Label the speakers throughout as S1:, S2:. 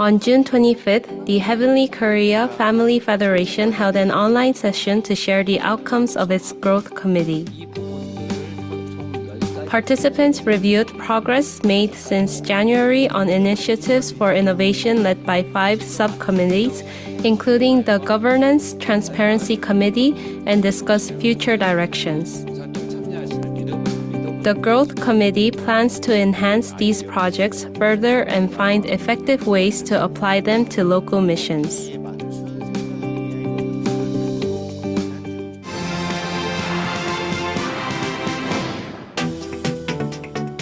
S1: On June 25th, the Heavenly Korea Family Federation held an online session to share the outcomes of its growth committee. Participants reviewed progress made since January on initiatives for innovation led by 5 subcommittees, including the Governance Transparency Committee, and discussed future directions. The Growth Committee plans to enhance these projects further and find effective ways to apply them to local missions.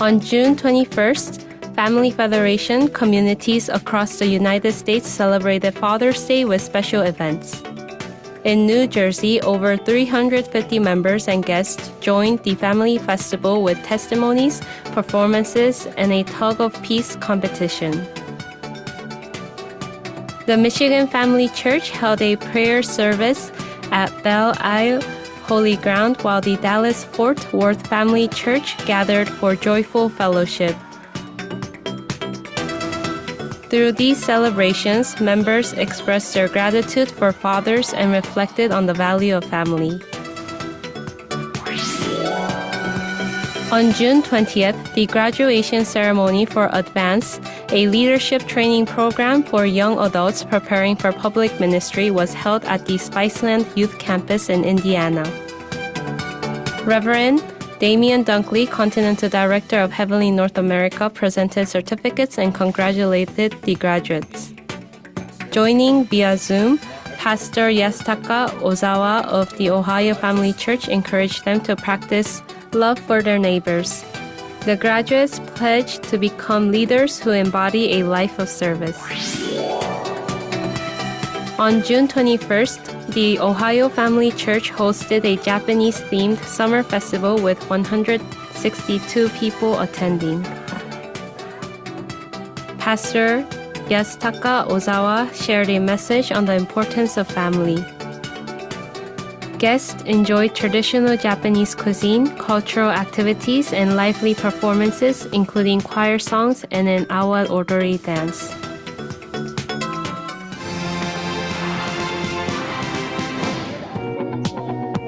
S1: On June 21st, Family Federation communities across the United States celebrated Father's Day with special events. In New Jersey, over 350 members and guests joined the Family Festival with testimonies, performances, and a tug of peace competition. The Michigan Family Church held a prayer service at Belle Isle Holy Ground, while the Dallas-Fort Worth Family Church gathered for joyful fellowship. Through these celebrations, members expressed their gratitude for fathers and reflected on the value of family. On June 20th, the graduation ceremony for Advance, a leadership training program for young adults preparing for public ministry, was held at the Spiceland Youth Campus in Indiana. Reverend Damian Dunkley, Continental Director of Heavenly North America, presented certificates and congratulated the graduates. Joining via Zoom, Pastor Yasutaka Ozawa of the Ohio Family Church encouraged them to practice love for their neighbors. The graduates pledged to become leaders who embody a life of service. On June 21st, the Ohio Family Church hosted a Japanese-themed summer festival with 162 people attending. Pastor Yasutaka Ozawa shared a message on the importance of family. Guests enjoyed traditional Japanese cuisine, cultural activities, and lively performances, including choir songs and an awa odori dance.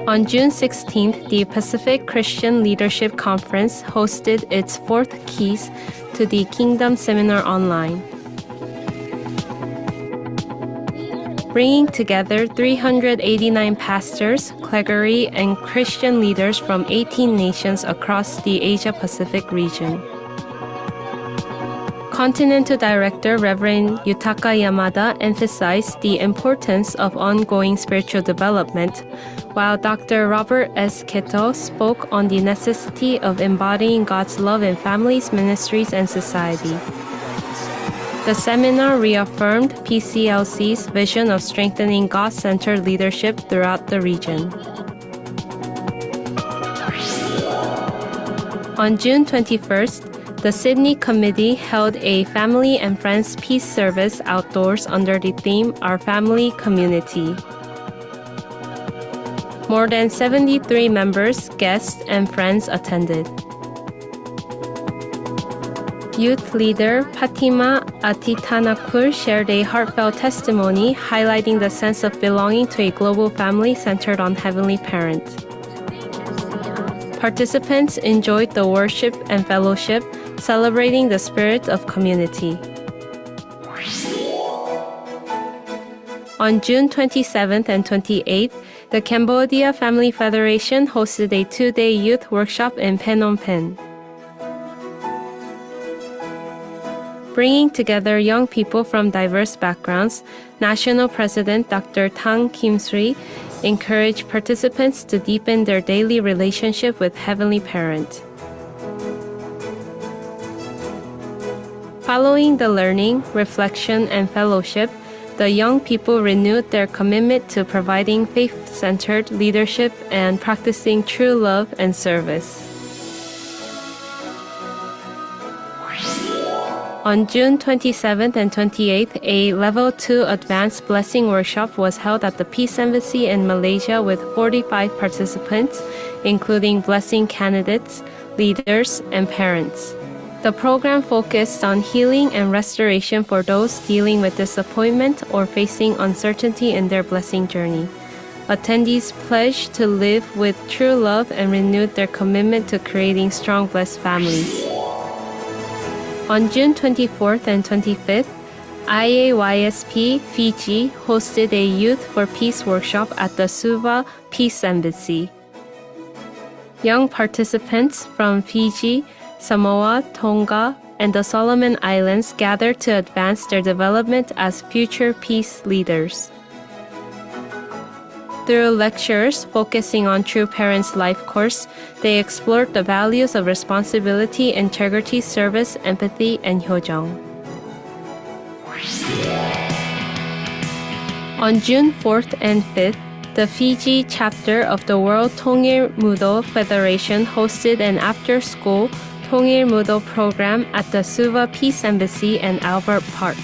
S1: On June 16th, the Pacific Christian Leadership Conference hosted its 4th Keys to the Kingdom Seminar online, bringing together 389 pastors, clergy, and Christian leaders from 18 nations across the Asia-Pacific region. Continental Director Reverend Yutaka Yamada emphasized the importance of ongoing spiritual development, while Dr. Robert S. Keto spoke on the necessity of embodying God's love in families, ministries, and society. The seminar reaffirmed PCLC's vision of strengthening God-centered leadership throughout the region. On June 21st, the Sydney Committee held a Family and Friends Peace Service outdoors under the theme Our Family Community. More than 73 members, guests, and friends attended. Youth leader Fatima Atitanakur shared a heartfelt testimony highlighting the sense of belonging to a global family centered on Heavenly Parent. Participants enjoyed the worship and fellowship, celebrating the spirit of community. On June 27th and 28th, the Cambodia Family Federation hosted a 2-day youth workshop in Phnom Penh, bringing together young people from diverse backgrounds. National President Dr. Tang Kim-sri encouraged participants to deepen their daily relationship with Heavenly Parent. Following the learning, reflection, and fellowship, the young people renewed their commitment to providing faith-centered leadership and practicing true love and service. On June 27th and 28th, a Level 2 Advanced Blessing Workshop was held at the Peace Embassy in Malaysia with 45 participants, including blessing candidates, leaders, and parents. The program focused on healing and restoration for those dealing with disappointment or facing uncertainty in their blessing journey. Attendees pledged to live with true love and renewed their commitment to creating strong, blessed families. On June 24th and 25th, IAYSP Fiji hosted a Youth for Peace workshop at the Suva Peace Embassy. Young participants from Fiji, Samoa, Tonga, and the Solomon Islands gathered to advance their development as future peace leaders. Through lectures focusing on True Parents Life course, they explored the values of responsibility, integrity, service, empathy, and hyojong. On June 4th and 5th, the Fiji chapter of the World Tongil Mudo Federation hosted an after-school Tongil Mudo program at the Suva Peace Embassy and Albert Park.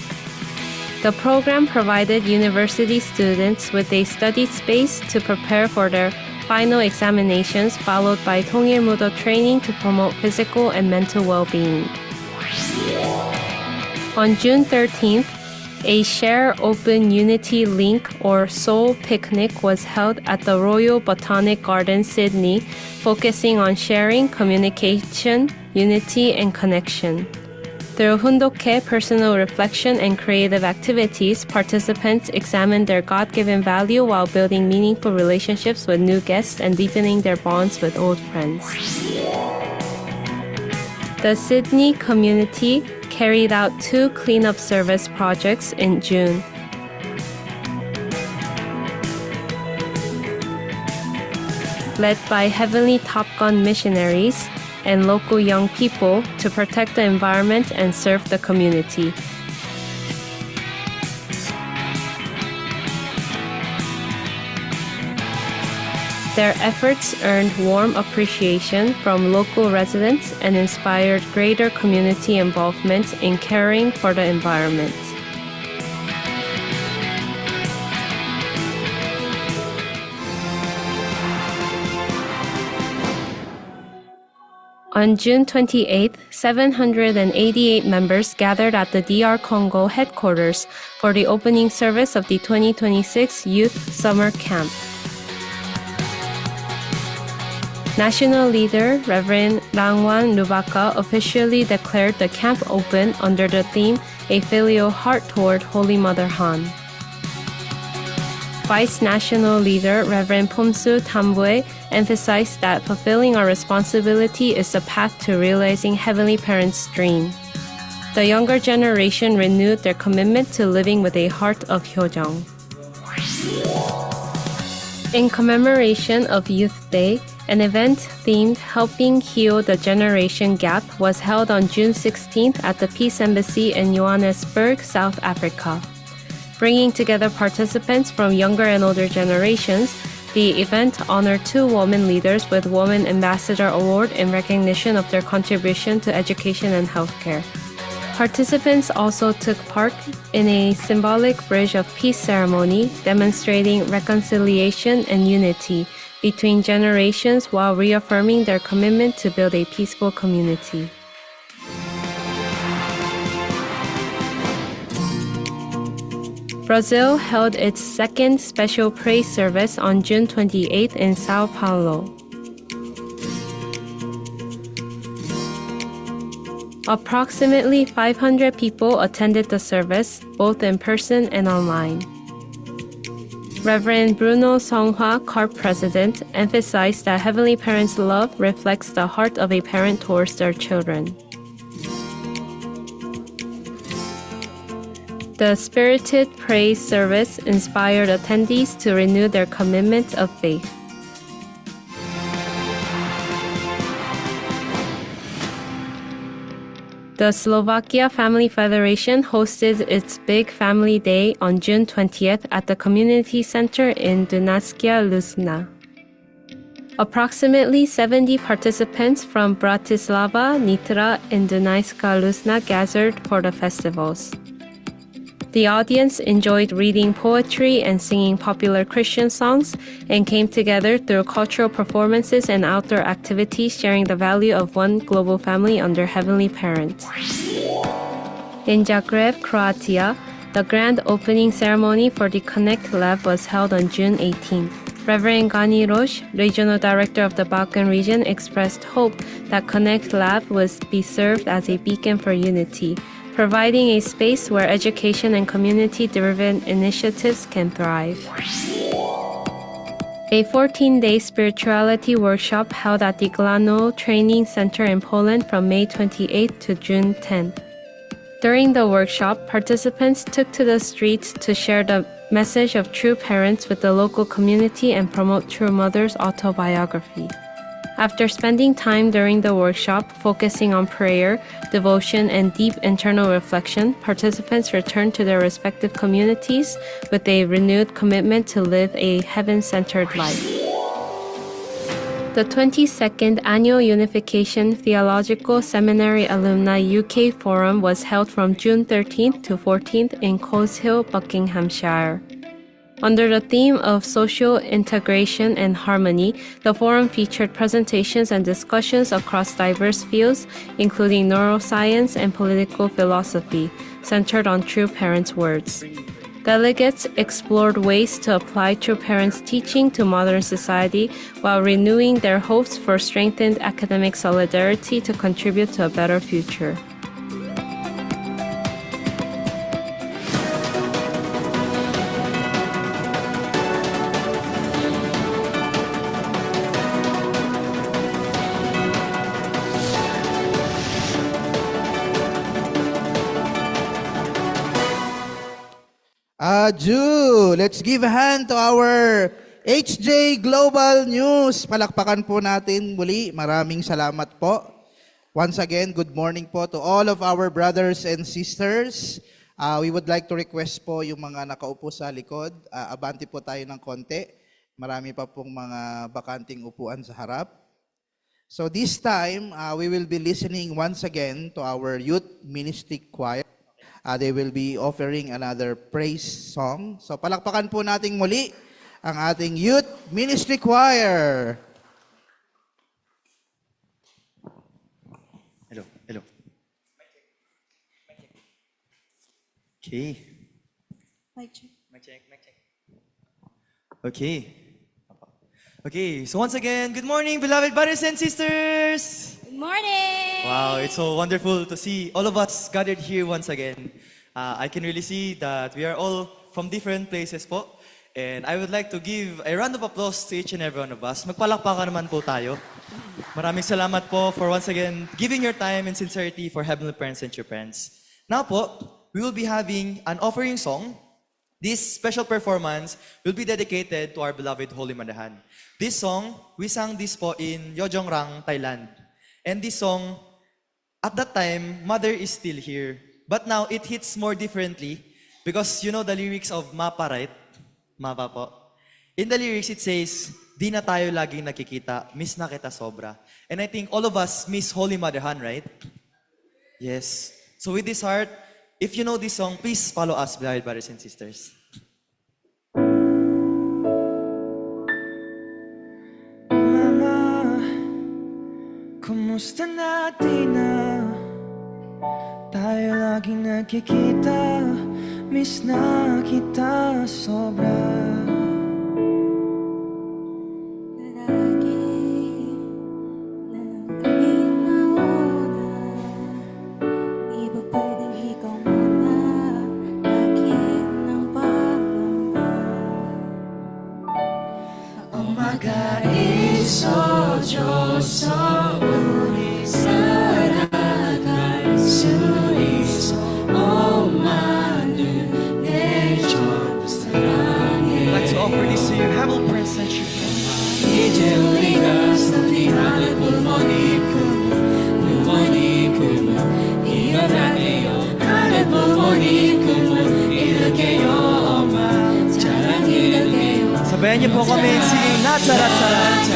S1: The program provided university students with a study space to prepare for their final examinations, followed by Tongil Mudo training to promote physical and mental well-being. On June 13th, a Share Open Unity Link or Soul Picnic was held at the Royal Botanic Garden, Sydney, focusing on sharing, communication, unity, and connection. Through Hundoke personal reflection and creative activities, participants examined their God-given value while building meaningful relationships with new guests and deepening their bonds with old friends. The Sydney community carried out 2 cleanup service projects in June. Led by Heavenly Top Gun missionaries and local young people to protect the environment and serve the community. Their efforts earned warm appreciation from local residents and inspired greater community involvement in caring for the environment. On June 28th, 788 members gathered at the DR Congo headquarters for the opening service of the 2026 Youth Summer Camp. National leader Reverend Rangwan Lubaka officially declared the camp open under the theme A Filial Heart Toward Holy Mother Han. Vice National Leader Reverend Pomsu Tambue emphasized that fulfilling our responsibility is the path to realizing Heavenly Parents' dream. The younger generation renewed their commitment to living with a heart of hyojong. In commemoration of Youth Day, an event themed Helping Heal the Generation Gap was held on June 16th at the Peace Embassy in Johannesburg, South Africa. Bringing together participants from younger and older generations, the event honored 2 women leaders with Women Ambassador Award in recognition of their contribution to education and healthcare. Participants also took part in a symbolic Bridge of Peace ceremony demonstrating reconciliation and unity between generations while reaffirming their commitment to build a peaceful community. Brazil held its second special praise service on June 28th in Sao Paulo. Approximately 500 people attended the service, both in person and online. Reverend Bruno Songhua, CARP president, emphasized that Heavenly Parents' love reflects the heart of a parent towards their children. The spirited praise service inspired attendees to renew their commitment of faith. The Slovakia Family Federation hosted its Big Family Day on June 20th at the Community Center in Dunajská Ľučná. Approximately 70 participants from Bratislava, Nitra, and Dunajská Ľučná gathered for the festivals. The audience enjoyed reading poetry and singing popular Christian songs and came together through cultural performances and outdoor activities, sharing the value of one global family under Heavenly Parent. In Zagreb, Croatia, the grand opening ceremony for the Connect Lab was held on June 18. Reverend Gani Roche, Regional Director of the Balkan region, expressed hope that Connect Lab would be served as a beacon for unity, providing a space where education and community-driven initiatives can thrive. A 14-day spirituality workshop held at the Glano Training Center in Poland from May 28 to June 10. During the workshop, participants took to the streets to share the message of true parents with the local community and promote True Mother's autobiography. After spending time during the workshop focusing on prayer, devotion, and deep internal reflection, participants returned to their respective communities with a renewed commitment to live a heaven-centered life. The 22nd Annual Unification Theological Seminary Alumni UK Forum was held from June 13th to 14th in Coleshill, Buckinghamshire. Under the theme of social integration and harmony, the forum featured presentations and discussions across diverse fields, including neuroscience and political philosophy, centered on True Parents' words. Delegates explored ways to apply True Parents' teaching to modern society while renewing their hopes for strengthened academic solidarity to contribute to a better future.
S2: Ju, let's give a hand to our HJ Global News. Palakpakan po natin muli. Maraming salamat po. Once again, good morning po to all of our brothers and sisters. We would like to request po yung mga nakaupo sa likod. Abante po tayo ng konti. Marami pa pong mga bakanting upuan sa harap. So this time, we will be listening once again to our youth ministry choir. They will be offering another praise song. So palakpakan po nating muli ang ating Youth Ministry Choir.
S3: Hello. Okay.
S4: Mic check.
S3: Okay, so once again, good morning, beloved brothers and sisters.
S4: Good morning!
S3: Wow, it's so wonderful to see all of us gathered here once again. I can really see that we are all from different places po. And I would like to give a round of applause to each and every one of us. Magpalakpakan naman po tayo. Maraming salamat po for once again giving your time and sincerity for Heavenly Parents and True Parents. Now po, we will be having an offering song. This special performance will be dedicated to our beloved Holy Motherhan. This song, we sang this po in Yojongrang, Thailand. And this song, at that time, Mother is still here. But now, it hits more differently because you know the lyrics of Mapa, right? Mapa po. In the lyrics, it says, di na tayo laging nakikita, miss na kita sobra. And I think all of us miss Holy Motherhan, right? Yes. So with this heart, if you know this song, please follow us, beloved brothers and sisters.
S5: Kumusta na di na tayo laging nakikita, miss na kita sobra.
S4: Lagi na lang kami nauna, di ba pwedeng ikaw muna, akin ng pangamba. Oh my God, is so Diyos sa
S5: I'd like to offer this to you, Heavenly Prince and True Parents.
S3: Sabayan niyo po kami singing Natsarat-sarat.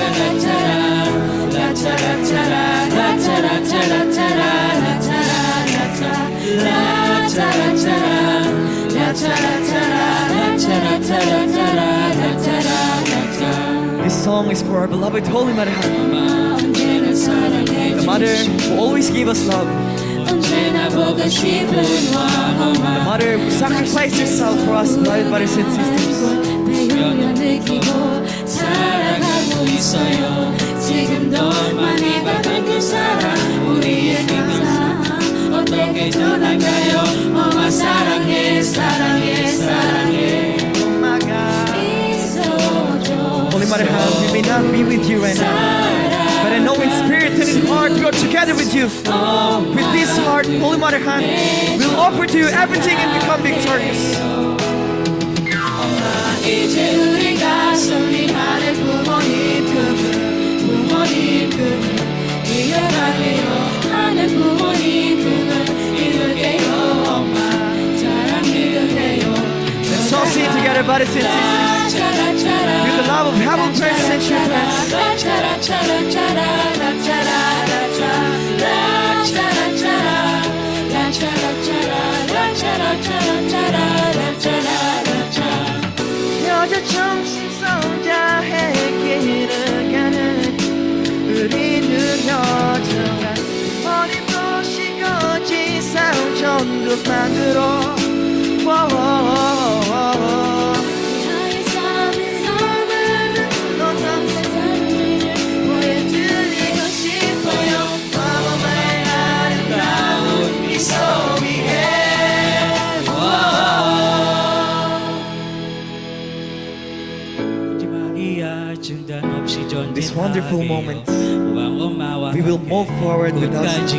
S3: This song is for our beloved Holy Mother,
S4: 언제나 사랑해
S3: the mother who always gave us love,
S4: 언제나 보고 싶은
S3: the
S4: 왕엄마
S3: mother who sacrificed herself for us, beloved brothers and sisters.
S4: 배우며 느끼고 살아가고 있어요 지금도 많이 받은 그 사랑 우리의 감사 어떻게 전할까요 엄마 사랑해 사랑해 사랑해
S3: Oh my God.
S4: 있어줘
S3: Holy Mother, we may not be with you right now, but I know in spirit and in heart we are together with you. With this heart, Holy Mother, we'll offer to you everything and become victorious.
S4: 이제 우리가 승리하는 부모님 꿈을 이어갈게요 하는 부모님 꿈을 이룰게요 엄마 사랑해 그래요
S3: Let's all sing together, brothers and sisters, with the love of heaven, presence, and true presence. 여자 정신성자의 길을 가는 우리는 여정한 어린 도시 거친 싸움 전국만으로
S4: 보여드리고 싶어요 마음의 아름다운 미소 위에
S3: This wonderful moment, we will move forward with us.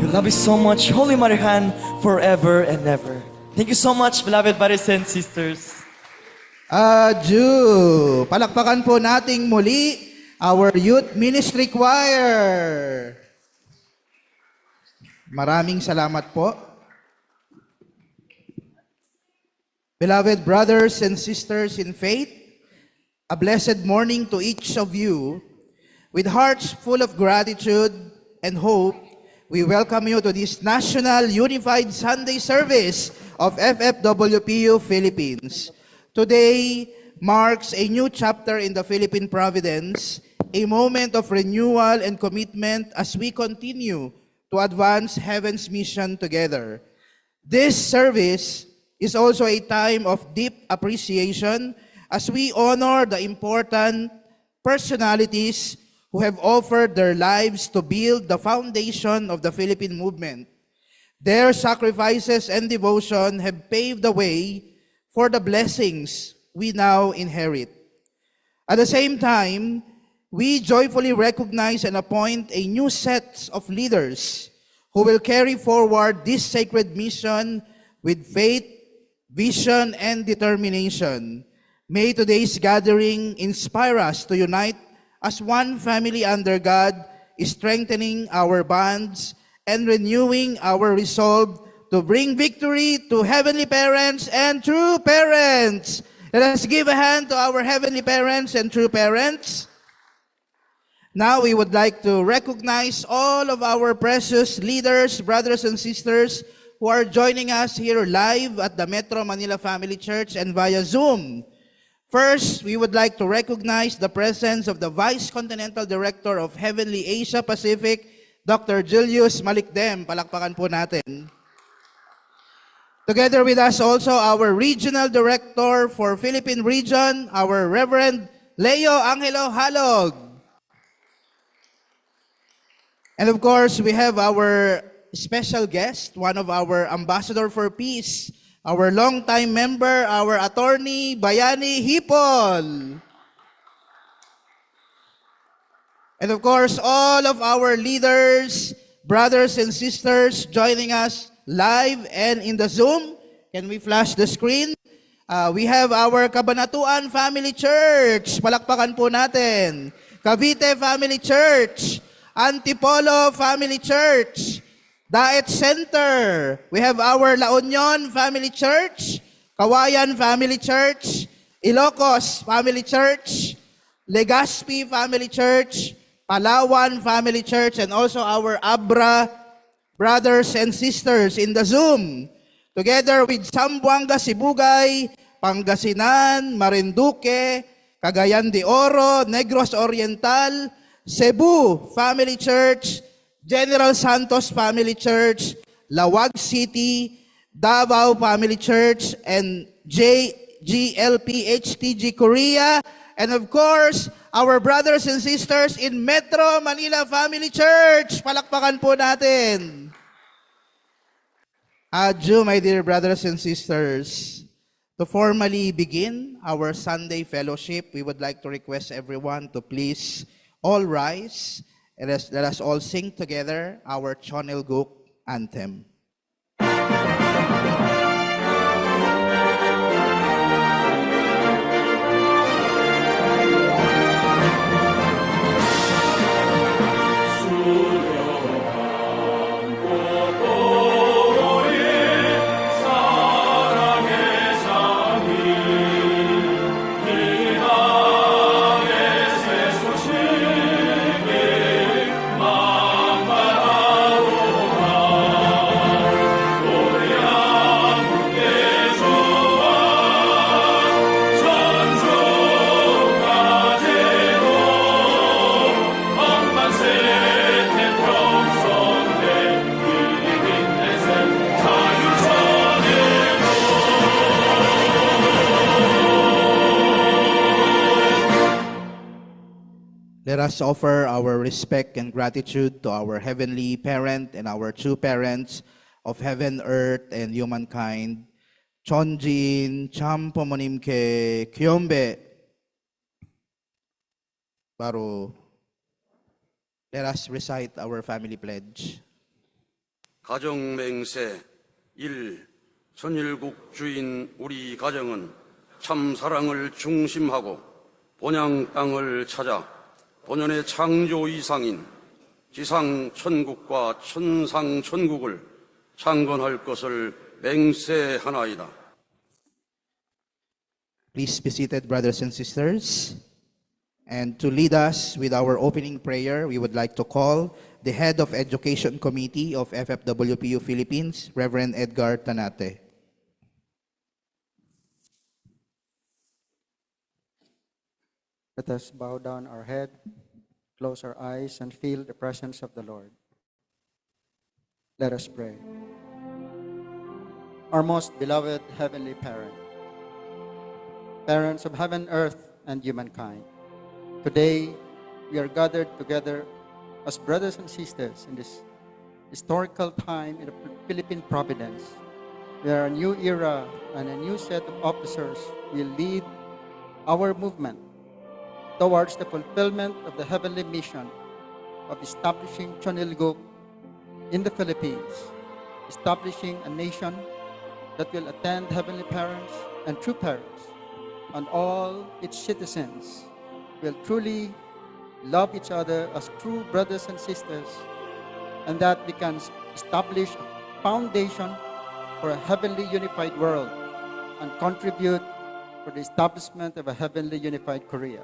S3: We love you so much, Holy Mother Han, forever and ever. Thank you so much, beloved brothers and sisters.
S2: Adieu! Palakpakan po nating muli our Youth Ministry Choir. Maraming salamat po. Beloved brothers and sisters in faith, a blessed morning to each of you. With hearts full of gratitude and hope, we welcome you to this National Unified Sunday Service of FFWPU Philippines. Today marks a new chapter in the Philippine Providence, a moment of renewal and commitment as we continue to advance heaven's mission together. This service is also a time of deep appreciation as we honor the important personalities who have offered their lives to build the foundation of the Philippine movement. Their sacrifices and devotion have paved the way for the blessings we now inherit. At the same time, we joyfully recognize and appoint a new set of leaders who will carry forward this sacred mission with faith, vision, and determination. May today's gathering inspire us to unite as one family under God, strengthening our bonds and renewing our resolve to bring victory to heavenly parents and true parents. Let us give a hand to our heavenly parents and true parents. Now we would like to recognize all of our precious leaders, brothers and sisters who are joining us here live at the Metro Manila Family Church and via Zoom. First, we would like to recognize the presence of the Vice Continental Director of Heavenly Asia Pacific, Dr. Julius Malikdem. Palakpakan po natin. Together with us also our Regional Director for Philippine Region, our Reverend Leo Angelo Halog. And of course, we have our special guest, one of our ambassador for peace, our longtime member, our attorney, Bayani Hipol. And of course, all of our leaders, brothers and sisters joining us live and in the Zoom. Can we flash the screen? We have our Cabanatuan Family Church. Palakpakan po natin. Cavite Family Church. Antipolo Family Church. Daet Center. We have our La Union Family Church. Kawayan Family Church. Ilocos Family Church. Legazpi Family Church. Palawan Family Church. And also our Abra brothers and sisters in the Zoom. Together with Zamboanga, Sibugay, Pangasinan, Marinduque, Cagayan de Oro, Negros Oriental, Cebu Family Church, General Santos Family Church, Lawag City, Davao Family Church, and JGLP HTG Korea, and of course, our brothers and sisters in Metro Manila Family Church. Palakpakan po natin. Adju, my dear brothers and sisters, to formally begin our Sunday fellowship, we would like to request everyone to please all rise and let us all sing together our Chonilguk anthem. Let us offer our respect and gratitude to our heavenly parent and our true parents of heaven, earth, and humankind. Chonjin, Champomonimke, Kyombe. Baru, let us recite our family pledge.
S6: 가정맹세 1. 천일국 주인 우리 가정은 참 사랑을 중심하고 본향 땅을 찾아 본연의 창조 이상인 지상 천국과 천상 천국을 창건할 것을 맹세하나이다.
S2: Please be seated, brothers and sisters. And to lead us with our opening prayer, we would like to call the Head of Education Committee of FFWPU Philippines, Reverend Edgar Tanate.
S7: Let us bow down our head, close our eyes, and feel the presence of the Lord. Let us pray. Our most beloved Heavenly Parent, parents of heaven, earth, and humankind, today we are gathered together as brothers and sisters in this historical time in the Philippine providence, where a new era and a new set of officers will lead our movement towards the fulfillment of the heavenly mission of establishing Chonilguk in the Philippines, establishing a nation that will attend heavenly parents and true parents, and all its citizens will truly love each other as true brothers and sisters, and that we can establish a foundation for a heavenly unified world and contribute for the establishment of a heavenly unified Korea.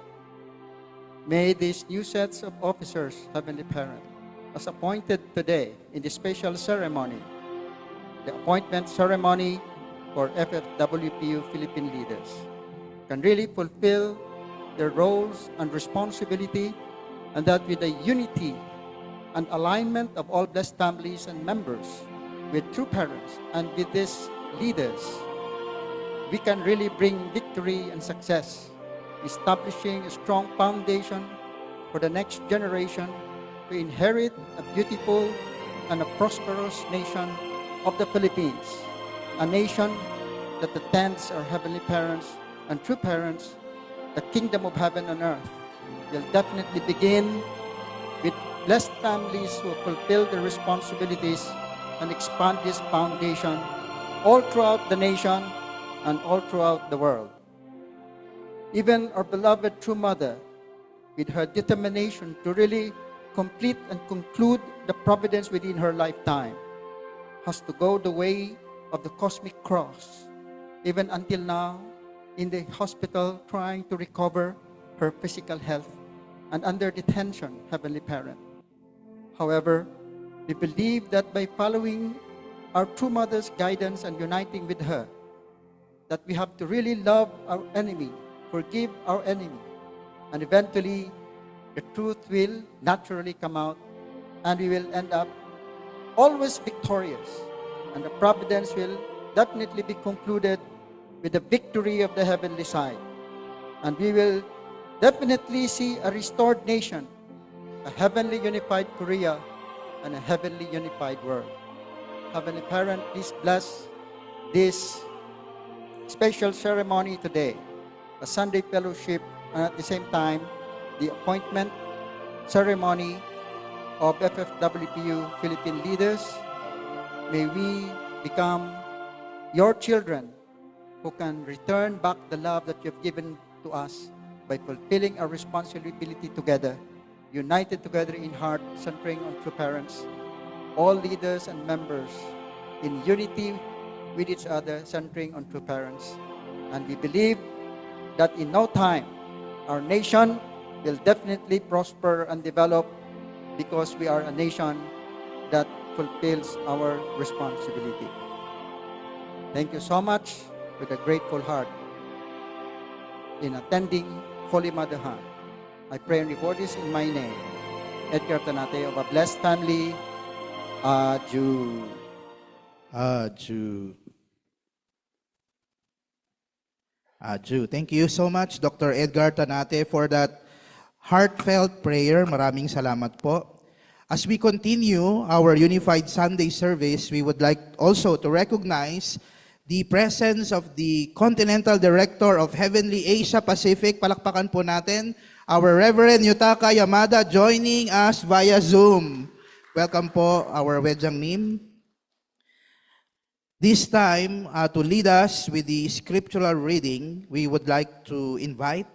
S7: May these new sets of officers, Heavenly Parent, as appointed today in this special ceremony, the appointment ceremony for FFWPU Philippine leaders, can really fulfill their roles and responsibility, and that with the unity and alignment of all blessed families and members with true parents and with these leaders, we can really bring victory and success establishing a strong foundation for the next generation to inherit a beautiful and a prosperous nation of the Philippines, a nation that attends our heavenly parents and true parents. The kingdom of heaven on earth will definitely begin with blessed families who fulfill their responsibilities and expand this foundation all throughout the nation and all throughout the world. Even our beloved true mother, with her determination to really complete and conclude the providence within her lifetime, has to go the way of the cosmic cross, even until now in the hospital trying to recover her physical health and under detention, Heavenly Parent. However, we believe that by following our true mother's guidance and uniting with her, that we have to really love our enemy, forgive our enemy, and eventually the truth will naturally come out and we will end up always victorious, and the providence will definitely be concluded with the victory of the heavenly side, and we will definitely see a restored nation, a heavenly unified Korea, and a heavenly unified world. Heavenly Parent, please bless this special ceremony today, a Sunday fellowship, and at the same time, the appointment ceremony of FFWPU Philippine leaders. May we become your children who can return back the love that you have given to us by fulfilling our responsibility together, united together in heart, centering on true parents, all leaders and members in unity with each other, centering on true parents. And we believe that in no time, our nation will definitely prosper and develop because we are a nation that fulfills our responsibility. Thank you so much with a grateful heart in attending Holy Mother Han. I pray and reward this in my name. Edgar Tanate of a blessed family. Adieu.
S2: Aju. Aju. Thank you so much, Dr. Edgar Tanate, for that heartfelt prayer. Maraming salamat po. As we continue our Unified Sunday service, we would like also to recognize the presence of the Continental Director of Heavenly Asia Pacific. Palakpakan po natin our Reverend Yutaka Yamada joining us via Zoom. Welcome po, our Wedyang Mim. This time, to lead us with the scriptural reading, we would like to invite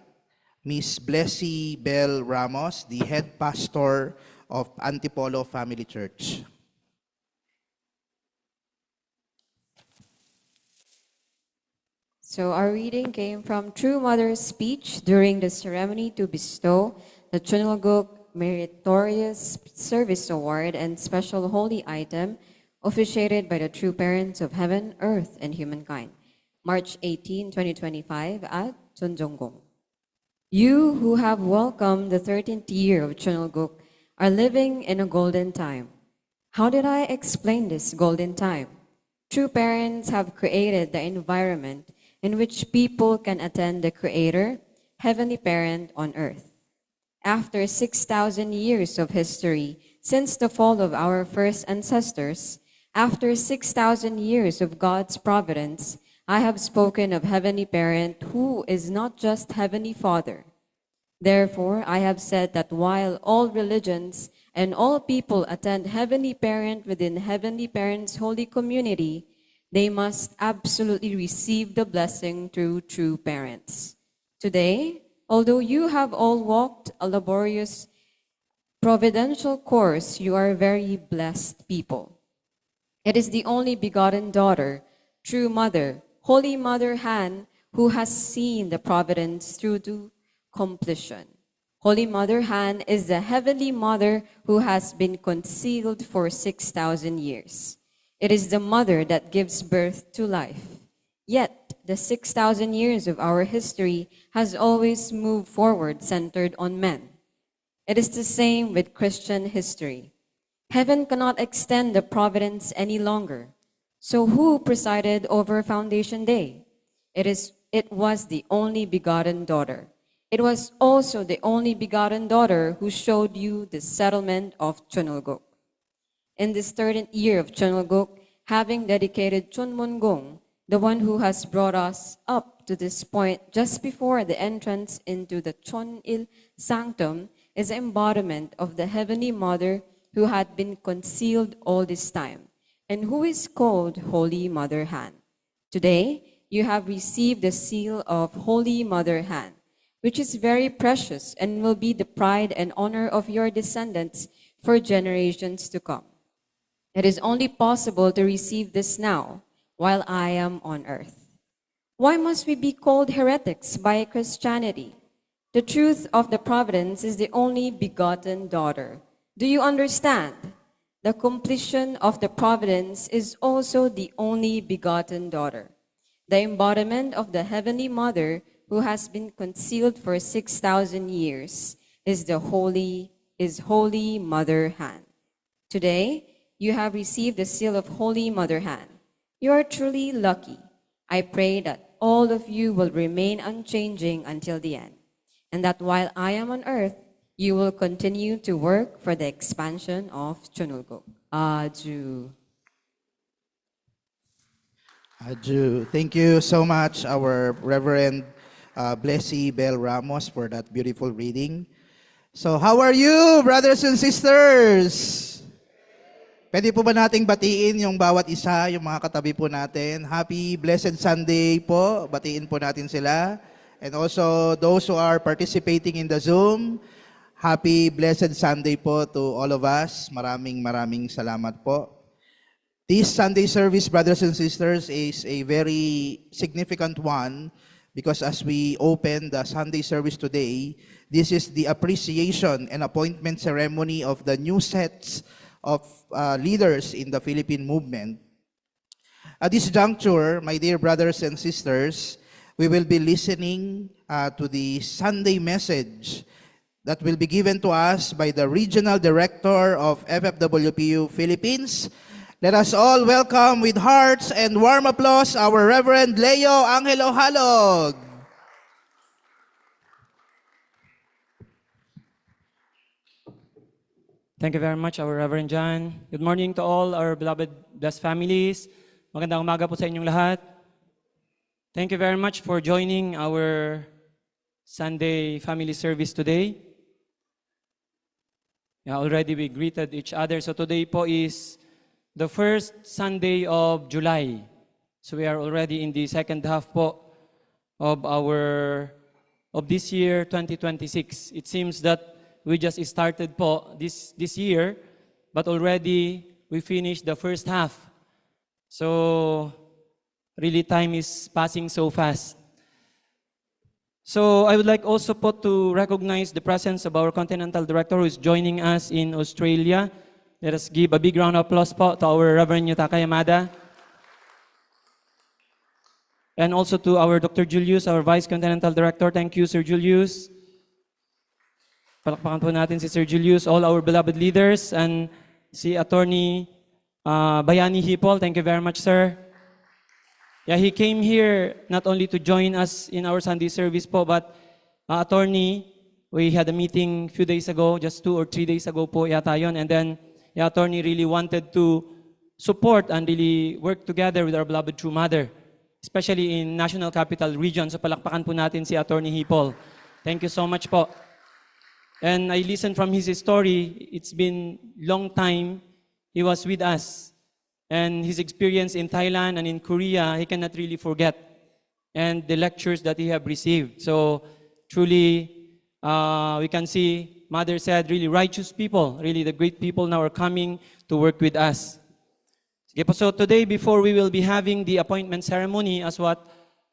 S2: Miss Blessy Bell Ramos, the head pastor of Antipolo Family Church.
S8: So our reading came from True Mother's speech during the ceremony to bestow the Chunilguk Meritorious Service Award and Special Holy Item officiated by the True Parents of Heaven, Earth, and Humankind, March 18, 2025 at Chonjonggong. You who have welcomed the 13th year of Chunilguk are living in a golden time. How did I explain this golden time? True parents have created the environment in which people can attend the Creator, Heavenly Parent on earth. After 6,000 years of history since the fall of our first ancestors, after 6,000 years of God's providence, I have spoken of Heavenly Parent who is not just Heavenly Father. Therefore, I have said that while all religions and all people attend Heavenly Parent within Heavenly Parent's holy community, they must absolutely receive the blessing through true parents. Today, although you have all walked a laborious providential course, you are very blessed people. It is the only begotten daughter, true mother, Holy Mother Han, who has seen the providence through to completion. Holy Mother Han is the Heavenly Mother who has been concealed for 6,000 years. It is the mother that gives birth to life. Yet, the 6,000 years of our history has always moved forward centered on men. It is the same with Christian history. Heaven cannot extend the providence any longer. So who presided over Foundation Day? It was the only begotten daughter. It was also the only begotten daughter who showed you the settlement of Chonulguk. In this 13th year of Chonulguk, having dedicated Chunmungong, the one who has brought us up to this point just before the entrance into the Chonil sanctum, is the embodiment of the Heavenly Mother who had been concealed all this time, and who is called Holy Mother Han. Today, you have received the seal of Holy Mother Han, which is very precious and will be the pride and honor of your descendants for generations to come. It is only possible to receive this now, while I am on earth. Why must we be called heretics by Christianity? The truth of the providence is the only begotten daughter. Do you understand? The completion of the providence is also the only begotten daughter. The embodiment of the Heavenly Mother who has been concealed for 6,000 years is Holy Mother Han. Today, you have received the seal of Holy Mother Han. You are truly lucky. I pray that all of you will remain unchanging until the end, and that while I am on earth, you will continue to work for the expansion of Chonulguk. Aju.
S2: Aju. Thank you so much, our Reverend Blessy Bell Ramos, for that beautiful reading. So, how are you, brothers and sisters? Pwede po ba nating batiin yung bawat isa, yung mga katabi po natin? Happy Blessed Sunday po. Batiin po natin sila. And also, those who are participating in the Zoom, happy Blessed Sunday po to all of us. Maraming salamat po. This Sunday service, brothers and sisters, is a very significant one because as we open the Sunday service today, this is the appreciation and appointment ceremony of the new sets of leaders in the Philippine movement. At this juncture, my dear brothers and sisters, we will be listening to the Sunday message that will be given to us by the Regional Director of FFWPU Philippines. Let us all welcome with hearts and warm applause our Reverend Leo Angelo Halog.
S9: Thank you very much, our Reverend John. Good morning to all our beloved blessed families. Magandang umaga po sa inyong lahat. Thank you very much for joining our Sunday family service today. Yeah, already we greeted each other. So today po is the first Sunday of July. So we are already in the second half po of this year 2026. It seems that we just started po this year, but already we finished the first half. So really time is passing so fast. So I would like also po to recognize the presence of our Continental Director who is joining us in Australia. Let us give a big round of applause po to our Reverend Yutaka Yamada. And also to our Dr. Julius, our Vice Continental Director. Thank you, Sir Julius. Palakpakan po natin si Sir Julius, all our beloved leaders, and si Attorney Bayani Hipol. Thank you very much, sir. Yeah, he came here not only to join us in our Sunday service po, but Attorney, we had a meeting a few days ago, just 2 or 3 days ago po yata yun, and then the Attorney really wanted to support and really work together with our beloved True Mother, especially in National Capital Region. So palakpakan po natin si Attorney Hipol. Thank you so much po. And I listened from his story. It's been long time he was with us. And his experience in Thailand and in Korea, he cannot really forget. And the lectures that he have received. So truly, we can see, Mother said, really righteous people, really the great people now are coming to work with us. Okay, so today, before we will be having the appointment ceremony, as what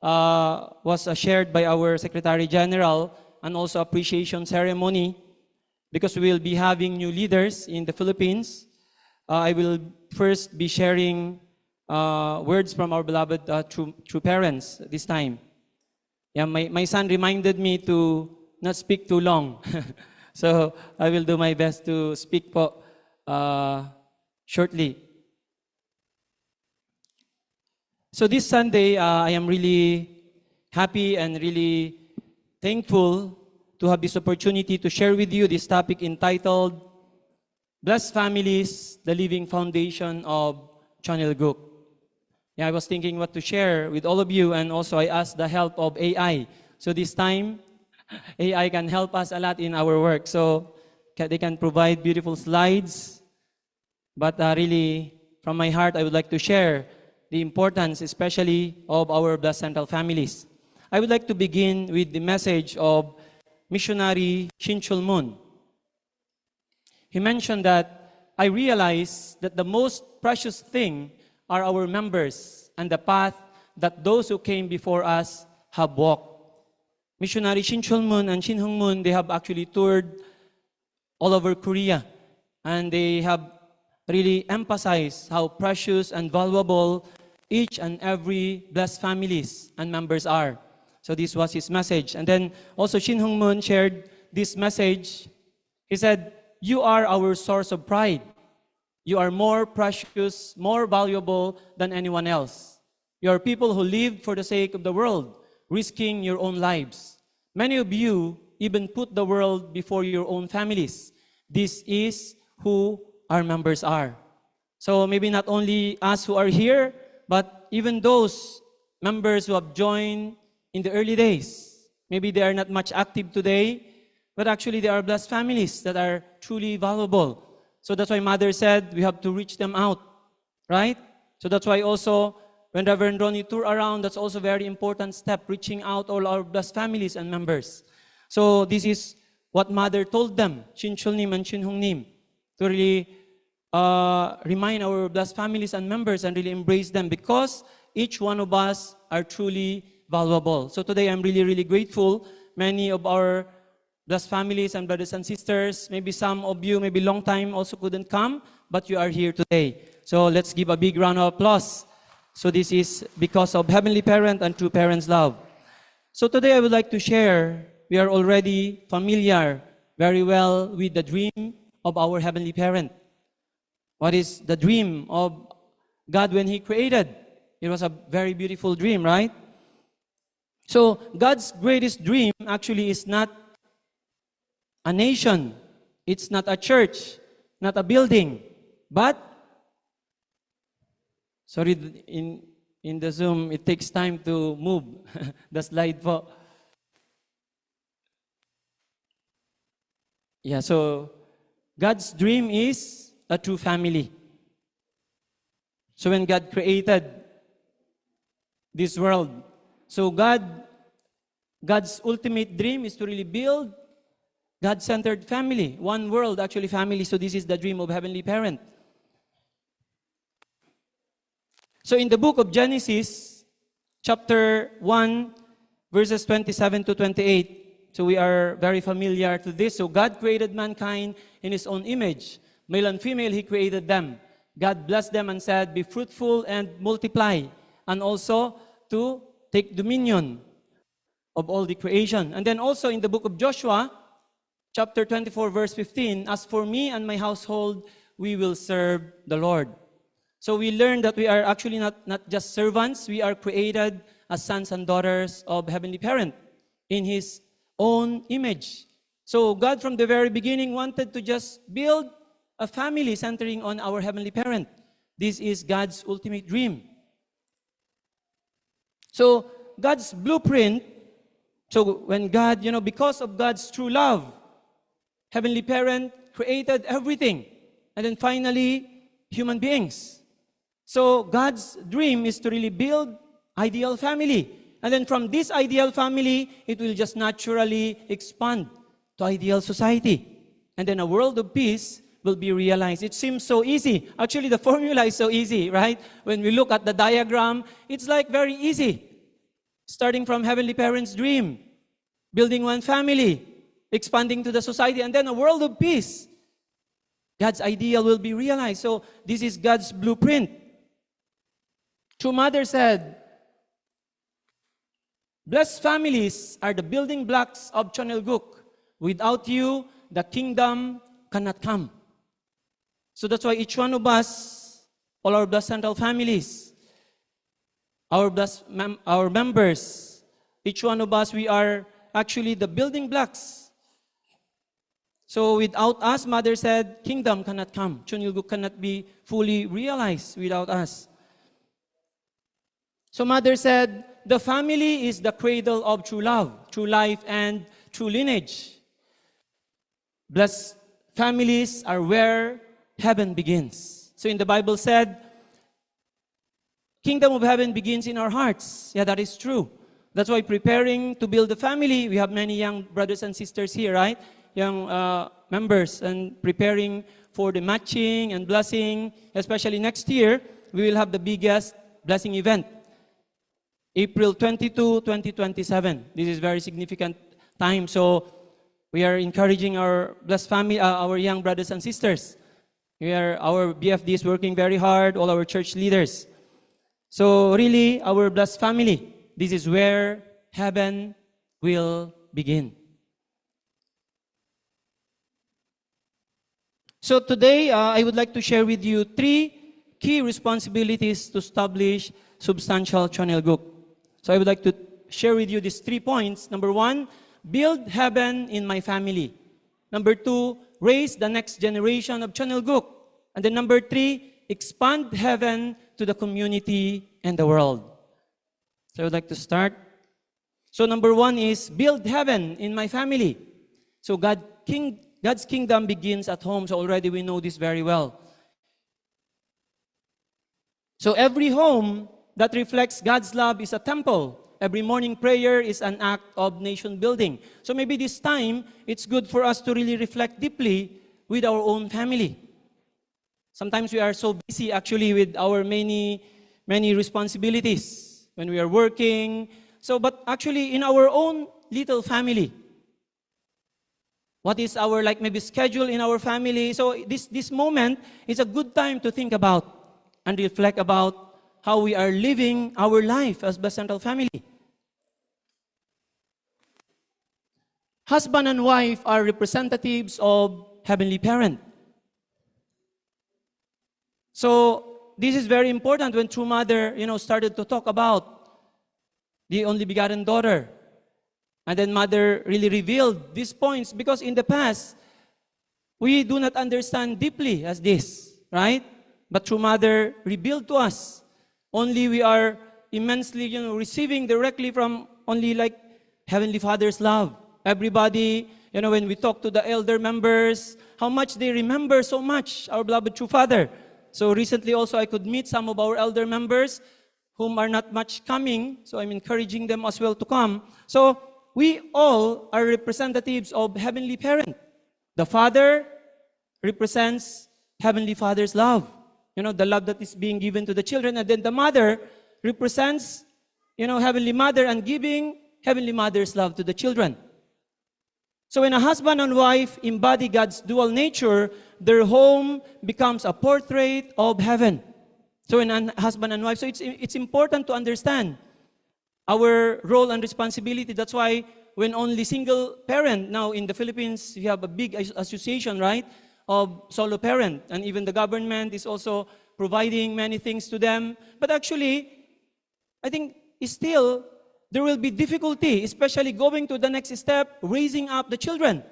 S9: was shared by our Secretary General, and also appreciation ceremony, because we will be having new leaders in the Philippines. I will first be sharing words from our beloved true parents this time. Yeah, my son reminded me to not speak too long. So I will do my best to speak po shortly. So this Sunday, I am really happy and really thankful to have this opportunity to share with you this topic entitled Blessed Families, the Living Foundation of Chonilguk. Yeah, I was thinking what to share with all of you, and also I asked the help of AI. So this time, AI can help us a lot in our work. So they can provide beautiful slides. But really, from my heart, I would like to share the importance, especially of our Blessed Central families. I would like to begin with the message of missionary Shin Chul-mun. He mentioned that I realize that the most precious thing are our members and the path that those who came before us have walked. Missionary Shin Chul-mun and Shin Hung-mun, they have actually toured all over Korea, and they have really emphasized how precious and valuable each and every blessed families and members are. So this was his message. And then also Shin Hung-mun shared this message. He said, "You are our source of pride. You are more precious, more valuable than anyone else. You are people who lived for the sake of the world, risking your own lives. Many of you even put the world before your own families. This is who our members are." So maybe not only us who are here, but even those members who have joined in the early days. Maybe they are not much active today, but actually they are blessed families that are truly valuable. So that's why Mother said we have to reach them out, right? So that's why also when Reverend Ronnie tour around, that's also a very important step, reaching out all our blessed families and members. So this is what Mother told them, Shin Chul-nim and Shin Hung-nim, to really remind our blessed families and members and really embrace them, because each one of us are truly valuable. So today I'm really, really grateful. Many of our blessed families and brothers and sisters, maybe some of you, maybe long time also couldn't come, but you are here today. So let's give a big round of applause. So this is because of Heavenly Parent and True Parents' love. So today I would like to share, we are already familiar very well with the dream of our Heavenly Parent. What is the dream of God when He created? It was a very beautiful dream, right? So God's greatest dream actually is not a nation, it's not a church, not a building, but, sorry, in the Zoom, it takes time to move the slide po. Yeah, so God's dream is a true family. So when God created this world, so God's ultimate dream is to really build God-centered family, one world, actually family. So this is the dream of Heavenly Parent. So in the book of Genesis, chapter 1, verses 27 to 28, so we are very familiar to this. So God created mankind in His own image. Male and female, He created them. God blessed them and said, "Be fruitful and multiply," and also to take dominion of all the creation. And then also in the book of Joshua, chapter 24, verse 15, "As for me and my household, we will serve the Lord." So we learn that we are actually not just servants, we are created as sons and daughters of Heavenly Parent in His own image. So God from the very beginning wanted to just build a family centering on our Heavenly Parent. This is God's ultimate dream. So God's blueprint, so when God, because of God's true love, Heavenly Parent created everything. And then finally, human beings. So God's dream is to really build ideal family. And then from this ideal family, it will just naturally expand to ideal society. And then a world of peace will be realized. It seems so easy. Actually, the formula is so easy, right? When we look at the diagram, it's like very easy. Starting from Heavenly Parent's dream, building one family, expanding to the society, and then a world of peace. God's ideal will be realized. So this is God's blueprint. True Mother said, "Blessed families are the building blocks of Chonilguk. Without you, the kingdom cannot come." So that's why each one of us, all our blessed central families, our members, each one of us, we are actually the building blocks So without us, Mother said, kingdom cannot come. Chunilguk cannot be fully realized without us. So Mother said, the family is the cradle of true love, true life, and true lineage. Blessed families are where heaven begins. So in the Bible said, kingdom of heaven begins in our hearts. Yeah, that is true. That's why preparing to build a family, we have many young brothers and sisters here, right? Young members, and preparing for the matching and blessing. Especially next year, we will have the biggest blessing event. April 22, 2027. This is very significant time. So we are encouraging our blessed family, our young brothers and sisters. Our BFD is working very hard, all our church leaders. So really, our blessed family, this is where heaven will begin. So today, I would like to share with you 3 key responsibilities to establish substantial Chonilguk. So I would like to share with you these 3 points. Number 1, build heaven in my family. Number 2, raise the next generation of Chonilguk. And then number 3, expand heaven to the community and the world. So I would like to start. So number 1 is build heaven in my family. So God's kingdom begins at home. So already we know this very well. So every home that reflects God's love is a temple. Every morning prayer is an act of nation building. So maybe this time, it's good for us to really reflect deeply with our own family. Sometimes we are so busy actually with our many responsibilities when we are working. So, but actually in our own little family, what is our maybe schedule in our family? So this moment is a good time to think about and reflect about how we are living our life as Blessed Central Family. Husband and wife are representatives of Heavenly Parent. So this is very important when True Mother, started to talk about the only begotten daughter. And then Mother really revealed these points because in the past, we do not understand deeply as this, right? But True Mother revealed to us. Only we are immensely, receiving directly from only Heavenly Father's love. Everybody, when we talk to the elder members, how much they remember so much our beloved True Father. So recently also I could meet some of our elder members whom are not much coming. So I'm encouraging them as well to come. So we all are representatives of Heavenly Parent. The Father represents Heavenly Father's love. The love that is being given to the children. And then the mother represents, Heavenly Mother and giving Heavenly Mother's love to the children. So when a husband and wife embody God's dual nature, their home becomes a portrait of heaven. So when a husband and wife, so it's important to understand our role and responsibility. That's why when only single parent, now in the Philippines, we have a big association, right? Of solo parent, and even the government is also providing many things to them. But actually, I think still there will be difficulty, especially going to the next step, raising up the children.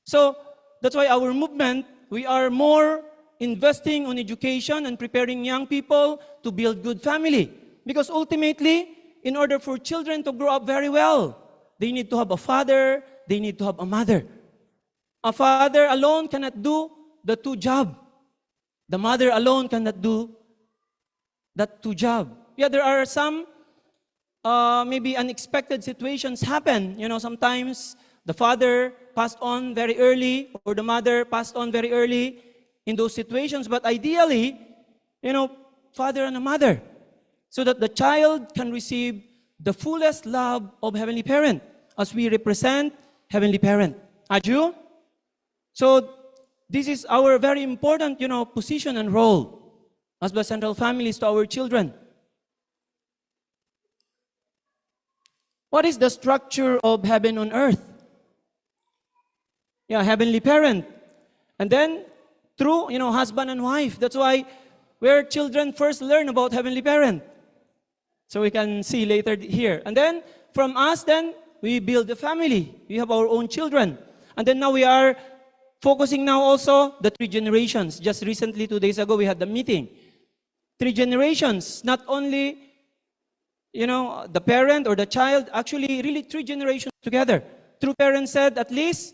S9: So that's why our movement, we are more investing on education and preparing young people to build good family. Because ultimately, in order for children to grow up very well, they need to have a father, they need to have a mother. A father alone cannot do the 2 jobs. The mother alone cannot do that 2 jobs. Yeah, there are some maybe unexpected situations happen. Sometimes the father passed on very early or the mother passed on very early in those situations. But ideally, father and a mother, so that the child can receive the fullest love of Heavenly Parent as we represent Heavenly Parent. Aju? So this is our very important, position and role as Blessed Central Families to our children. What is the structure of heaven on earth? Yeah, Heavenly Parent. And then through, husband and wife. That's why where children first learn about Heavenly Parent. So we can see later here. And then from us, then we build a family. We have our own children. And then now we are focusing now also the 3 generations. Just recently, 2 days ago, we had the meeting. 3 generations, not only, the parent or the child, actually really 3 generations together. True parents said at least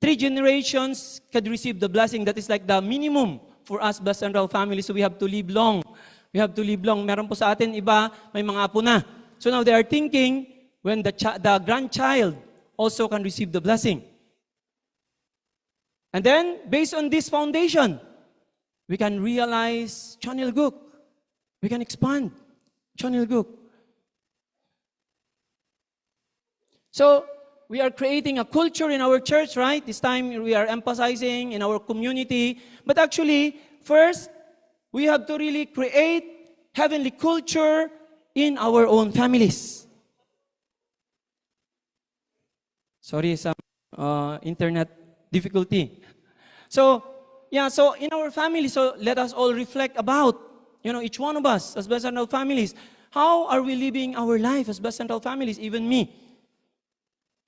S9: 3 generations could receive the blessing. That is like the minimum for us Blessed Central family. So we have to live long. We have to live long. Meron po sa atin iba, may mga apo na. So now they are thinking when the grandchild also can receive the blessing. And then, based on this foundation, we can realize Chonilguk. We can expand Chonilguk. So, we are creating a culture in our church, right? This time we are emphasizing in our community. But actually, first, we have to really create heavenly culture in our own families. Sorry, some internet difficulty. So in our family, so let us all reflect about, each one of us as Blessed Central families. How are we living our life as Blessed Central families, even me?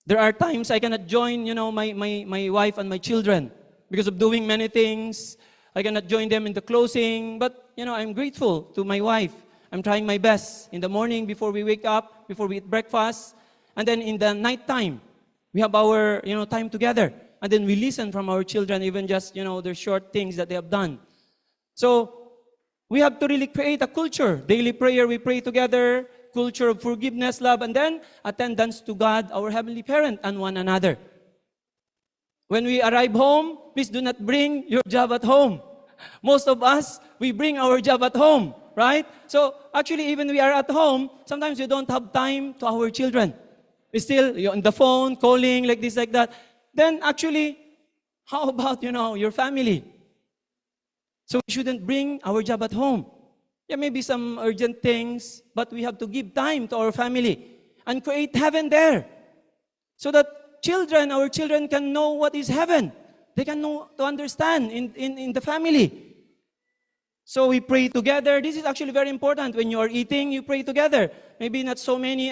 S9: There are times I cannot join, my wife and my children because of doing many things. I cannot join them in the closing, but, I'm grateful to my wife. I'm trying my best in the morning before we wake up, before we eat breakfast, and then in the night time, we have our, time together. And then we listen from our children, even just, the short things that they have done. So, we have to really create a culture. Daily prayer, we pray together. Culture of forgiveness, love, and then attendance to God, our Heavenly Parent, and one another. When we arrive home, please do not bring your job at home. Most of us, we bring our job at home, right? So, actually, even we are at home, sometimes we don't have time to our children. We still, you're on the phone, calling, like this, like that. Then actually, how about, your family? So we shouldn't bring our job at home. Yeah, maybe some urgent things, but we have to give time to our family and create heaven there. So that our children can know what is heaven. They can know to understand in the family. So we pray together. This is actually very important. When you are eating, you pray together. Maybe not so many,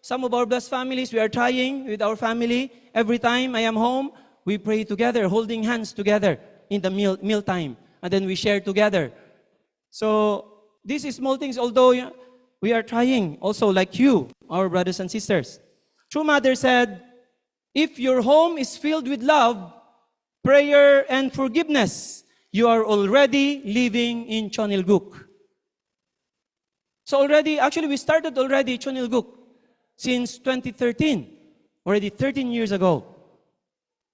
S9: some of our blessed families, we are trying with our family. Every time I am home, we pray together, holding hands together in the meal time. And then we share together. So, these are small things, although we are trying, also like you, our brothers and sisters. True Mother said, if your home is filled with love, prayer, and forgiveness, you are already living in Chonilguk. So actually we started already Chonilguk since 2013, already 13 years ago.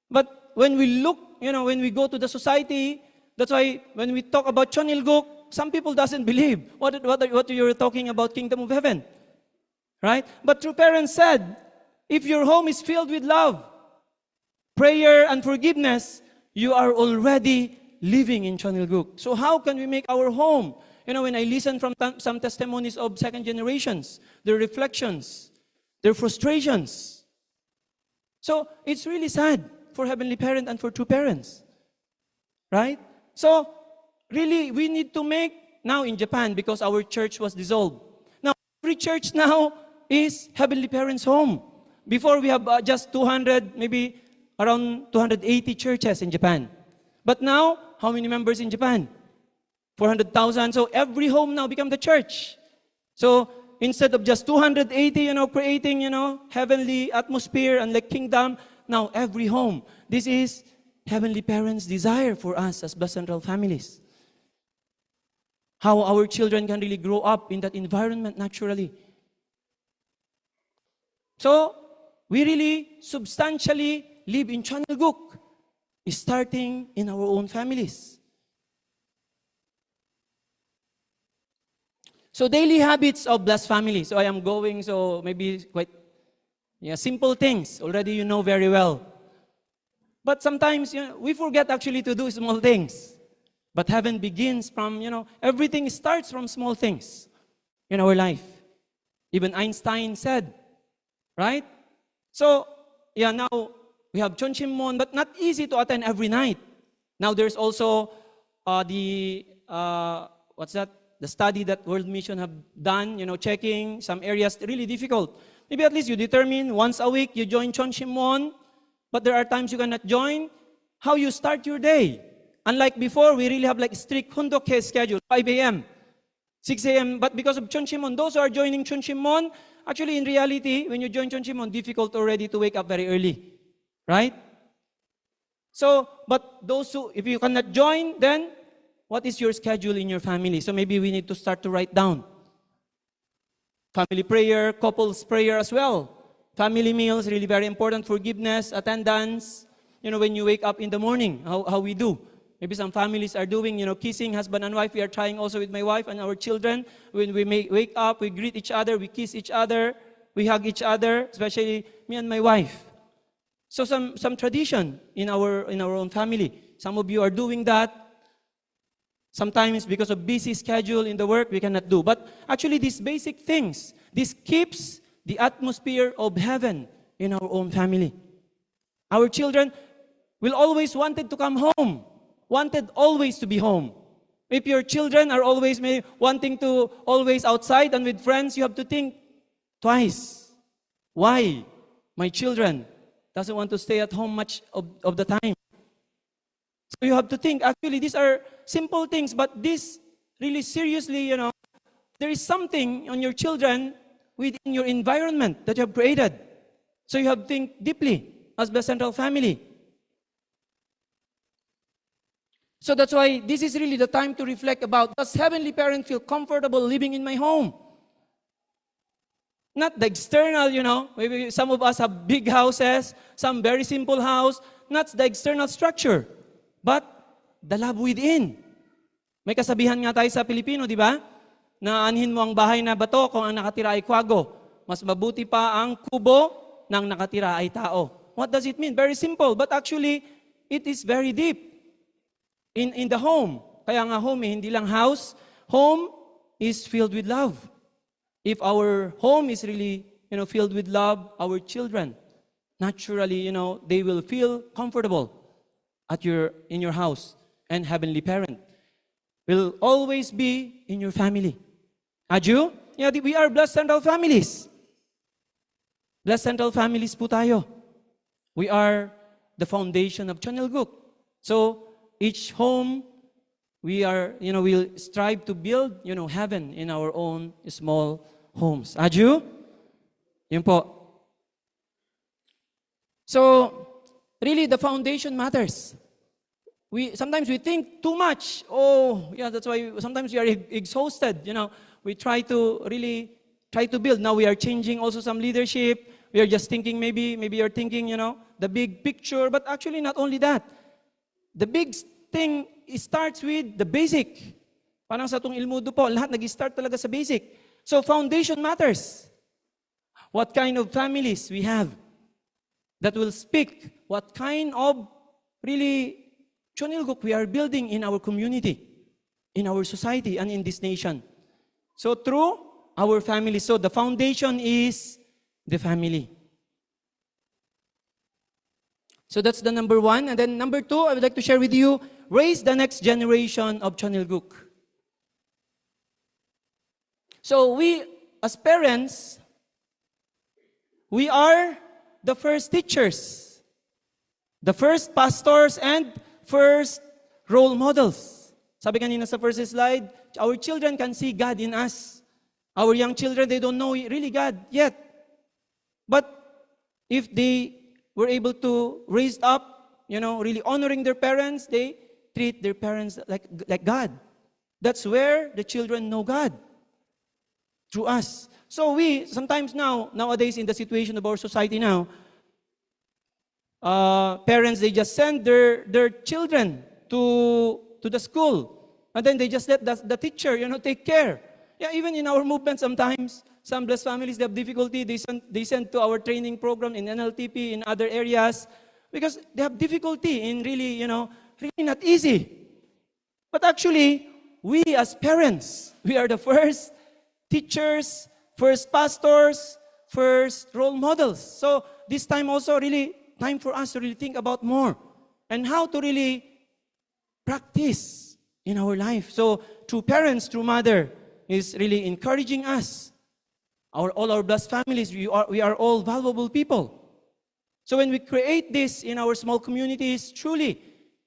S9: But when we look, when we go to the society, that's why when we talk about Chonilguk, some people doesn't believe what you're talking about Kingdom of Heaven, right? But True Parents said, if your home is filled with love, prayer, and forgiveness, you are already living in Chonilguk. So how can we make our home? When I listen from some testimonies of second generations, their reflections, their frustrations. So it's really sad for Heavenly Parent and for True Parents, right? So really, we need to make, now in Japan, because our church was dissolved. Now, every church now is Heavenly Parents' home. Before, we have just 200, maybe around 280 churches in Japan. But now, how many members in Japan? 400,000. So every home now become the church. So instead of just 280, creating, heavenly atmosphere and like kingdom, now every home. This is Heavenly Parents' desire for us as Blessed Central families. How our children can really grow up in that environment naturally. So, we really substantially live in Chonilguk, starting in our own families. So, daily habits of blessed families. So, I am going, so maybe quite simple things. Already you know very well. But sometimes, we forget actually to do small things. But heaven begins from, everything starts from small things in our life. Even Einstein said, right? So, now we have Chonchimon, but not easy to attend every night. Now there's also the study that World Mission have done, checking some areas really difficult. Maybe at least you determine once a week you join Chonchimon, but there are times you cannot join. how you start your day. Unlike before, we really have like strict Hundoke schedule, 5 a.m., 6 a.m. But because of Chonshimon, those who are joining Chonshimon, actually in reality, when you join Chonshimon, difficult already to wake up very early. Right? So, but those who, if you cannot join, then what is your schedule in your family? So maybe we need to start to write down. Family prayer, couples prayer as well. Family meals, really very important. Forgiveness, attendance. When you wake up in the morning, how we do. Maybe some families are doing, kissing, husband and wife. We are trying also with my wife and our children. When we wake up, we greet each other, we kiss each other, we hug each other, especially me and my wife. So some tradition in our own family. Some of you are doing that. Sometimes because of busy schedule in the work, we cannot do. But actually these basic things, this keeps the atmosphere of heaven in our own family. Our children will always wanted to come home. Wanted always to be home. If your children are always wanting to always outside and with friends, you have to think twice. Why my children doesn't want to stay at home much of the time? So you have to think, actually these are simple things, but this really seriously, there is something on your children within your environment that you have created. So you have to think deeply as the central family. So that's why this is really the time to reflect about, does Heavenly Parent feel comfortable living in my home? Not the external, maybe some of us have big houses, some very simple house, not the external structure, but the love within. May kasabihan nga tayo sa Pilipino, di ba? Na anhin mo ang bahay na bato kung ang nakatira ay kwago. Mas mabuti pa ang kubo ng nakatira ay tao. What does it mean? Very simple, but actually, it is very deep. In the home, kaya nga home, hindi lang house, home is filled with love. If our home is really, filled with love, our children, naturally, they will feel comfortable in your house. And Heavenly Parent will always be in your family. Aju? We are blessed central families. Blessed central families po tayo. We are the foundation of Chonilguk. So, each home, we'll strive to build, heaven in our own small homes. Aju? Yun po. So, really, the foundation matters. Sometimes we think too much. That's why sometimes we are exhausted. We try to build. Now we are changing also some leadership. We are just thinking maybe you're thinking, the big picture. But actually, not only that. The big thing starts with the basic. Parang sa itong Ilmudo po, lahat nag-start talaga sa basic. So foundation matters. What kind of families we have that will speak what kind of really Chonilguk we are building in our community, in our society, and in this nation. So through our family. So the foundation is the family. So that's the number one. And then number two, I would like to share with you, raise the next generation of Chonilguk. So we, as parents, we are the first teachers, the first pastors, and first role models. Sabi kanina sa first slide, our children can see God in us. Our young children, they don't know really God yet. But if they were able to raise up, really honoring their parents, they treat their parents like God. That's where the children know God, through us. So we, sometimes nowadays in the situation of our society now, parents, they just send their children to the school. And then they just let the teacher, take care. Yeah, even in our movement sometimes, some blessed families, they have difficulty. They send to our training program in NLTP, in other areas, because they have difficulty in really, really not easy. But actually, we as parents, we are the first teachers, first pastors, first role models. So this time also really time for us to really think about more and how to really practice in our life. So through parents, through mother, is really encouraging us. All our blessed families, we are all valuable people. So when we create this in our small communities, truly,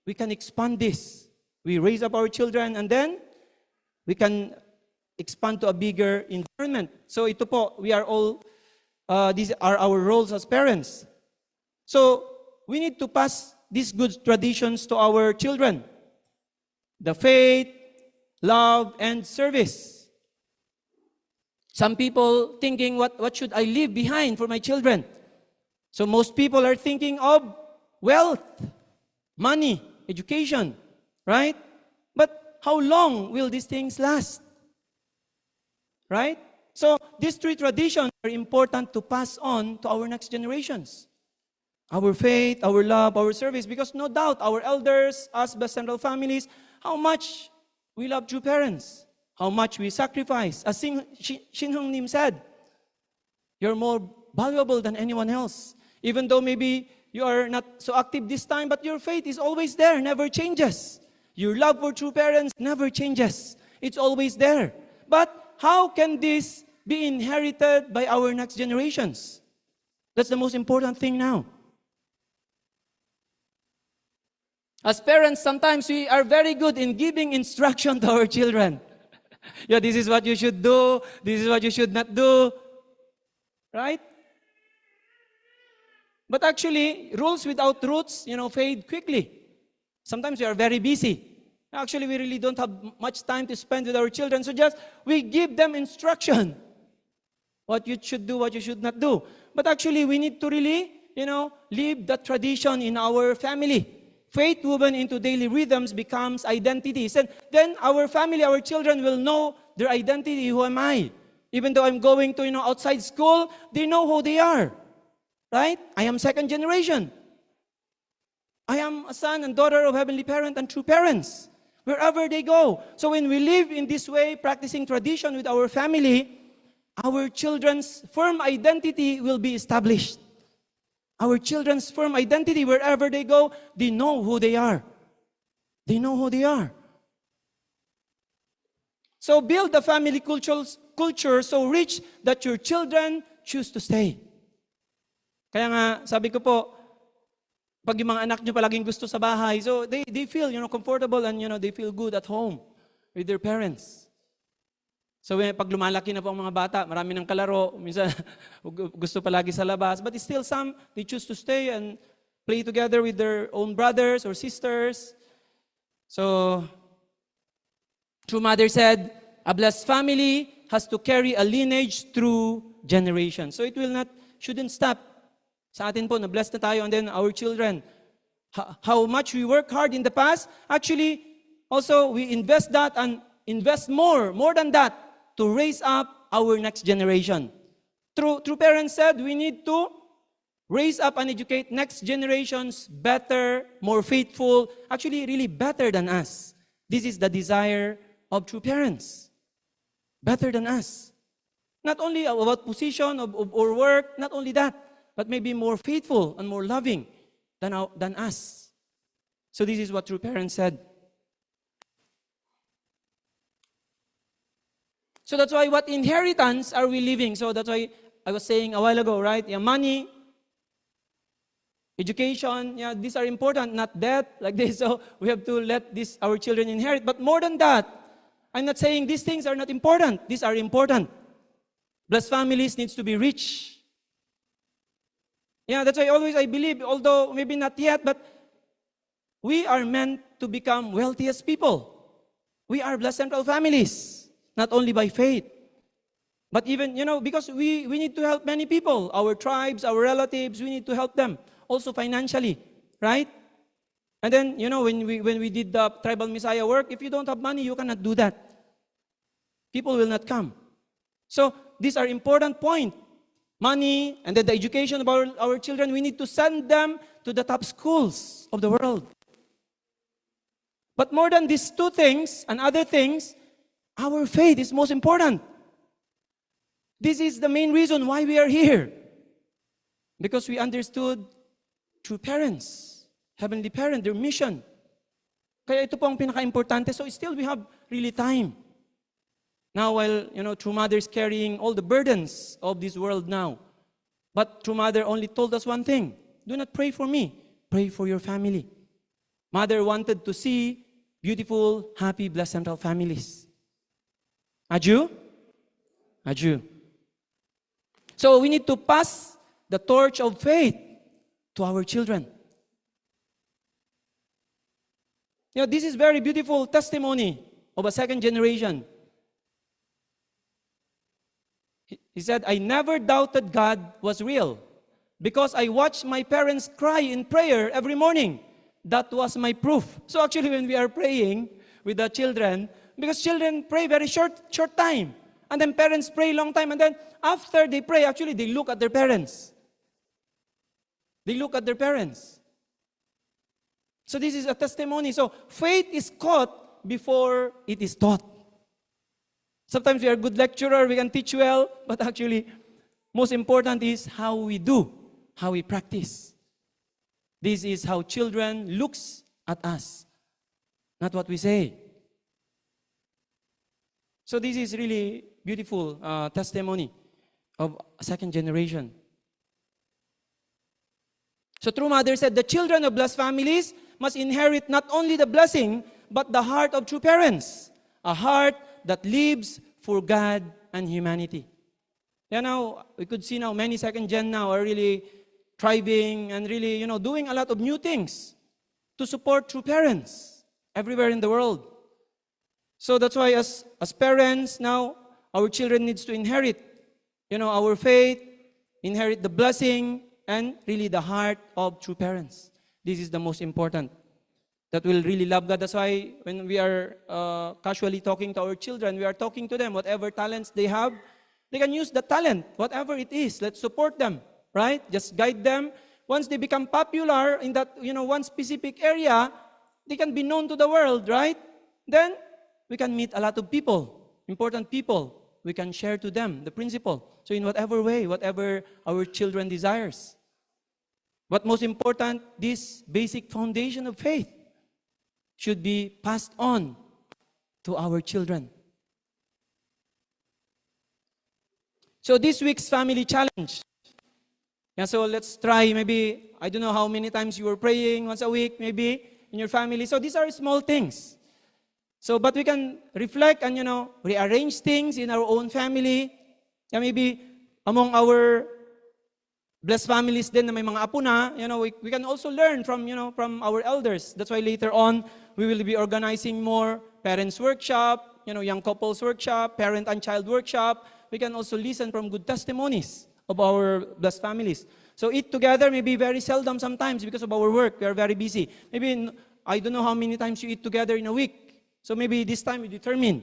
S9: we can expand this. We raise up our children and then we can expand to a bigger environment. So ito po, we are all, these are our roles as parents. So we need to pass these good traditions to our children. The faith, love, and service. Some people thinking, what should I leave behind for my children? So most people are thinking of wealth, money, education, right? But how long will these things last? Right? So these three traditions are important to pass on to our next generations. Our faith, our love, our service, because no doubt our elders, us Blessed Central families, how much we love true parents, how much we sacrifice. As Shin Hong Nim said, you're more valuable than anyone else. Even though maybe you are not so active this time, but your faith is always there, never changes. Your love for true parents never changes. It's always there. But how can this be inherited by our next generations? That's the most important thing now. As parents, sometimes we are very good in giving instruction to our children. Yeah, this is what you should do, this is what you should not do. Right? But actually, rules without roots, fade quickly. Sometimes we are very busy. Actually, we really don't have much time to spend with our children. So just, we give them instruction. What you should do, what you should not do. But actually, we need to really, live that tradition in our family. Faith woven into daily rhythms becomes identities. And then our family, our children will know their identity. Who am I? Even though I'm going to, outside school, they know who they are. Right? I am second generation. I am a son and daughter of Heavenly Parent and true parents. Wherever they go. So when we live in this way, practicing tradition with our family, our children's firm identity will be established. Our children's firm identity, wherever they go, they know who they are. They know who they are. So build the family culture so rich that your children choose to stay. Kaya nga, sabi ko po, pag yung mga anak nyo palaging gusto sa bahay, so they feel, comfortable and, they feel good at home with their parents. So pag lumalaki na po ang mga bata, marami ng kalaro, minsan gusto palagi sa labas, but still some, they choose to stay and play together with their own brothers or sisters. So, True Mother said, a blessed family has to carry a lineage through generations. So it shouldn't stop. Sa atin po, na-blessed na tayo, and then our children. How much we work hard in the past, actually, also we invest that and invest more than that, to raise up our next generation. True Parents said, we need to raise up and educate next generations better, more faithful, actually really better than us. This is the desire of true parents. Better than us. Not only about position or work, not only that, but maybe more faithful and more loving than us. So this is what True Parents said. So that's why, what inheritance are we leaving? So that's why I was saying a while ago, right? Money, education, these are important, not debt, like this. So we have to let our children inherit. But more than that, I'm not saying these things are not important. These are important. Blessed families needs to be rich. That's why I believe, although maybe not yet, but we are meant to become wealthiest people. We are Blessed Central families, not only by faith, but even, because we need to help many people, our tribes, our relatives, we need to help them, also financially, right? And then, when we did the Tribal Messiah work, if you don't have money, you cannot do that. People will not come. So, these are important points. Money, and then the education of our children, we need to send them to the top schools of the world. But more than these two things and other things, our faith is most important. This is the main reason why we are here. Because we understood True Parents, Heavenly Parent, their mission. Kaya ito po ang pinaka-importante. So still we have really time. Now, while, True Mother is carrying all the burdens of this world now. But True Mother only told us one thing. Do not pray for me. Pray for your family. Mother wanted to see beautiful, happy, blessed central families. Aju? Aju. So we need to pass the torch of faith to our children. You know, this is very beautiful testimony of a second generation. He said, I never doubted God was real because I watched my parents cry in prayer every morning. That was my proof. So actually when we are praying with the children, because children pray very short time, and then parents pray long time, and then after they pray, actually they look at their parents. They look at their parents. So this is a testimony. So faith is caught before it is taught. Sometimes we are a good lecturer, we can teach well, but actually, most important is how we do, how we practice. This is how children looks at us, not what we say. So this is really beautiful testimony of a second generation. So True Mother said, the children of blessed families must inherit not only the blessing, but the heart of true parents. A heart that lives for God and humanity. Yeah, now, we could see now many second gen now are really thriving and really, doing a lot of new things to support true parents everywhere in the world. So that's why as parents now, our children needs to inherit, our faith, inherit the blessing, and really the heart of true parents. This is the most important. That will really love God. That's why when we are casually talking to our children, we are talking to them, whatever talents they have, they can use the talent, whatever it is. Let's support them, right? Just guide them. Once they become popular in that, one specific area, they can be known to the world, right? Then we can meet a lot of people, important people. We can share to them the principle. So in whatever way, whatever our children desires. But most important, this basic foundation of faith should be passed on to our children. So this week's family challenge. Yeah, so let's try maybe, I don't know how many times you were praying, once a week maybe, in your family. So these are small things. So, but we can reflect and, rearrange things in our own family. Yeah, maybe among our blessed families din na may mga apo na, we can also learn from, from our elders. That's why later on, we will be organizing more parents workshop, young couples workshop, parent and child workshop. We can also listen from good testimonies of our blessed families. So eat together may be very seldom sometimes because of our work. We are very busy. Maybe, I don't know how many times you eat together in a week. So maybe this time we determine.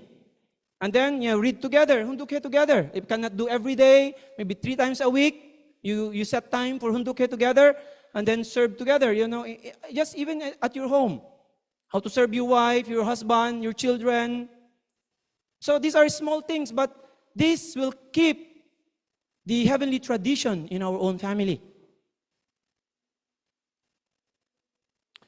S9: And then, read together, hunduke together. If you cannot do every day, maybe 3 times a week, you set time for hunduke together and then serve together, just even at your home. How to serve your wife, your husband, your children. So these are small things, but this will keep the heavenly tradition in our own family.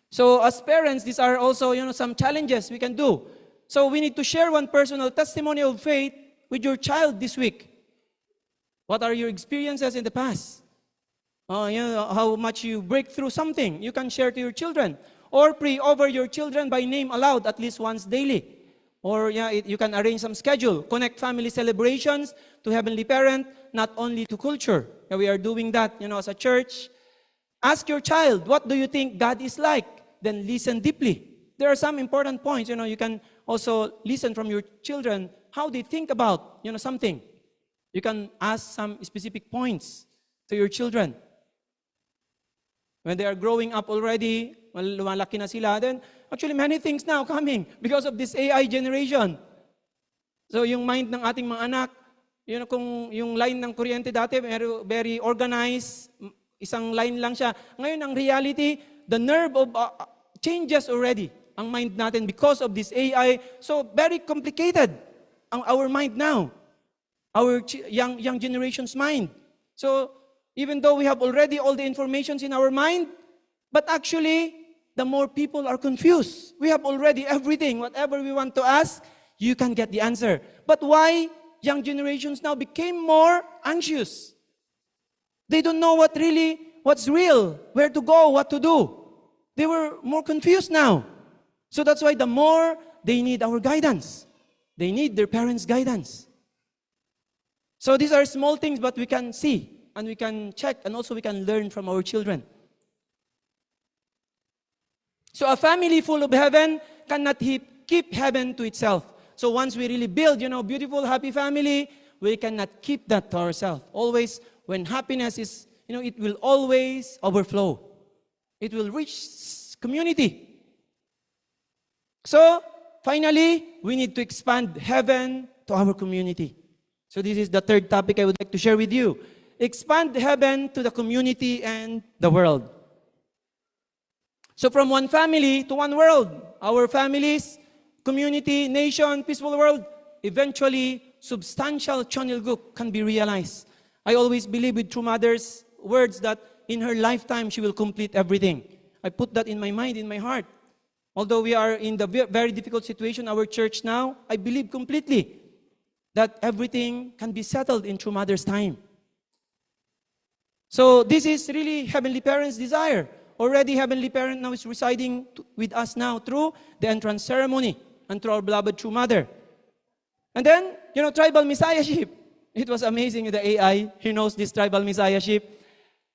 S9: So as parents, these are also, some challenges we can do. So we need to share one personal testimony of faith with your child this week. What are your experiences in the past? How much you break through something, you can share to your children. Or pray over your children by name aloud at least once daily. Or you can arrange some schedule. Connect family celebrations to Heavenly Parent, not only to culture. We are doing that, as a church. Ask your child, what do you think God is like? Then listen deeply. There are some important points, you can also listen from your children, how they think about, something. You can ask some specific points to your children. When they are growing up already, lumalaki na sila, then actually many things now coming because of this AI generation. So yung mind ng ating mga anak, kung yung line ng kuryente dati, very organized, isang line lang siya. Ngayon, ang reality, the nerve of changes already ang mind natin because of this AI. So very complicated ang our mind now. Our young generation's mind. So, even though we have already all the informations in our mind, but actually, the more people are confused. We have already everything. Whatever we want to ask, you can get the answer. But why young generations now became more anxious? They don't know what's real, where to go, what to do. They were more confused now. So that's why the more they need our guidance. They need their parents' guidance. So these are small things, but we can see and we can check, and also we can learn from our children. So a family full of heaven cannot keep heaven to itself. So once we really build, beautiful, happy family, we cannot keep that to ourselves. Always, when happiness is, it will always overflow. It will reach community. So, finally, we need to expand heaven to our community. So this is the third topic I would like to share with you. Expand heaven to the community and the world. So from one family to one world, our families, community, nation, peaceful world, eventually substantial Chonilguk can be realized. I always believe with True Mother's words that in her lifetime she will complete everything. I put that in my mind, in my heart. Although we are in the very difficult situation, our church now, I believe completely that everything can be settled in True Mother's time. So this is really Heavenly Parents' desire. Already Heavenly Parent now is residing with us now through the entrance ceremony and through our beloved True Mother. And then, tribal messiahship. It was amazing with the AI. He knows this tribal messiahship.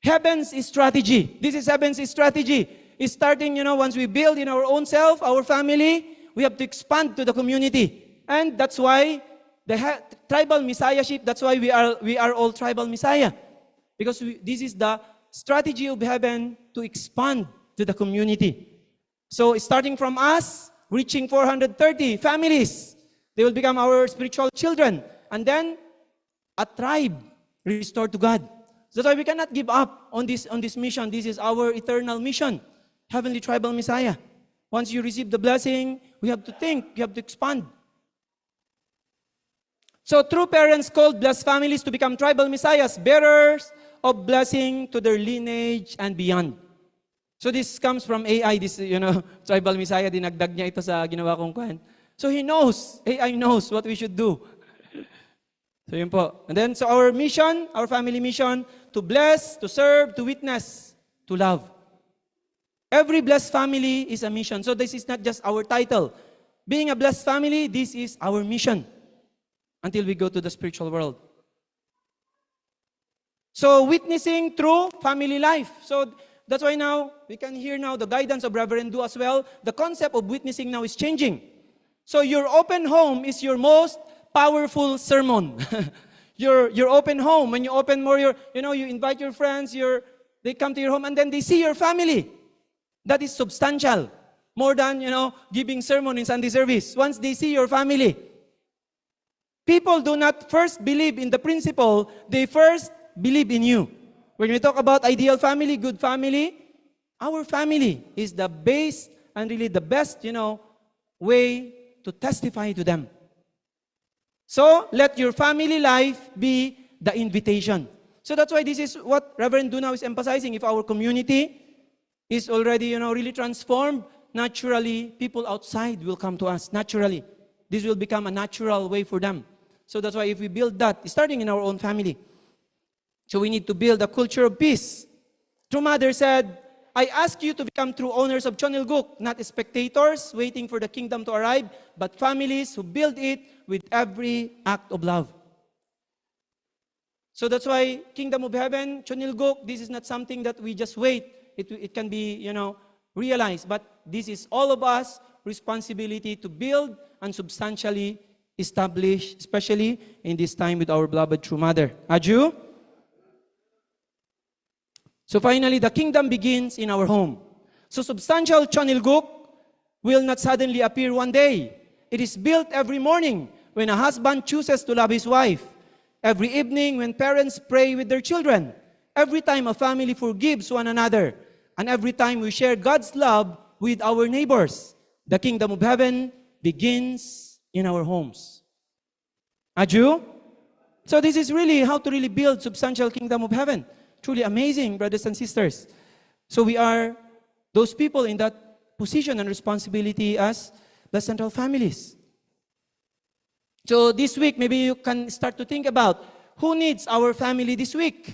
S9: Heaven's strategy. This is heaven's strategy. It's starting, once we build in our own self, our family, we have to expand to the community. And that's why the tribal messiahship, that's why we are all tribal messiah. Because this is the strategy of heaven to expand to the community. So starting from us, reaching 430 families, they will become our spiritual children. And then a tribe restored to God. That's why we cannot give up on this mission. This is our eternal mission. Heavenly Tribal Messiah. Once you receive the blessing, we have to think, we have to expand. So true parents called blessed families to become tribal messiahs, bearers of blessing to their lineage and beyond. So this comes from AI, this, tribal messiah, dinagdag niya ito sa ginawa kong kwan. So he knows, AI knows what we should do. So yun po. And then, so our mission, our family mission, to bless, to serve, to witness, to love. Every blessed family is a mission. So this is not just our title. Being a blessed family, this is our mission until we go to the spiritual world. So witnessing through family life. So that's why now, we can hear now the guidance of Reverend Du as well. The concept of witnessing now is changing. So your open home is your most powerful sermon. your open home, when you open more, you invite your friends, they come to your home and then they see your family. That is substantial. More than, giving sermon in Sunday service. Once they see your family. People do not first believe in the principle, they first believe in you. When we talk about ideal family, good family, our family is the base and really the best, way to testify to them. So, let your family life be the invitation. So that's why this is what Reverend Du now is emphasizing. If our community is already, really transformed, naturally, people outside will come to us, naturally. This will become a natural way for them. So that's why if we build that, starting in our own family. So we need to build a culture of peace. True Mother said, I ask you to become true owners of Chonilguk, not spectators waiting for the kingdom to arrive, but families who build it with every act of love. So that's why Kingdom of Heaven, Chonilguk, this is not something that we just wait. It can be, realized. But this is all of us responsibility to build and substantially establish, especially in this time with our beloved True Mother. Aju? So finally, the kingdom begins in our home. So substantial Chonilguk will not suddenly appear one day. It is built every morning when a husband chooses to love his wife. Every evening when parents pray with their children. Every time a family forgives one another. And every time we share God's love with our neighbors. The kingdom of heaven begins in our homes. Aju? So this is really how to really build substantial kingdom of heaven. Truly amazing, brothers and sisters. So we are those people in that position and responsibility as the central families. So this week, maybe you can start to think about who needs our family this week.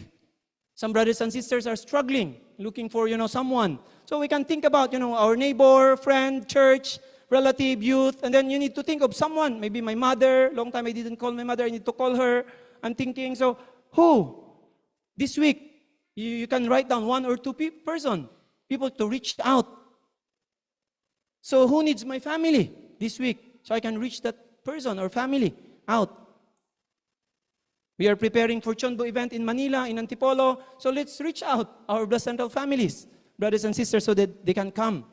S9: Some brothers and sisters are struggling, looking for, someone. So we can think about, our neighbor, friend, church, relative, youth, and then you need to think of someone. Maybe my mother. Long time I didn't call my mother. I need to call her. I'm thinking, so who? This week, you can write down one or two people to reach out. So who needs my family this week? So I can reach that person or family out. We are preparing for Chonbo event in Manila, in Antipolo. So let's reach out our Blessed Central families, brothers and sisters, so that they can come.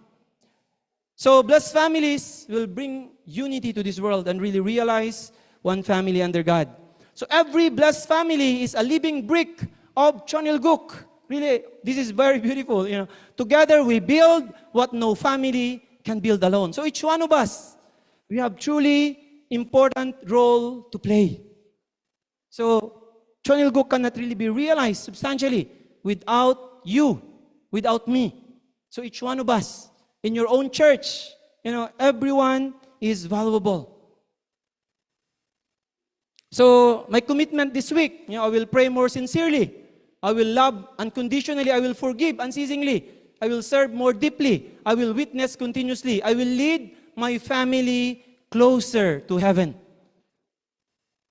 S9: So blessed families will bring unity to this world and really realize one family under God. So every blessed family is a living brick of Chonilguk. Really, this is very beautiful. Together we build what no family can build alone. So each one of us, we have truly important role to play. So Chonilguk cannot really be realized substantially without you, without me. So each one of us, in your own church, everyone is valuable. So my commitment this week, I will pray more sincerely. I will love unconditionally. I will forgive unceasingly. I will serve more deeply. I will witness continuously. I will lead my family closer to heaven.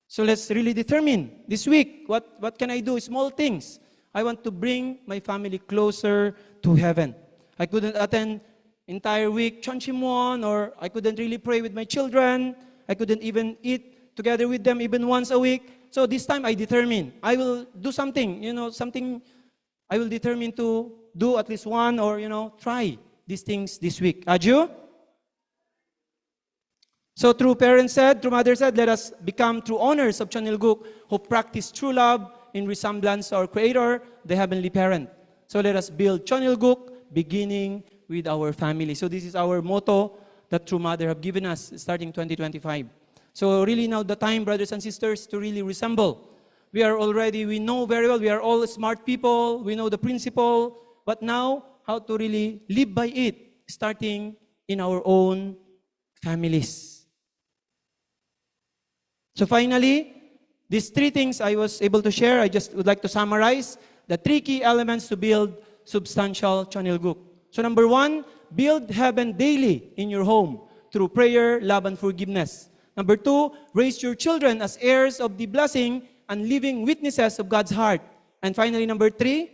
S9: So let's really determine this week, what can I do? Small things. I want to bring my family closer to heaven. I couldn't attend entire week Chonchimon, or I couldn't really pray with my children. I couldn't even eat together with them even once a week. So this time I determine, I will do something, something I will determine to do at least one or, try these things this week. Aju? So through parents said, through mother said, let us become true owners of Chonilguk who practice true love in resemblance to our Creator, the Heavenly Parent. So let us build Chonilguk beginning with our family. So this is our motto that True Mother have given us starting 2025. So really now the time, brothers and sisters, to really resemble. We know very well, we are all smart people, we know the principle, but now how to really live by it, starting in our own families. So finally, these three things I was able to share, I just would like to summarize the three key elements to build substantial Chonilguk. So number one, build heaven daily in your home through prayer, love, and forgiveness. Number two, raise your children as heirs of the blessing and living witnesses of God's heart. And finally, number three,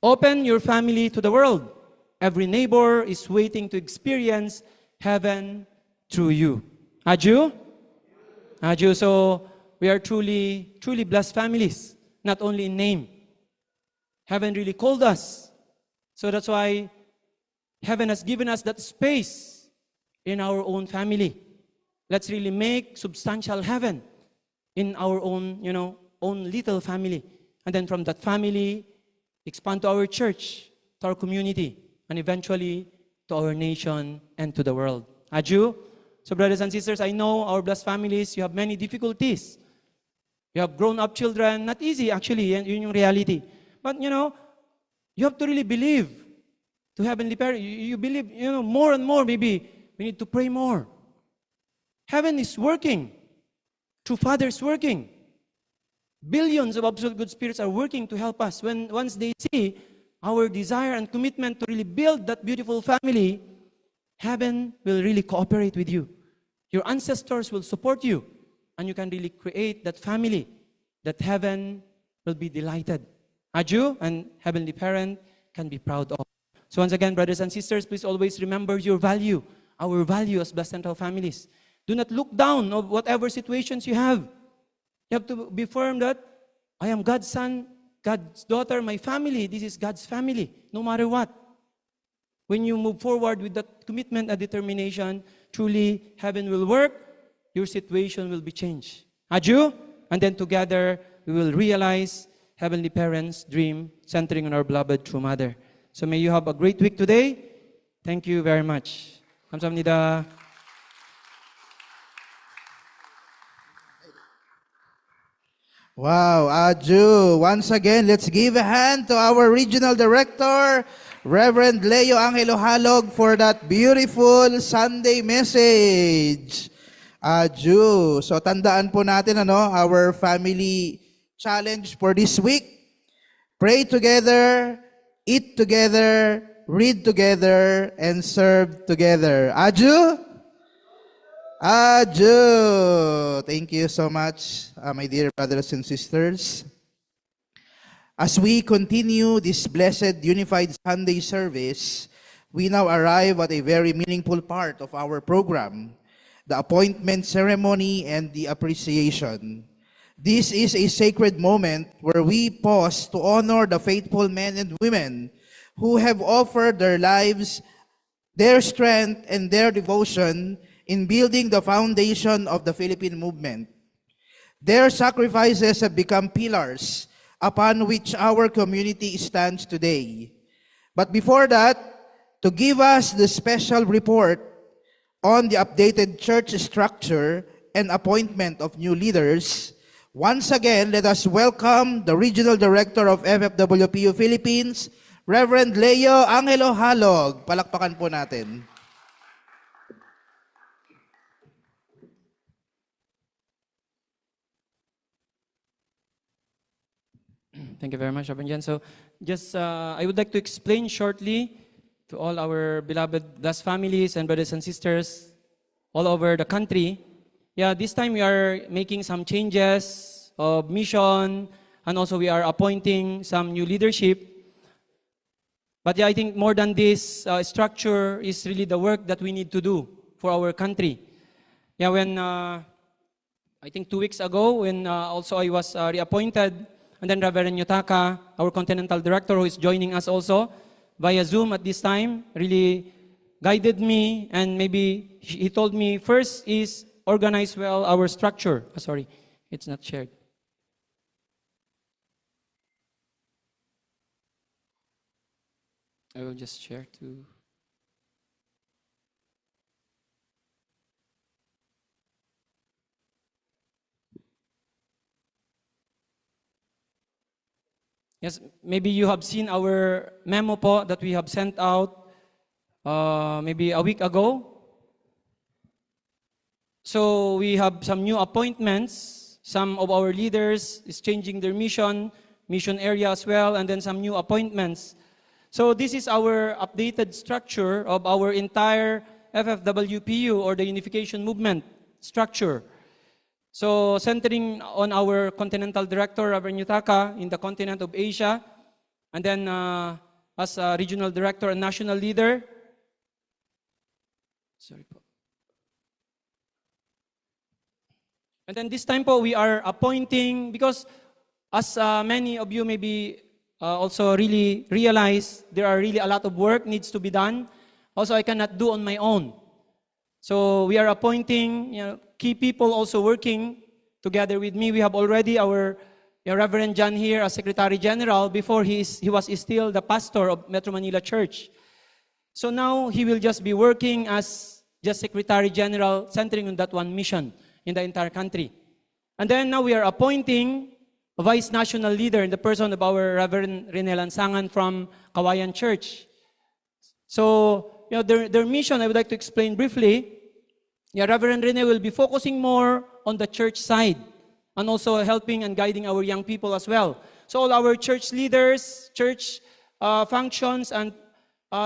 S9: open your family to the world. Every neighbor is waiting to experience heaven through you. Aju? Aju. So we are truly, truly blessed families, not only in name. Heaven really called us. So that's why heaven has given us that space in our own family. Let's really make substantial heaven in our own, own little family. And then from that family, expand to our church, to our community, and eventually to our nation and to the world. Aju? So brothers and sisters, I know our blessed families, you have many difficulties. You have grown-up children, not easy actually, in reality. But you have to really believe to Heavenly Parent. You believe, more and more, maybe we need to pray more. Heaven is working. True Father is working. Billions of absolute good spirits are working to help us. Once they see our desire and commitment to really build that beautiful family, heaven will really cooperate with you. Your ancestors will support you, and you can really create that family that heaven will be delighted. Aju and Heavenly Parent can be proud of. So once again, brothers and sisters, please always remember your value, our value as Blessed Central families. Do not look down on whatever situations you have. You have to be firm that I am God's son, God's daughter, my family. This is God's family, no matter what. When you move forward with that commitment and determination, truly heaven will work, your situation will be changed. Aju? And then together, we will realize Heavenly Parent's dream centering on our beloved True Mother. So may you have a great week today. Thank you very much. 감사합니다.
S2: Wow, Aju. Once again, let's give a hand to our regional director, Reverend Leo Angelo Halog, for that beautiful Sunday message. Aju. So tandaan po natin our family challenge for this week. pray together, eat together, read together, and serve together. Aju? Aju! Thank you so much, my dear brothers and sisters. As we continue this blessed Unified Sunday service, we now arrive at a very meaningful part of our program, the appointment ceremony and the appreciation. This is a sacred moment where we pause to honor the faithful men and women who have offered their lives, their strength, and their devotion in building the foundation of the Philippine movement. Their sacrifices have become pillars upon which our community stands today. But before that, to give us the special report on the updated church structure and appointment of new leaders, once again, let us welcome the Regional Director of FFWPU Philippines, Reverend Leo Angelo Halog. Palakpakan po natin.
S9: Thank you very much, Reverend Jan. So, I would like to explain shortly to all our beloved blessed families and brothers and sisters all over the country. Yeah, this time we are making some changes of mission, and also we are appointing some new leadership. But yeah, I think more than this, structure is really the work that we need to do for our country. Yeah, when I think 2 weeks ago, when also I was reappointed, and then Reverend Yutaka, our Continental Director, who is joining us also via Zoom at this time, really guided me, and maybe he told me first is organize well our structure. Sorry, it's not shared. I will just share to... Yes, maybe you have seen our memo po that we have sent out maybe a week ago. So we have some new appointments. Some of our leaders is changing their mission area as well, and then some new appointments. So this is our updated structure of our entire FFWPU, or the Unification Movement structure. So centering on our Continental Director, Reverend Yutaka, in the continent of Asia, and then as a Regional Director and National Leader. Sorry po. And then this time po, we are appointing, because as many of you maybe also really realize, there are really a lot of work needs to be done. Also, I cannot do on my own. So we are appointing key people also working together with me. We have already our Reverend John here as Secretary General. Before he was still the pastor of Metro Manila Church. So now he will just be working as just Secretary General, centering on that one mission in the entire country. And then now we are appointing a Vice National Leader in the person of our Reverend Rene Lansangan from Kawayan Church. So their mission, I would like to explain briefly. Reverend Rene will be focusing more on the church side and also helping and guiding our young people as well. So all our church leaders, church functions and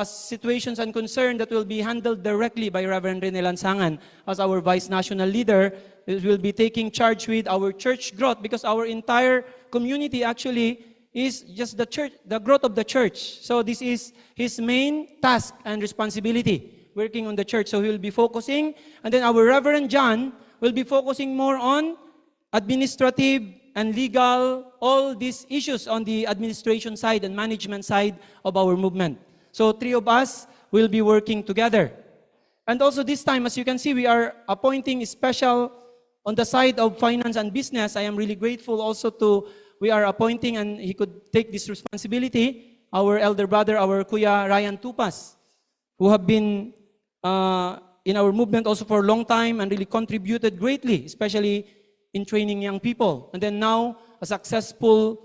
S9: situations and concerns that will be handled directly by Reverend Rene Lansangan as our Vice National Leader. It will be taking charge with our church growth, because our entire community actually is just the church, the growth of the church. So this is his main task and responsibility, working on the church. So he will be focusing. And then our Reverend John will be focusing more on administrative and legal, all these issues on the administration side and management side of our movement. So 3 of us will be working together. And also this time, as you can see, we are appointing special on the side of finance and business. I am really grateful also we are appointing, and he could take this responsibility, our elder brother, our Kuya Ryan Tupas, who have been in our movement also for a long time and really contributed greatly, especially in training young people. And then now, a successful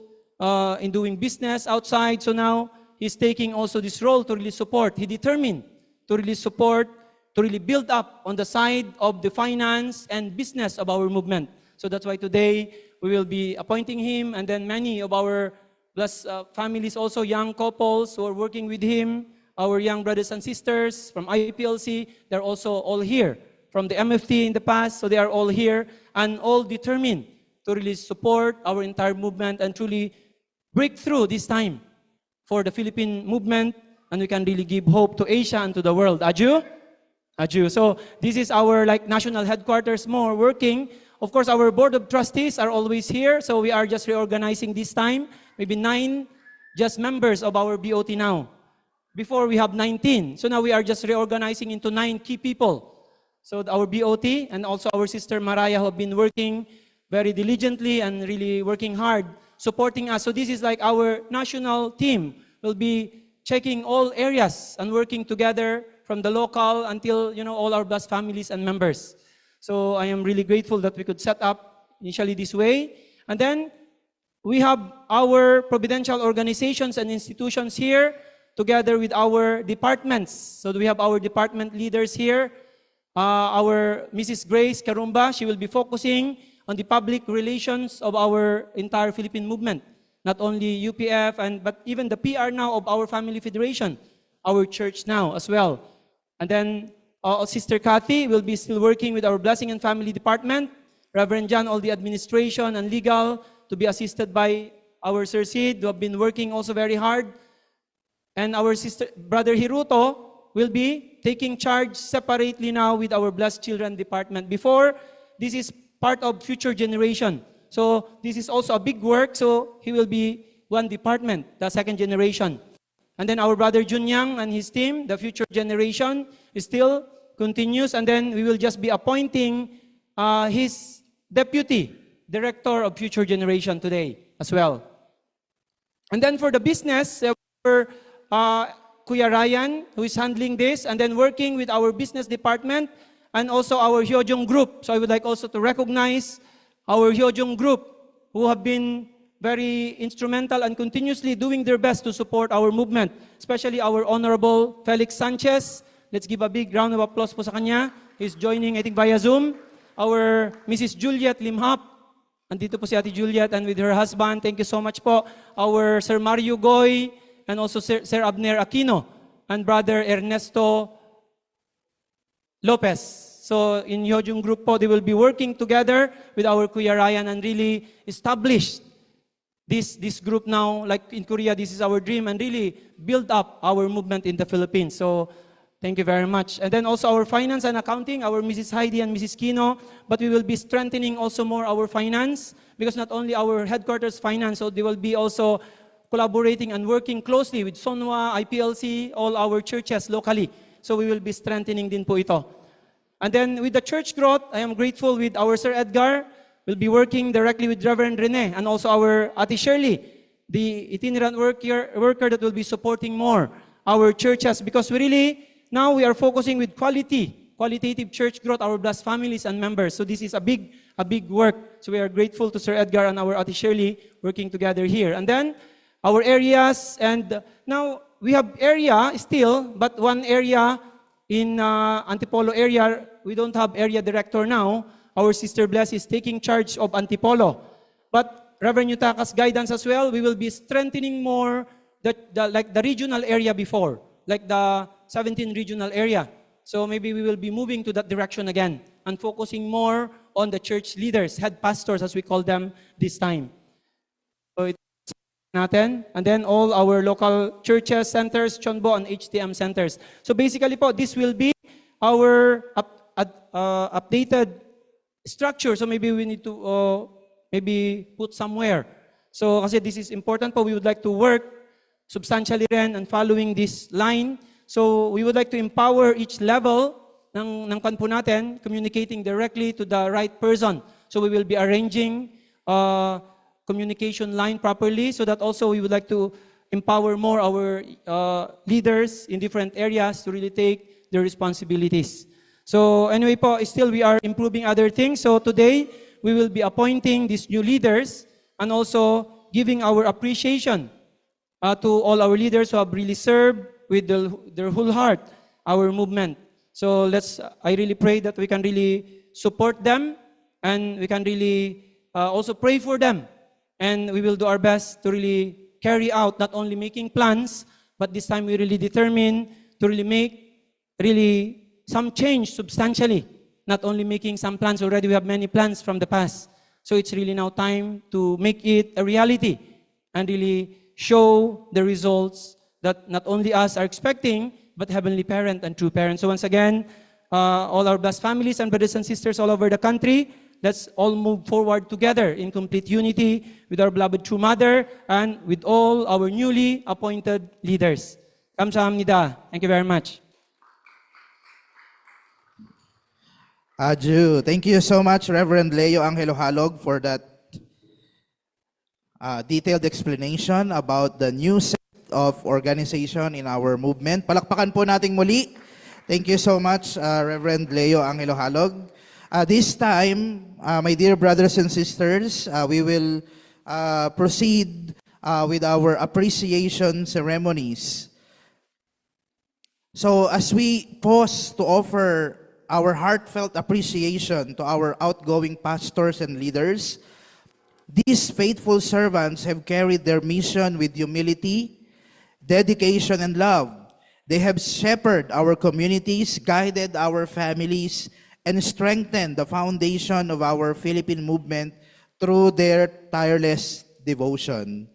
S9: in doing business outside. So now, he's taking also this role to really support. He determined to really support, to really build up on the side of the finance and business of our movement. So that's why today, we will be appointing him, and then many of our plus families also, young couples who are working with him, our young brothers and sisters from IPLC, they're also all here. From the MFT in the past, so they are all here and all determined to really support our entire movement and truly break through this time for the Philippine movement, and we can really give hope to Asia and to the world. Aju? Aju. So this is our national headquarters more working. Of course, our board of trustees are always here, so we are just reorganizing this time. Maybe 9 just members of our BOT now. Before we have 19. So now we are just reorganizing into 9 key people. So our BOT and also our sister Mariah who have been working very diligently and really working hard, supporting us. So this is like our national team will be checking all areas and working together from the local until, all our blessed families and members. So I am really grateful that we could set up initially this way. And then we have our providential organizations and institutions here together with our departments. So we have our department leaders here. Our Mrs. Grace Karumba, she will be focusing on the public relations of our entire Philippine movement. Not only UPF, but even the PR now of our Family Federation, our church now as well. And then Sister Kathy will be still working with our Blessing and Family Department. Reverend John, all the administration and legal to be assisted by our Sir Sid, who have been working also very hard. And our Brother Hiruto will be taking charge separately now with our Blessed Children Department. Before, this is part of Future Generation. So this is also a big work, so he will be one department, the second generation. And then our Brother Junyang and his team, the Future Generation, is still continues. And then we will just be appointing his deputy director of Future Generation today as well. And then for the business, Kuya Ryan, who is handling this, and then working with our business department and also our Hyojong group. So I would like also to recognize our Hyojong group who have been very instrumental and continuously doing their best to support our movement, especially our Honorable Felix Sanchez. Let's give a big round of applause po sa kanya. He's joining, I think, via Zoom. Our Mrs. Juliet Limhap. Andito po si Ate Juliet and with her husband. Thank you so much po. Our Sir Mario Goy and also Sir Abner Aquino and Brother Ernesto Lopez. So in Hyojong group po, they will be working together with our Kuya Ryan and really establish this group now. Like in Korea, this is our dream and really build up our movement in the Philippines. So thank you very much. And then also our finance and accounting, our Mrs. Heidi and Mrs. Kino, but we will be strengthening also more our finance because not only our headquarters finance, so they will be also collaborating and working closely with Sonwa, IPLC, all our churches locally. So we will be strengthening din po ito. And then with the church growth, I am grateful with our Sir Edgar. We'll be working directly with Reverend Rene and also our Ate Shirley, the itinerant worker that will be supporting more our churches because now we are focusing with qualitative church growth, our blessed families and members. So this is a big work. So we are grateful to Sir Edgar and our Ate Shirley working together here. And then our areas, and now we have area still, but one area in Antipolo area, we don't have area director now. Our Sister Bless is taking charge of Antipolo. But Reverend Yutaka's guidance as well, we will be strengthening more like the regional area before, like the 17 regional area. So maybe we will be moving to that direction again and focusing more on the church leaders, head pastors as we call them this time. So it's natin. And then all our local churches, centers, Chonbo, and HTM centers. So basically po, this will be our updated structure. So maybe we need to maybe put somewhere. So kasi this is important po, we would like to work substantially rin and following this line. So we would like to empower each level ng kan po natin, communicating directly to the right person. So we will be arranging communication line properly so that also we would like to empower more our leaders in different areas to really take their responsibilities. So anyway po, still we are improving other things. So today, we will be appointing these new leaders and also giving our appreciation to all our leaders who have really served with their whole heart our movement. So I really pray that we can really support them and we can really also pray for them. And we will do our best to really carry out, not only making plans, but this time we really determine to really make some change substantially. Not only making some plans, already we have many plans from the past. So it's really now time to make it a reality and really show the results that not only us are expecting, but Heavenly Parent and true parents. So once again, all our blessed families and brothers and sisters all over the country, let's all move forward together in complete unity with our beloved True Mother and with all our newly appointed leaders. Kamsahamnida. Thank you very much.
S2: Aju. Thank you so much, Reverend Leo Angelo Halog, for that detailed explanation about the new set of organization in our movement. Palakpakan po nating muli. Thank you so much, Reverend Leo Angelo Halog. This time, my dear brothers and sisters, we will proceed with our appreciation ceremonies. So as we pause to offer our heartfelt appreciation to our outgoing pastors and leaders, these faithful servants have carried their mission with humility, dedication, and love. They have shepherded our communities, guided our families, and strengthened the foundation of our Philippine movement through their tireless devotion.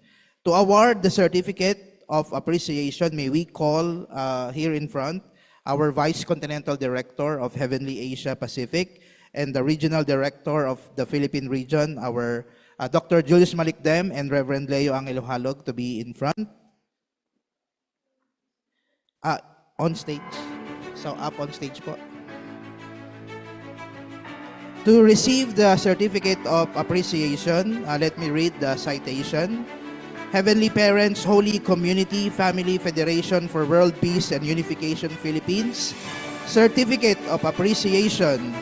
S2: To award the certificate of appreciation, may we call here in front our Vice Continental Director of Heavenly Asia Pacific and the Regional Director of the Philippine region, our Dr. Julius Malikdem and Reverend Leo Angelo Halog to be in front. On stage. So up on stage po. To receive the certificate of appreciation, let me read the citation. Heavenly Parents, Holy Community Family Federation for World Peace and Unification Philippines, Certificate of Appreciation.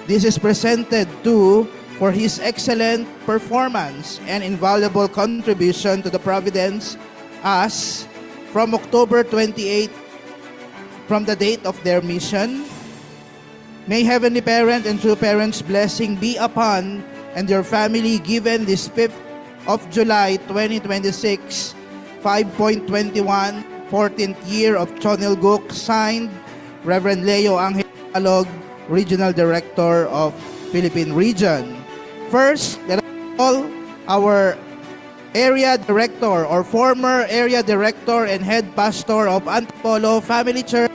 S2: This is presented to for his excellent performance and invaluable contribution to the Providence as from October 28, from the date of their mission. May Heavenly Parent and True Parents' blessing be upon and your family given this 5th of July 2026, 5.21, 14th year of Chonilguk, signed Reverend Leo Angelo Halog, Regional Director of Philippine Region. First, let us call our Area Director or former Area Director and Head Pastor of Antipolo Family Church,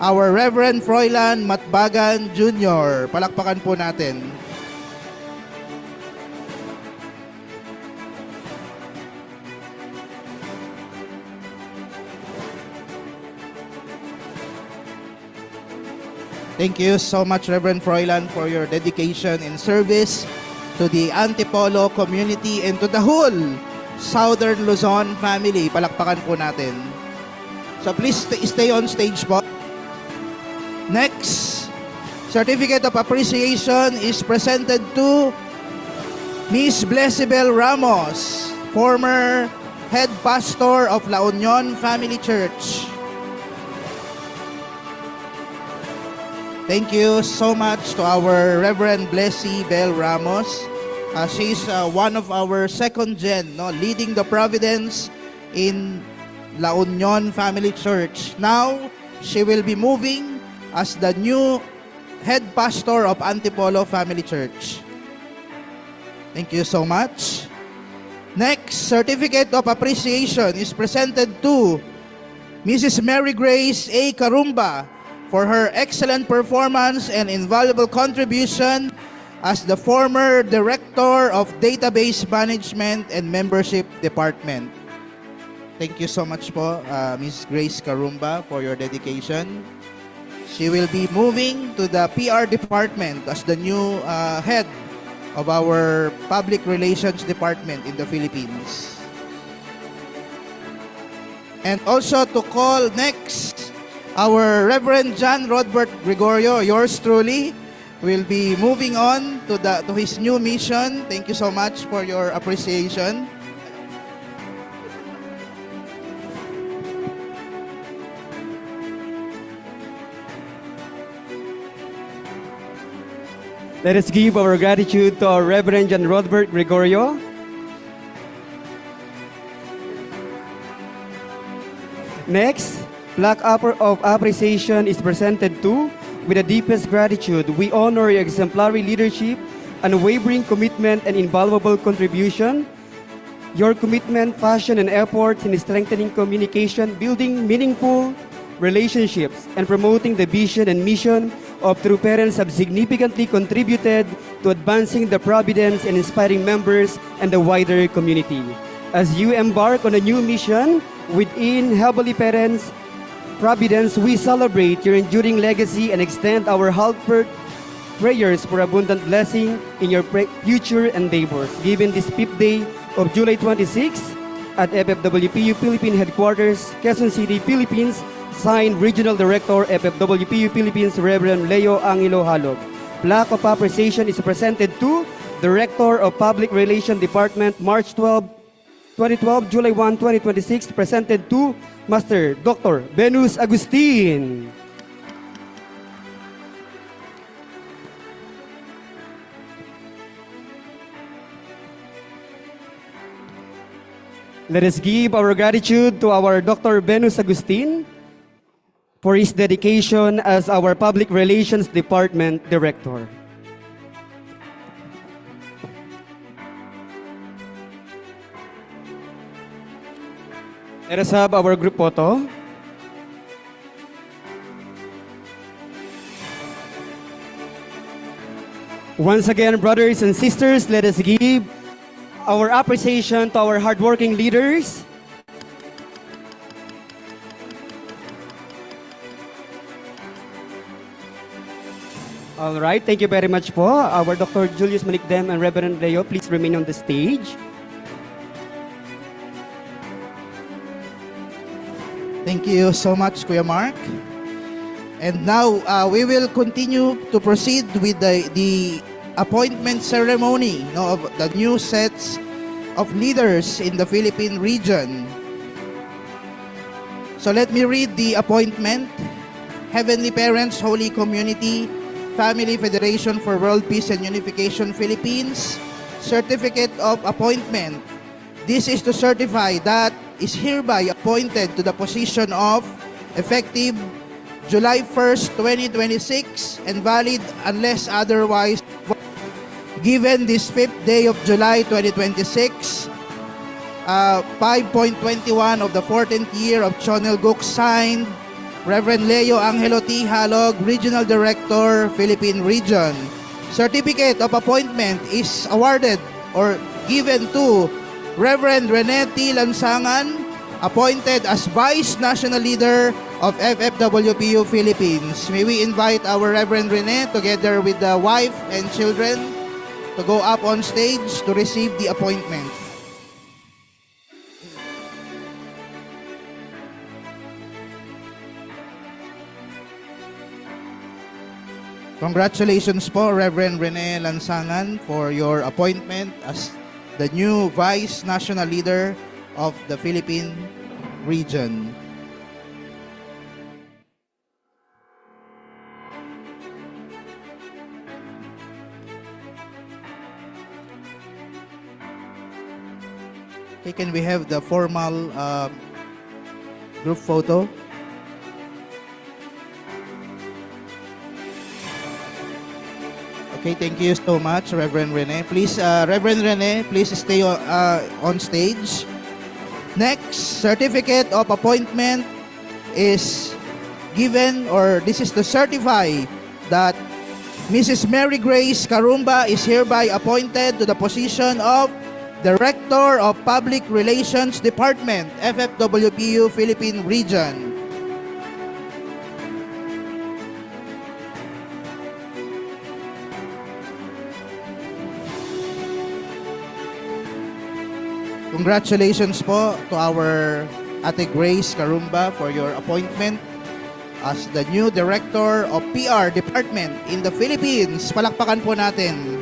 S2: our Reverend Froilan Matbagan Jr. Palakpakan po natin. Thank you so much, Reverend Froilan, for your dedication and service to the Antipolo community and to the whole Southern Luzon family. Palakpakan po natin. So please stay on stage po. Next, certificate of appreciation is presented to Miss Blessibel Ramos, former head pastor of La Union Family Church. Thank you so much to our Reverend Blessy Bell Ramos. She's one of our second gen, leading the Providence in La Union Family Church. Now, she will be moving as the new head pastor of Antipolo Family Church. Thank you so much. Next, certificate of appreciation is presented to Mrs. Mary Grace A. Karumba for her excellent performance and invaluable contribution as the former Director of Database Management and Membership Department. Thank you so much po, Ms. Grace Karumba, for your dedication. She will be moving to the PR department as the new head of our Public Relations Department in the Philippines. And also to call next, our Reverend John Rodbert Gregorio, yours truly, will be moving on to his new mission. Thank you so much for your appreciation.
S10: Let us give our gratitude to our Reverend John Rodbert Gregorio. Next, plaque of appreciation is presented to, with the deepest gratitude, we honor your exemplary leadership, unwavering commitment, and invaluable contribution. Your commitment, passion, and efforts in strengthening communication, building meaningful relationships, and promoting the vision and mission of True Parents have significantly contributed to advancing the Providence and inspiring members and the wider community. As you embark on a new mission within Heavenly Parents Providence, we celebrate your enduring legacy and extend our heartfelt prayers for abundant blessing in your future endeavors. Given this 5th day of July 26 at FFWPU Philippine Headquarters, Quezon City, Philippines, signed Regional Director, FFWPU Philippines, Reverend Leo Angelo Halog. Plaque of appreciation is presented to Director of Public Relations Department, March 12, 2012, July 1, 2026, presented to Master Dr. Venus Agustin. Let us give our gratitude to our Dr. Venus Agustin for his dedication as our Public Relations Department Director. Let us have our group photo. Once again, brothers and sisters, let us give our appreciation to our hardworking leaders. All right, thank you very much po. Our Dr. Julius Manikdem and Reverend Leo, please remain on the stage.
S2: Thank you so much, Kuya Mark. And now, we will continue to proceed with the appointment ceremony of the new sets of leaders in the Philippine region. So let me read the appointment. Heavenly Parents, Holy Community, Family Federation for World Peace and Unification Philippines, Certificate of Appointment. This is to certify that is hereby appointed to the position of effective July 1st, 2026 and valid unless otherwise given this 5th day of July 2026, 5.21 of the 14th year of Chonelguk, signed Reverend Leo Angelo T. Halog, Regional Director, Philippine Region. Certificate of appointment is awarded or given to Reverend Rene T. Lansangan, appointed as Vice National Leader of FFWPU Philippines. May we invite our Reverend Rene together with the wife and children to go up on stage to receive the appointment. Congratulations po, Reverend Rene Lansangan, for your appointment as the new Vice National Leader of the Philippine region. Okay, can we have the formal group photo? Okay, thank you so much, Reverend Rene. Please, Reverend Rene, please stay on stage. Next, certificate of appointment is given, or this is to certify that Mrs. Mary Grace Carumba is hereby appointed to the position of Director of Public Relations Department, FFWPU Philippine Region. Congratulations po to our Ate Grace Carumba for your appointment as the new Director of PR Department in the Philippines. Palakpakan po natin.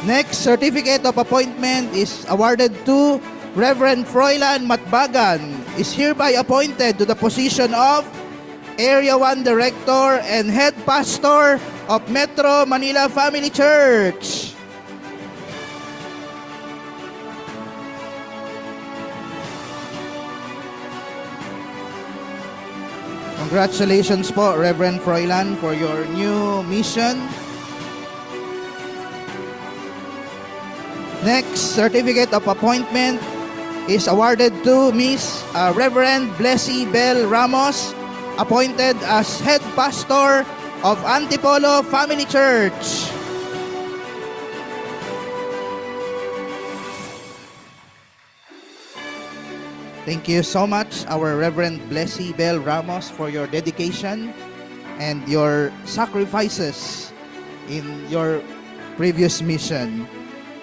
S2: Next, certificate of appointment is awarded to Reverend Froilan Matbagan, is hereby appointed to the position of Area 1 Director and Head Pastor of Metro Manila Family Church. Congratulations po, Reverend Froilan, for your new mission. Next, certificate of appointment is awarded to Miss Reverend Blessy Bell Ramos, appointed as head pastor of Antipolo Family Church. Thank you so much, our Reverend Blessy Bell Ramos, for your dedication and your sacrifices in your previous mission.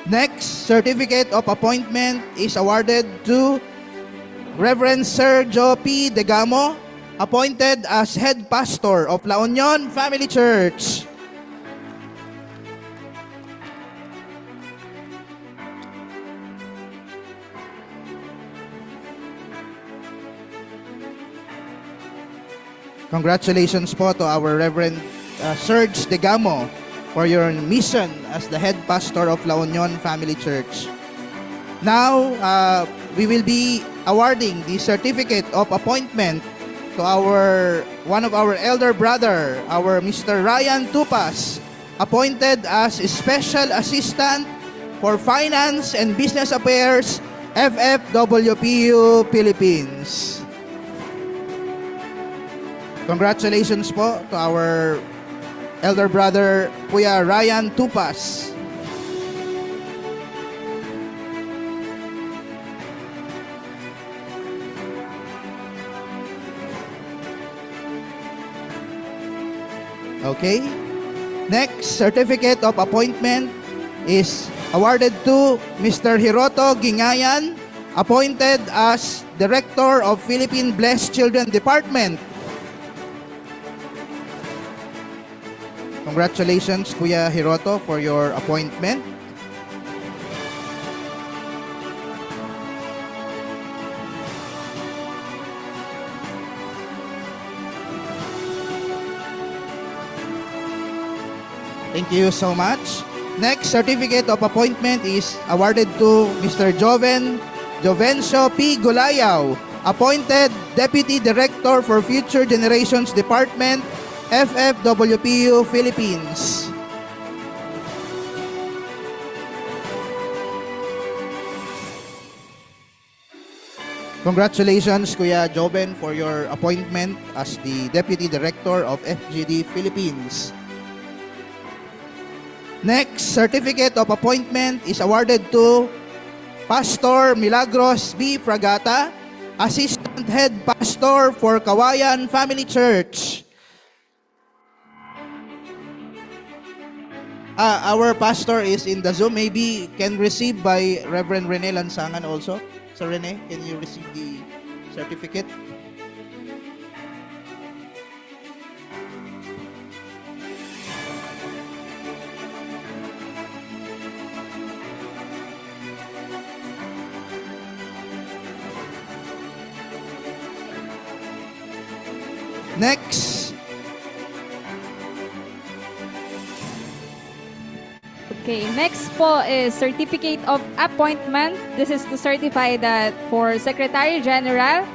S2: Next, certificate of appointment is awarded to Reverend Sir Joe P. Degamo, appointed as head pastor of La Union Family Church. Congratulations po to our Reverend Serge Degamo for your mission as the head pastor of La Union Family Church. Now, we will be awarding the certificate of appointment to one of our elder brother, our Mr. Ryan Tupas, appointed as Special Assistant for Finance and Business Affairs, FFWPU Philippines. Congratulations po to our elder brother, Kuya Ryan Tupas. Okay. Next, certificate of appointment is awarded to Mr. Hiroto Gingayan, appointed as Director of Philippine Blessed Children Department. Congratulations, Kuya Hiroto, for your appointment. Thank you so much. Next, certificate of appointment is awarded to Mr. Jovencio P. Gulayaw, appointed Deputy Director for Future Generations Department, FFWPU Philippines. Congratulations, Kuya Joven, for your appointment as the Deputy Director of FGD Philippines. Next, certificate of appointment is awarded to Pastor Milagros B. Fragata, Assistant Head Pastor for Kawayan Family Church. Our pastor is in the Zoom. Maybe can receive by Reverend Rene Lansangan also. So Rene, can you receive the certificate? Next.
S11: Okay, next po is Certificate of Appointment. This is to certify that for Secretary General,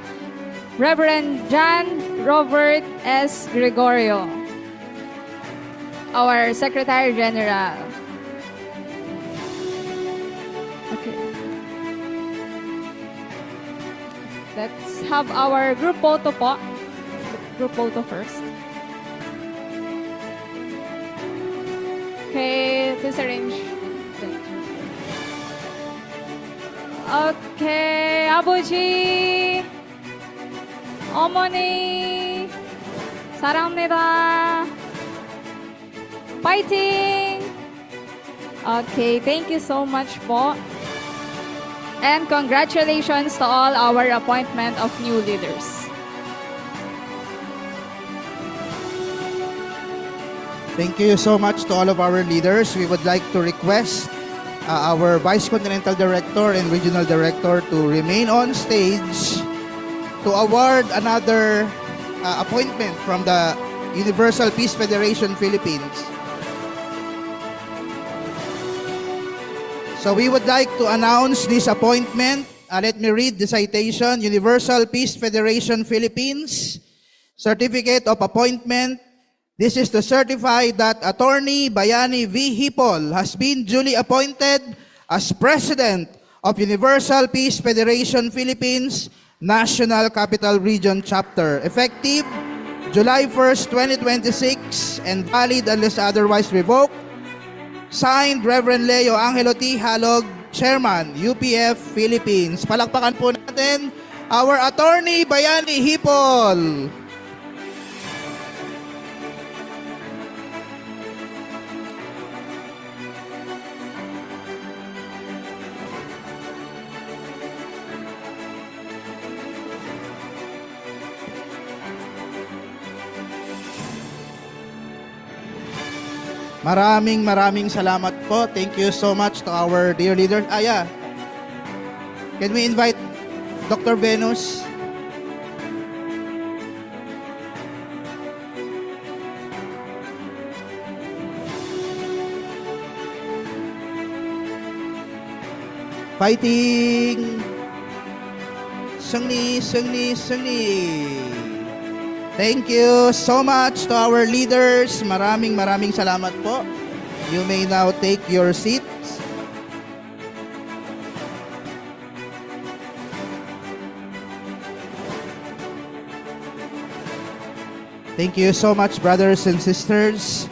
S11: Reverend John Robert S. Gregorio, our Secretary General. Okay. Let's have our group photo po. Group photo first. Okay, please arrange. Okay, 아버지, 어머니, 사랑합니다. Fighting. Okay, thank you so much po. And congratulations to all our appointment of new leaders.
S2: Thank you so much to all of our leaders. We would like to request our Vice Continental Director and Regional Director to remain on stage to award another appointment from the Universal Peace Federation Philippines. So we would like to announce this appointment. Let me read the citation. Universal Peace Federation Philippines. Certificate of Appointment. This is to certify that Attorney Bayani V. Hipol has been duly appointed as President of Universal Peace Federation Philippines National Capital Region Chapter, effective July 1st, 2026, and valid unless otherwise revoked. Signed, Reverend Leo Angelo T. Halog, Chairman, UPF Philippines. Palakpakan po natin our Attorney Bayani Hipol. Maraming salamat po. Thank you so much to our dear leader. Yeah. Can we invite Dr. Venus? Fighting! Sengni. Thank you so much to our leaders. Maraming salamat po. You may now take your seats. Thank you so much, brothers and sisters.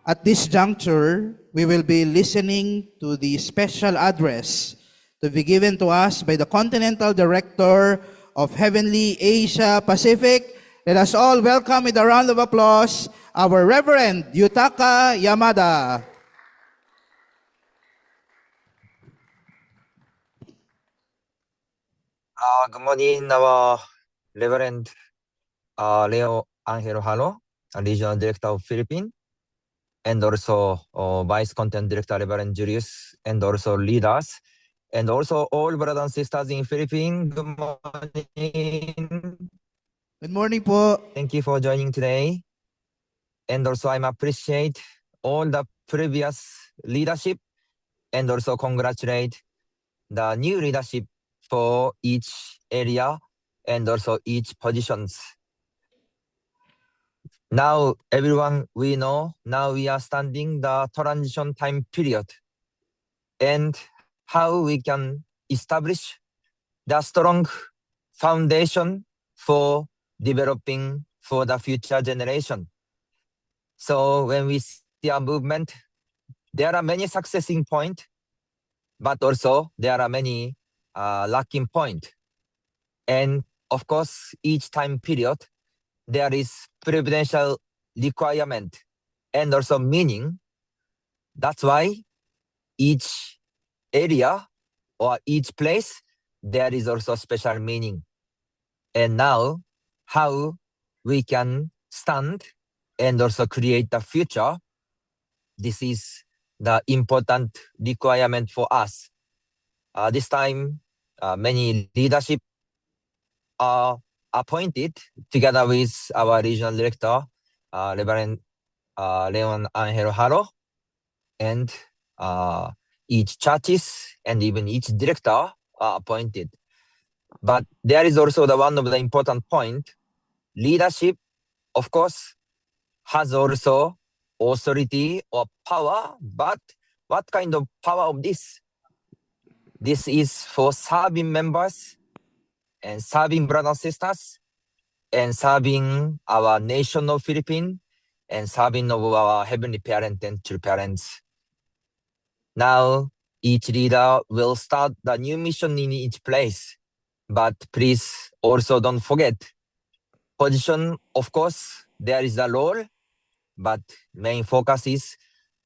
S2: At this juncture, we will be listening to the special address to be given to us by the Continental Director of Heavenly Asia Pacific. Let us all welcome with a round of applause our Reverend Yutaka Yamada.
S12: Good morning, our Reverend Leo Angelo Halo, Regional Director of Philippines, and also Vice Content Director Reverend Julius, and also leaders, and also all brothers and sisters in Philippines. Good morning.
S2: Good morning po.
S12: Thank you for joining today. And also I appreciate all the previous leadership, and also congratulate the new leadership for each area and also each positions. Now, everyone, we know now we are standing the transition time period, and how we can establish the strong foundation for developing for the future generation. So when we see a movement, there are many successing points, but also there are many lacking points. And of course, each time period, there is providential requirement and also meaning. That's why each area or each place, there is also special meaning. And now, how we can stand and also create the future, this is the important requirement for us. This time, many leadership are appointed together with our regional director, Reverend Leon Angelo Haro, and each churches and even each director are appointed. But there is also one of the important point. Leadership, of course, has also authority or power, but what kind of power of this? This is for serving members and serving brothers and sisters and serving our nation of Philippines and serving of our heavenly parent and true parents. Now, each leader will start the new mission in each place. But please also don't forget, position, of course, there is a role, but main focus is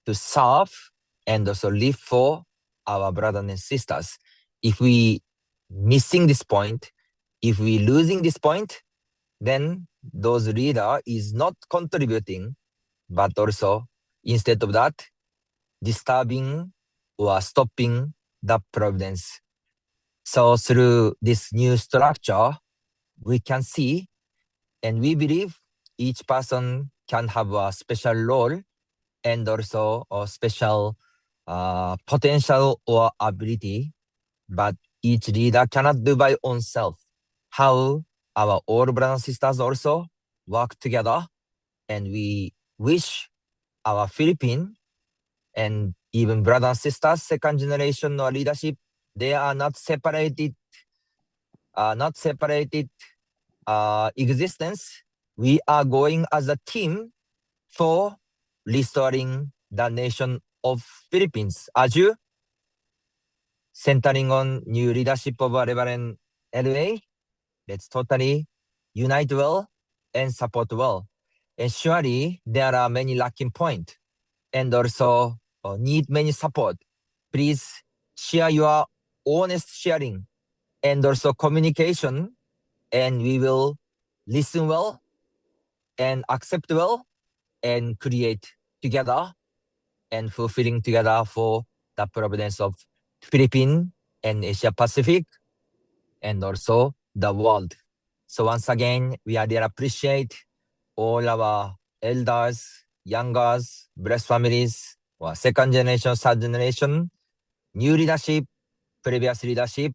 S12: to serve and also live for our brothers and sisters. If we missing this point, if we losing this point, then those leader is not contributing, but also instead of that, disturbing or stopping the providence. So through this new structure, we can see and we believe each person can have a special role and also a special potential or ability, but each leader cannot do by own self. How our all brothers and sisters also work together, and we wish our Philippine and even brothers and sisters, second generation or leadership, they are not separated existence. We are going as a team for restoring the nation of Philippines. As you centering on new leadership of Reverend LA, let's totally unite well and support well. And surely there are many lacking points and also need many support. Please share your honest sharing and also communication, and we will listen well and accept well and create together and fulfilling together for the providence of Philippines and Asia Pacific and also the world. So once again, we are there appreciate all our elders, youngers, blessed families, or second generation, third generation, new leadership, previous leadership,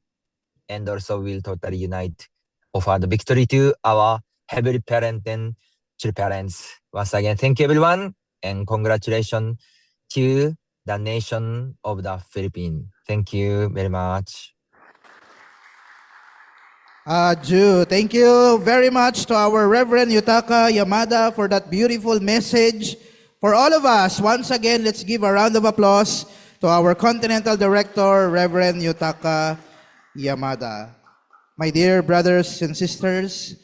S12: and also will totally unite, offer the victory to our heavenly parent and children parents. Once again, thank you everyone, and congratulations to the nation of the Philippines. Thank you very much.
S2: Ju, thank you very much to our Reverend Yutaka Yamada for that beautiful message. For all of us, once again, let's give a round of applause to our Continental Director, Reverend Yutaka Yamada. My dear brothers and sisters,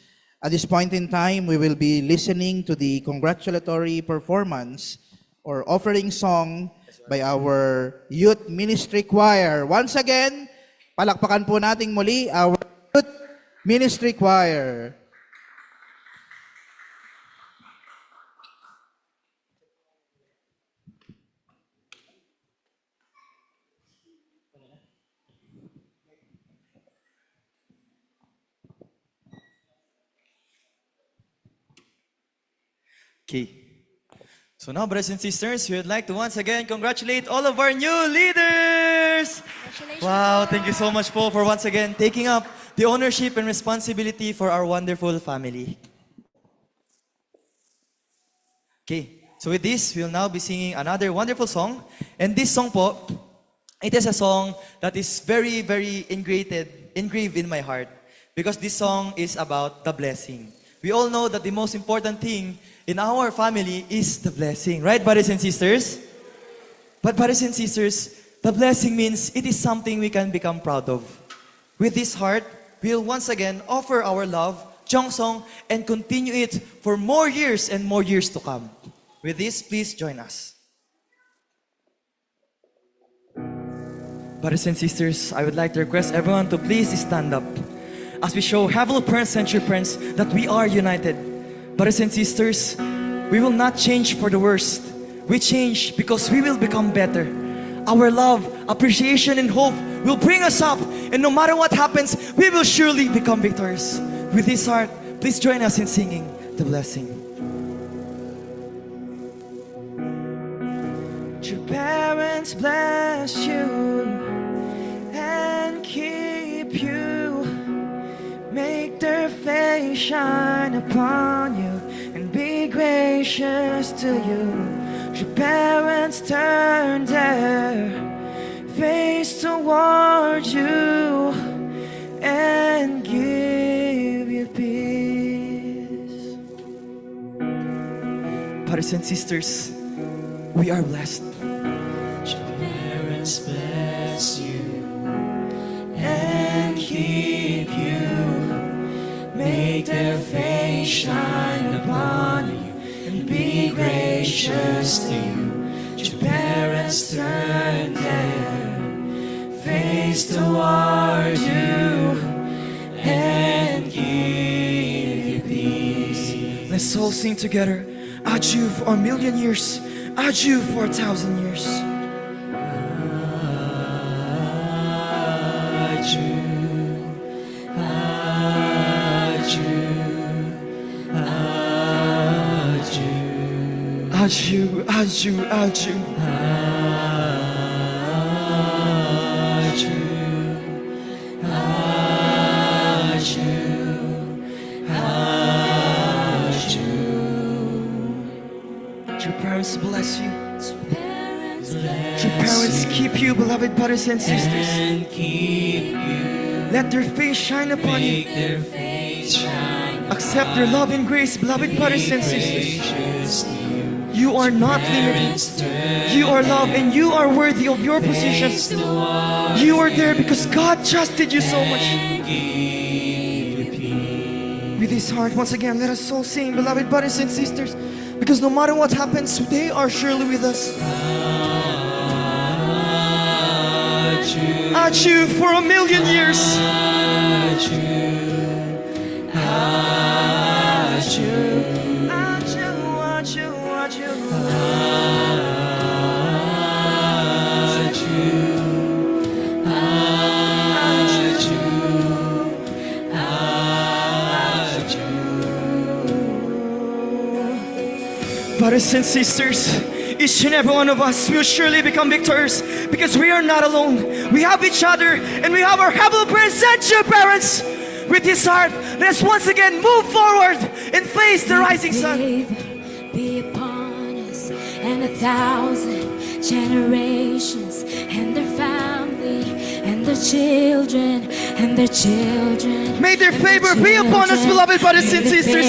S2: at this point in time, we will be listening to the congratulatory performance or offering song by our Youth Ministry Choir. Once again, palakpakan po nating muli our Youth Ministry Choir.
S3: Okay. So now, brothers and sisters, we would like to once again congratulate all of our new leaders. Wow, thank you so much, po, for once again taking up the ownership and responsibility for our wonderful family. Okay, so with this, we'll now be singing another wonderful song. And this song, po, it is a song that is very, very engraved in my heart. Because this song is about the blessing. We all know that the most important thing in our family is the blessing. Right, brothers and sisters? But brothers and sisters, the blessing means it is something we can become proud of. With this heart, we'll once again offer our love, Cheongsong, and continue it for more years and more years to come. With this, please join us. Brothers and sisters, I would like to request everyone to please stand up as we show heavenly parents and true parents that we are united. Brothers and sisters, we will not change for the worst. We change because we will become better. Our love, appreciation, and hope will bring us up. And no matter what happens, we will surely become victorious. With this heart, please join us in singing the blessing.
S5: Your parents bless you and keep you. Make their face shine upon you and be gracious to you. Your parents turn their face toward you and give you peace.
S3: Brothers and sisters, we are blessed.
S4: Your parents bless you and keep you. Make their face shine upon you and be gracious to you. Your parents turn their face toward you and give you peace.
S5: Let's all sing together. Adieu for a million years. Adieu for 1,000 years. Adieu, adieu, adieu. bless you. Your parents keep you, beloved brothers and sisters. Let their face shine upon you. Accept their love and grace, beloved brothers and sisters. You are not limited. You are loved and you are worthy of your position. You are there because God trusted you so much. With this heart, once again, let us all sing, beloved brothers and sisters, because no matter what happens, they are surely with us. Achu for 1,000,000 years. Brothers and sisters, each and every one of us will surely become victors because we are not alone. We have each other and we have our heavenly parents and true parents. With this heart, let's once again move forward and face the rising sun.
S4: Be upon us and 1,000 generations and their family and their children and their children.
S5: May their favor be upon us, beloved brothers and sisters.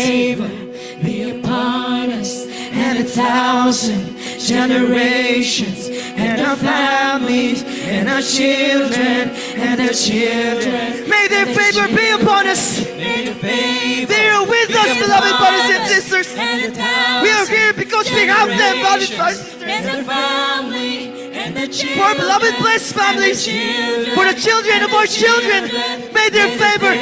S4: Be upon us and 1,000 generations and our families and our children and their children.
S5: May their favor be upon us. They are with us, beloved brothers and sisters. We are here because we have them, beloved brothers and sisters. For our beloved blessed families, for the children of our children, may their favor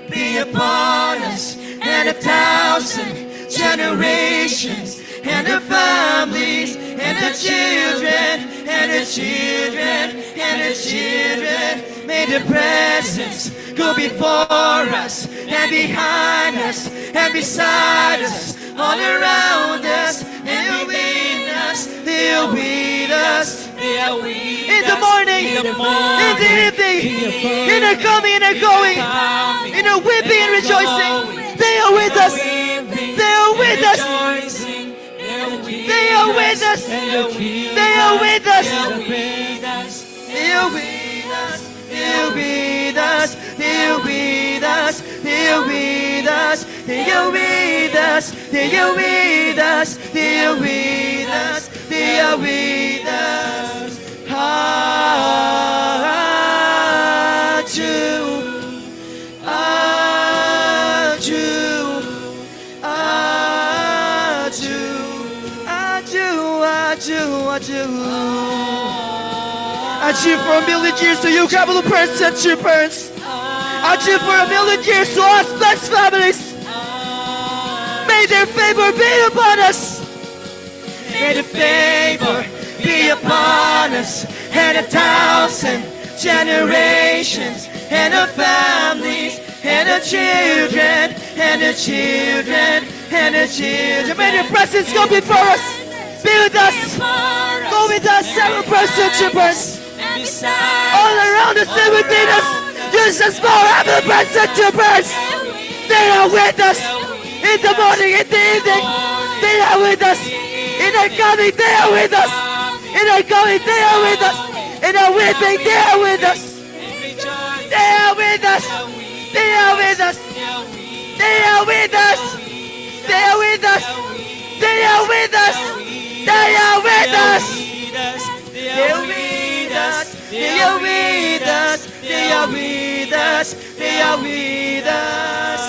S4: be upon us and 1,000 generations and their families and their children and their children and their children. May the presence go before us and behind us and beside us, all around us and with us. They are with us. In the morning, in the evening, in the coming and the going, in the weeping and rejoicing. They are with us. They are with us. They are with us. They are with us. They are with us. They are with us. They are with us. They are with us. They are with us. They are with us. They are with us. They are with us.
S5: Achieve for 1,000,000 years to you, capital parents and true parents. Achieve for 1,000,000 years to us blessed families. May their favor be upon us.
S4: May the favor be upon us and 1,000 generations and our families and our children and our children and our children.
S5: May your presence go before us. Be with us. Go with us, seven persons, shepherds. All around us, they will lead us. Use us more, heavenly presence, shepherds. They are with us. In the morning, in the evening, they are with us. In our coming, they are with us. In our going, they are with us. In our weeping, they are with us. They are with us. They are with us. They are with us. They are with us. They are with us. They are with us. They are with us. They are with us. They are with us. They are with us.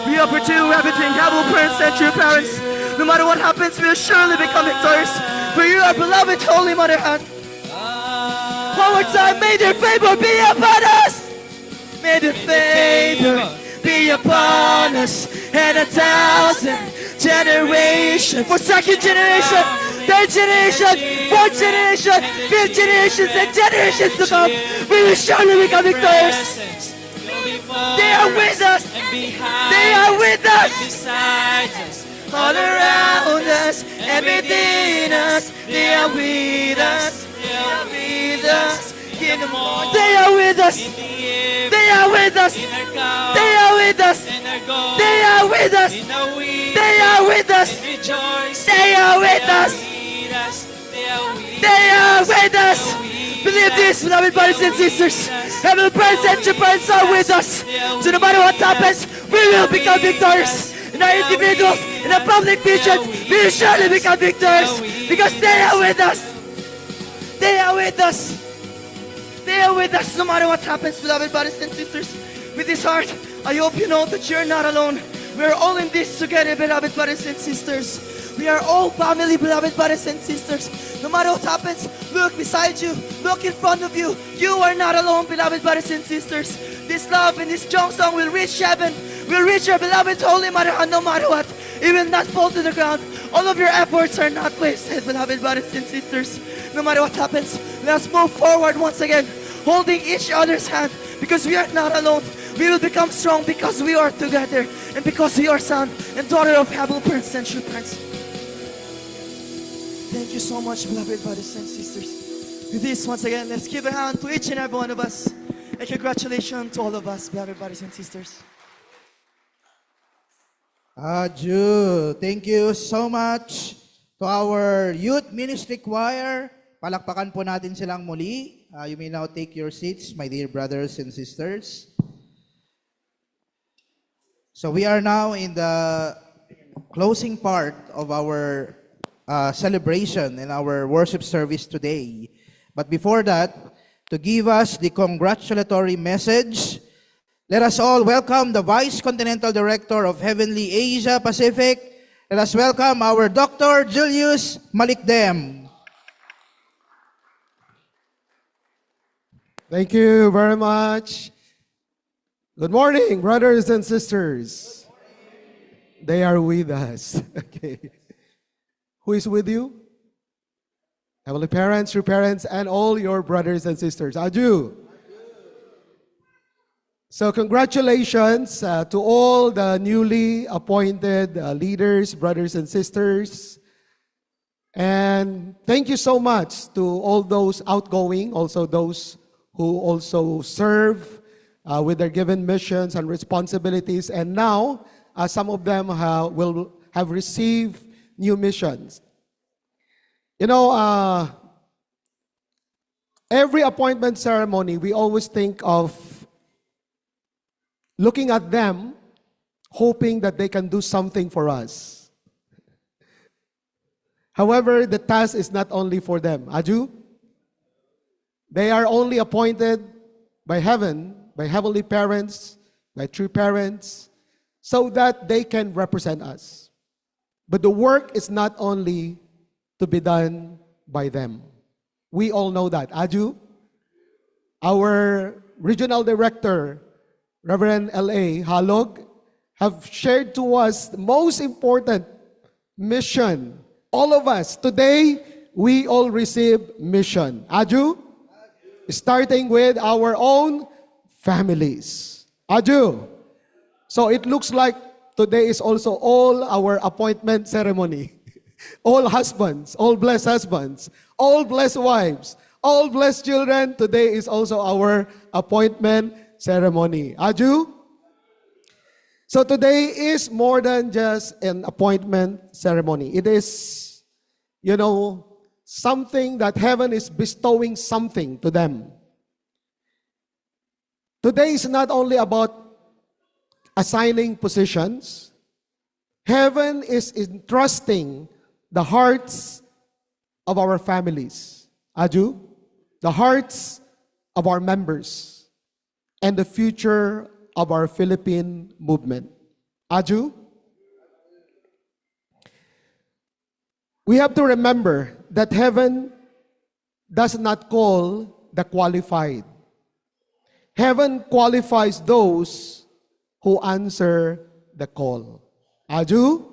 S5: We offer to you everything, heavenly parents and true parents. No matter what happens, we will surely become victorious. For you are beloved, Holy Mother Hand. One more time, may their favor be upon us. May the favor be upon us and 1,000 generations. For second generation, third generation, fourth generation, fifth generations, and generations to come, we will surely become victorious. They are with us. They are with us.
S4: all around us and within us. They are with us. They are with us. In the morning,
S5: They are with us.
S4: in the evening,
S5: They are with us.
S4: in our come,
S5: They are with us.
S4: in our go,
S5: They are with us.
S4: in our weep,
S5: They are with us.
S4: in rejoice.
S5: They are with us.
S4: With us. They are with
S5: They are with us. Believe this, beloved brothers and sisters. Heavenly parents and shepherds are with us. So no matter what happens, we will become victors. In our individuals, in our public visions, we will surely become victors. Because they are with us. They are with us. They are with us no matter what happens, beloved brothers and sisters. With this heart, I hope you know that you're not alone. We are all in this together, beloved brothers and sisters. We are all family, beloved brothers and sisters. No matter what happens, look beside you, look in front of you. You are not alone, beloved brothers and sisters. This love and this strong song will reach heaven, will reach your beloved holy mother, and no matter what, it will not fall to the ground. All of your efforts are not wasted, beloved brothers and sisters. No matter what happens, let's move forward once again, holding each other's hand, because we are not alone. We will become strong because we are together, and because we are son and daughter of heavenly parents and true parents. Thank you so much, beloved brothers and sisters. With this, once again, let's give a hand to each and every one of us. And congratulations to all of us, beloved brothers and sisters.
S2: Aju, thank you so much to our youth ministry choir. Palakpakan po natin silang muli. You may now take your seats, my dear brothers and sisters. So we are now in the closing part of our celebration and our worship service today. But before that, to give us the congratulatory message, let us all welcome the Vice Continental Director of Heavenly Asia Pacific. Let us welcome our Dr. Julius Malikdem.
S13: Thank you very much. Good morning, brothers and sisters. They are with us. Okay. Who is with you? Heavenly parents, true parents, and all your brothers and sisters. Aju. So congratulations to all the newly appointed leaders, brothers and sisters. And thank you so much to all those outgoing, also those who also serve with their given missions and responsibilities. And now, some of them will have received new missions. You know, every appointment ceremony, we always think of looking at them, hoping that they can do something for us. However, the task is not only for them. Aju? They are only appointed by heaven, by heavenly parents, by true parents, so that they can represent us. But the work is not only to be done by them. We all know that. Aju, our regional director, Reverend L.A. Halog, have shared to us the most important mission. All of us, today, we all receive mission. Aju? Starting with our own families. Aju? So it looks like today is also all our appointment ceremony. All husbands, all blessed husbands, all blessed wives, all blessed children, today is also our appointment ceremony. Aju? So today is more than just an appointment ceremony. It is, something that heaven is bestowing something to them. Today is not only about assigning positions. Heaven is entrusting the hearts of our families. Aju? The hearts of our members and the future of our Philippine movement. Aju? We have to remember that heaven does not call the qualified. Heaven qualifies those who answer the call. Aju?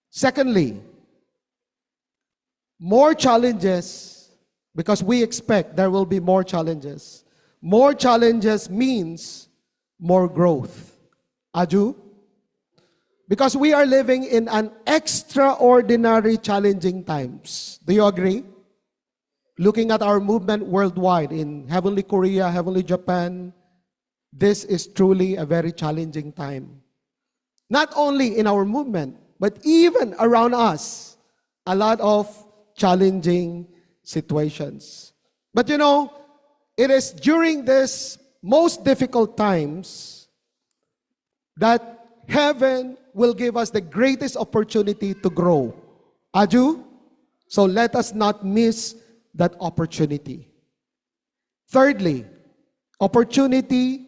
S13: Secondly, more challenges, because we expect there will be more challenges. More challenges means more growth. Aju? Because we are living in an extraordinary challenging times. Do you agree? Looking at our movement worldwide in Heavenly Korea, Heavenly Japan, this is truly a very challenging time. Not only in our movement, but even around us, a lot of challenging situations. But you know, it is during this most difficult times that heaven will give us the greatest opportunity to grow. Aju? So let us not miss that opportunity. Thirdly, opportunity,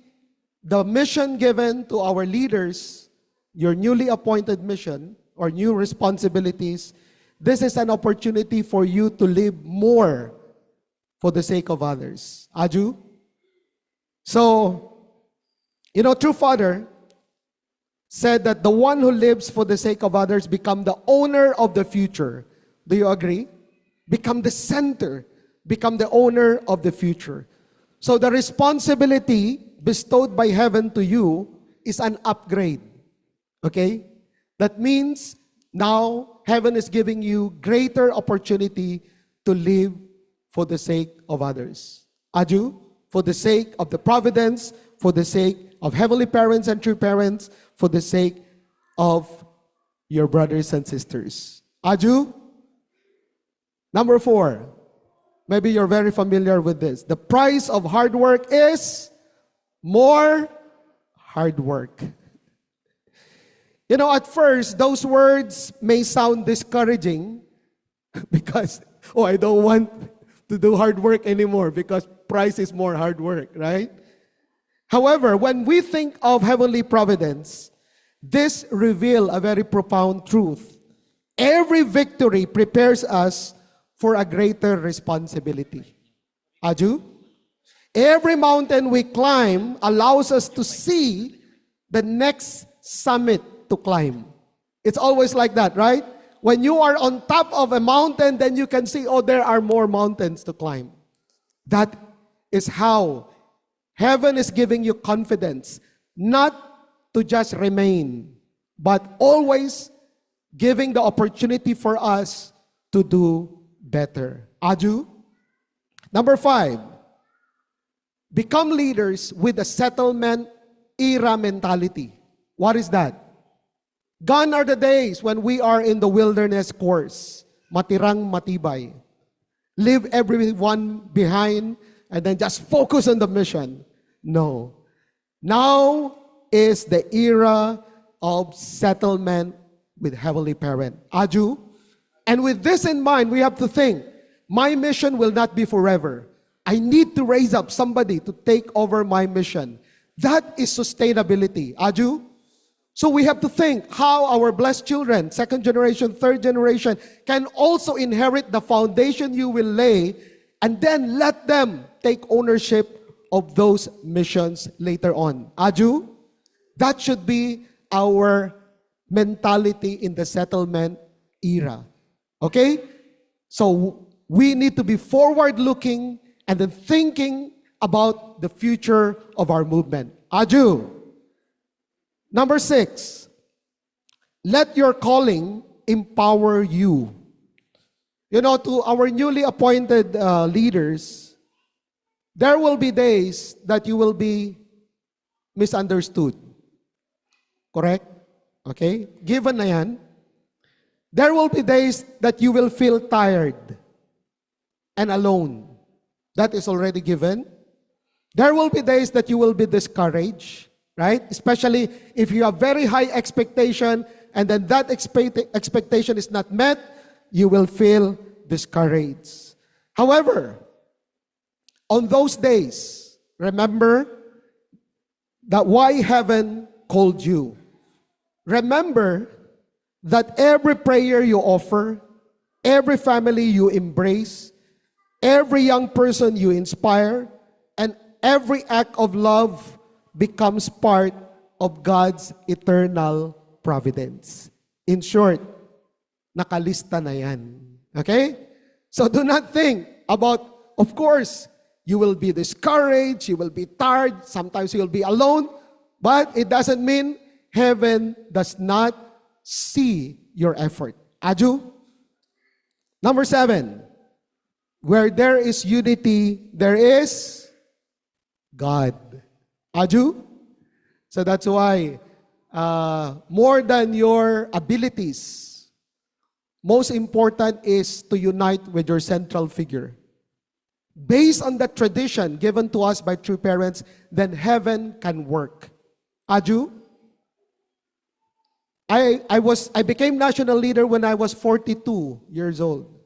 S13: the mission given to our leaders, your newly appointed mission or new responsibilities, this is an opportunity for you to live more for the sake of others. Aju? So, you know, true Father said that the one who lives for the sake of others become the owner of the future. Do you agree? Become the center, become the owner of the future. So the responsibility bestowed by heaven to you is an upgrade. Okay? That means now heaven is giving you greater opportunity to live for the sake of others. Aju? For the sake of the providence, for the sake of heavenly parents and true parents, for the sake of your brothers and sisters. Aju? Number 4, maybe you're very familiar with this. The price of hard work is more hard work. You know, at first, those words may sound discouraging because, oh, I don't want to do hard work anymore because price is more hard work, right? However, when we think of heavenly providence, this reveals a very profound truth. Every victory prepares us for a greater responsibility. Aju? Every mountain we climb allows us to see the next summit to climb. It's always like that, right? When you are on top of a mountain, then you can see, oh, there are more mountains to climb. That is how heaven is giving you confidence, not to just remain, but always giving the opportunity for us to do better. Aju? Number 5, become leaders with a settlement era mentality. What is that? Gone are the days when we are in the wilderness course, matirang matibay. Leave everyone behind and then just focus on the mission. No. Now is the era of settlement with Heavenly Parent. Aju? And with this in mind, we have to think, my mission will not be forever. I need to raise up somebody to take over my mission. That is sustainability. Aju? So we have to think how our blessed children, second generation, third generation, can also inherit the foundation you will lay, and then let them take ownership of those missions later on. Aju? That should be our mentality in the settlement era. Okay? So we need to be forward-looking and then thinking about the future of our movement. Aju? Number 6, let your calling empower you. You know, to our newly appointed leaders, there will be days that you will be misunderstood. Correct? Okay? Given na yan. There will be days that you will feel tired and alone. That is already given. There will be days that you will be discouraged, right? Especially if you have very high expectation and then that expectation is not met, you will feel discouraged. However, on those days, remember that why heaven called you. Remember that every prayer you offer, every family you embrace, every young person you inspire, and every act of love becomes part of God's eternal providence. In short, nakalista na yan. Okay? So do not think about, of course, you will be discouraged, you will be tired, sometimes you will be alone, but it doesn't mean heaven does not see your effort. Aju? Number 7, where there is unity, there is God. Aju? So that's why more than your abilities, most important is to unite with your central figure. Based on the tradition given to us by true parents, then heaven can work. Aju? I became national leader when I was 42 years old.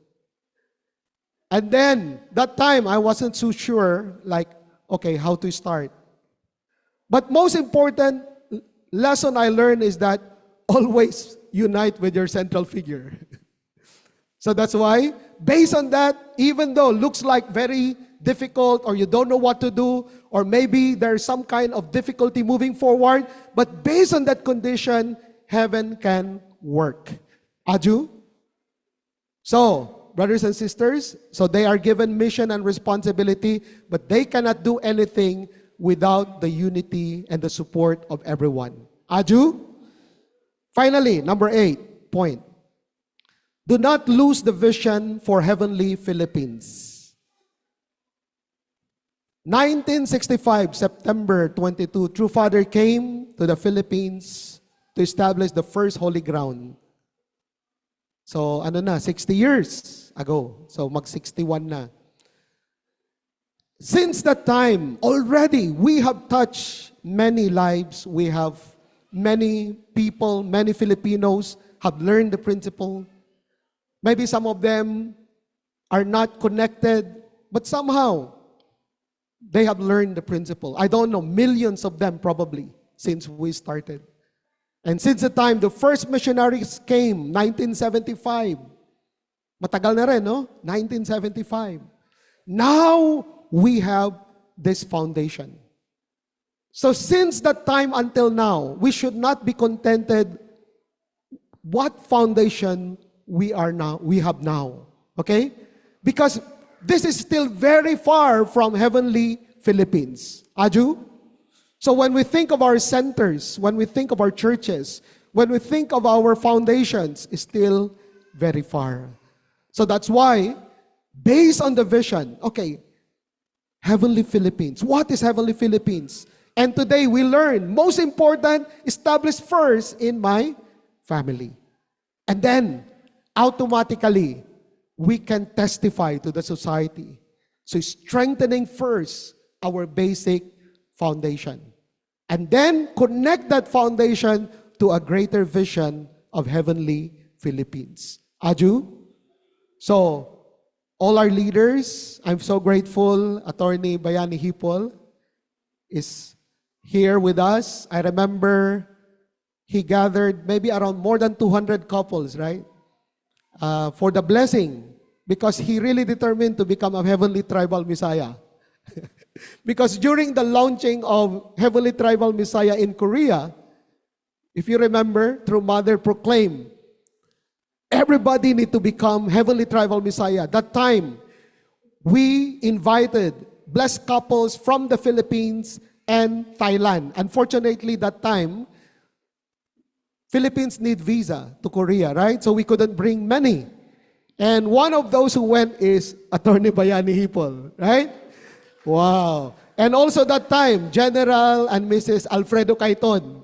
S13: And then, that time, I wasn't so sure, like, okay, how to start. But most important lesson I learned is that always unite with your central figure. So that's why, based on that, even though it looks like very difficult or you don't know what to do, or maybe there's some kind of difficulty moving forward, but based on that condition, heaven can work. Aju? So, brothers and sisters, so they are given mission and responsibility, but they cannot do anything without the unity and the support of everyone. Aju? Finally, number 8 point. Do not lose the vision for heavenly Philippines. 1965, September 22, True Father came to the Philippines to establish the first holy ground. So, 60 years ago. So, mag-61 na. Since that time, already, we have touched many lives. We have many people, many Filipinos have learned the principle. Maybe some of them are not connected, but somehow, they have learned the principle. I don't know, millions of them probably, since we started. And since the time the first missionaries came, 1975, matagal na rin, no? 1975. Now, we have this foundation. So since that time until now, we should not be contented what foundation we have now. Okay? Because this is still very far from heavenly Philippines. Aju? So when we think of our centers, when we think of our churches, when we think of our foundations, it's still very far. So that's why, based on the vision, okay, heavenly Philippines. What is heavenly Philippines? And today we learn, most important, establish first in my family. And then, automatically, we can testify to the society. So strengthening first our basic foundation. And then connect that foundation to a greater vision of heavenly Philippines. Aju? So, all our leaders, I'm so grateful. Attorney Bayani Hipol is here with us. I remember he gathered maybe around more than 200 couples, right? For the blessing, because he really determined to become a heavenly tribal Messiah. Because during the launching of Heavenly Tribal Messiah in Korea, if you remember, True Mother proclaimed, everybody need to become Heavenly Tribal Messiah. That time, we invited blessed couples from the Philippines and Thailand. Unfortunately, that time, Philippines need visa to Korea, right? So we couldn't bring many. And one of those who went is Attorney Bayani Hipol, right? Wow. And also that time, General and Mrs. Alfredo Caiton,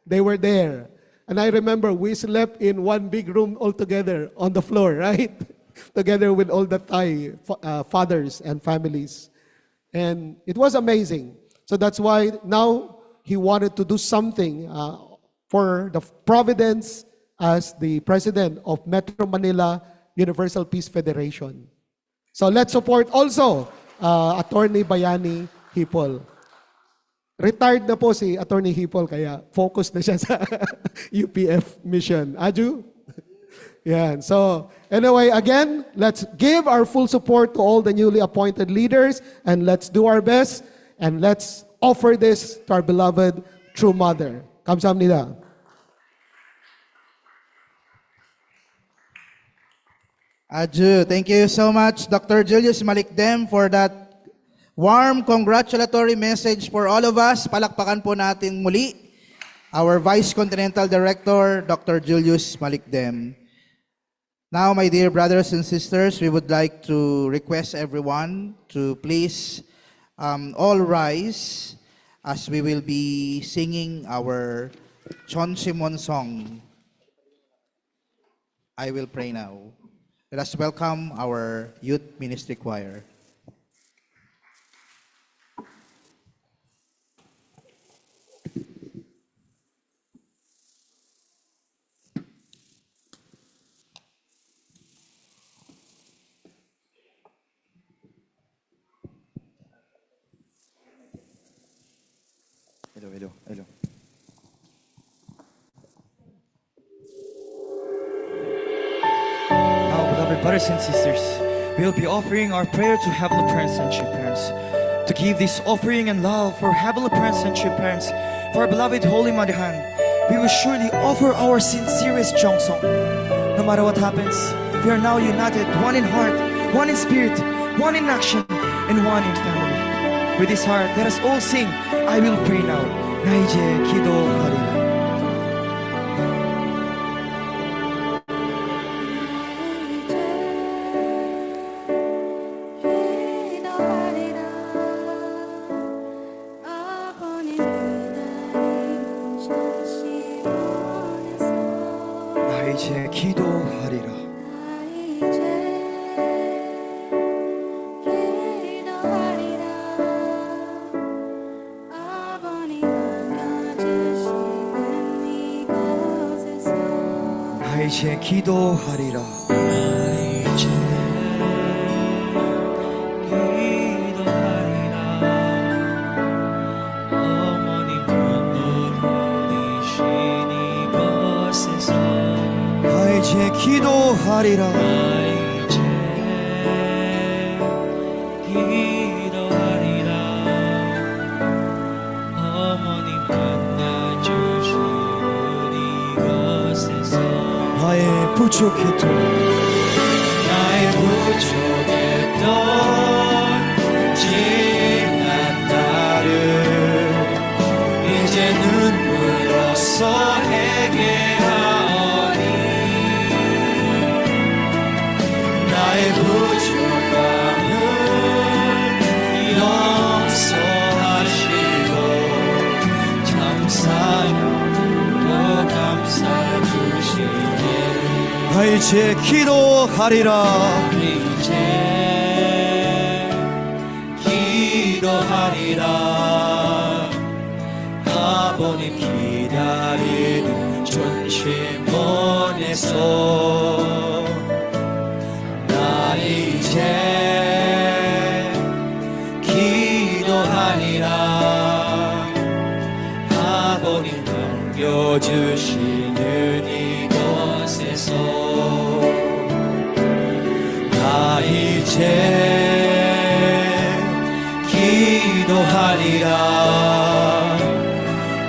S13: they were there. And I remember we slept in one big room all together on the floor, right? Together with all the Thai fathers and families. And it was amazing. So that's why now he wanted to do something for the Providence as the president of Metro Manila Universal Peace Federation. So let's support also Attorney Bayani Hipol. Retired na po si Attorney Hipol, kaya focus na siya sa UPF mission. Aju? Yan. So, anyway, again, let's give our full support to all the newly appointed leaders, and let's do our best, and let's offer this to our beloved True Mother. Kamsahamnida.
S2: Aju, thank you so much, Dr. Julius Malikdem, for that warm congratulatory message for all of us. Palakpakan po natin muli our Vice Continental Director, Dr. Julius Malikdem. Now, my dear brothers and sisters, we would like to request everyone to please all rise as we will be singing our Chon Simon song. I will pray now. Let us welcome our Youth Ministry Choir.
S3: Hello. Now, beloved brothers and sisters, we will be offering our prayer to Heavenly Parents and True Parents. To give this offering and love for Heavenly Parents and True Parents, for our beloved Holy Mother Han, we will surely offer our sincerest Jeongseong. No matter what happens, we are now united, one in heart, one in spirit, one in action, and one in family. With this heart, let us all sing, I will pray now. 나 이제 기도하리라. 나 이제 기도하리라. 나 이제 기도하리라.
S4: 어머님 눈물 흘리신 이곳에서
S3: 나 이제 기도하리라.
S4: 기도하리라. 어머님 만나주시는 이곳에서
S3: 나의 부족해도
S4: 나의 부족했던 지난 날을 이제 눈물로써 회개하오니 나의 부족함을 용서하시고 참사랑도 감사주시니
S3: 나 이제 기도하리라.
S4: 이제 기도하리라. 아버님 기다리는 존심원에서 나 이제 기도하리라. 아버님 남겨주시는 이곳에서 나 이제 기도하리라.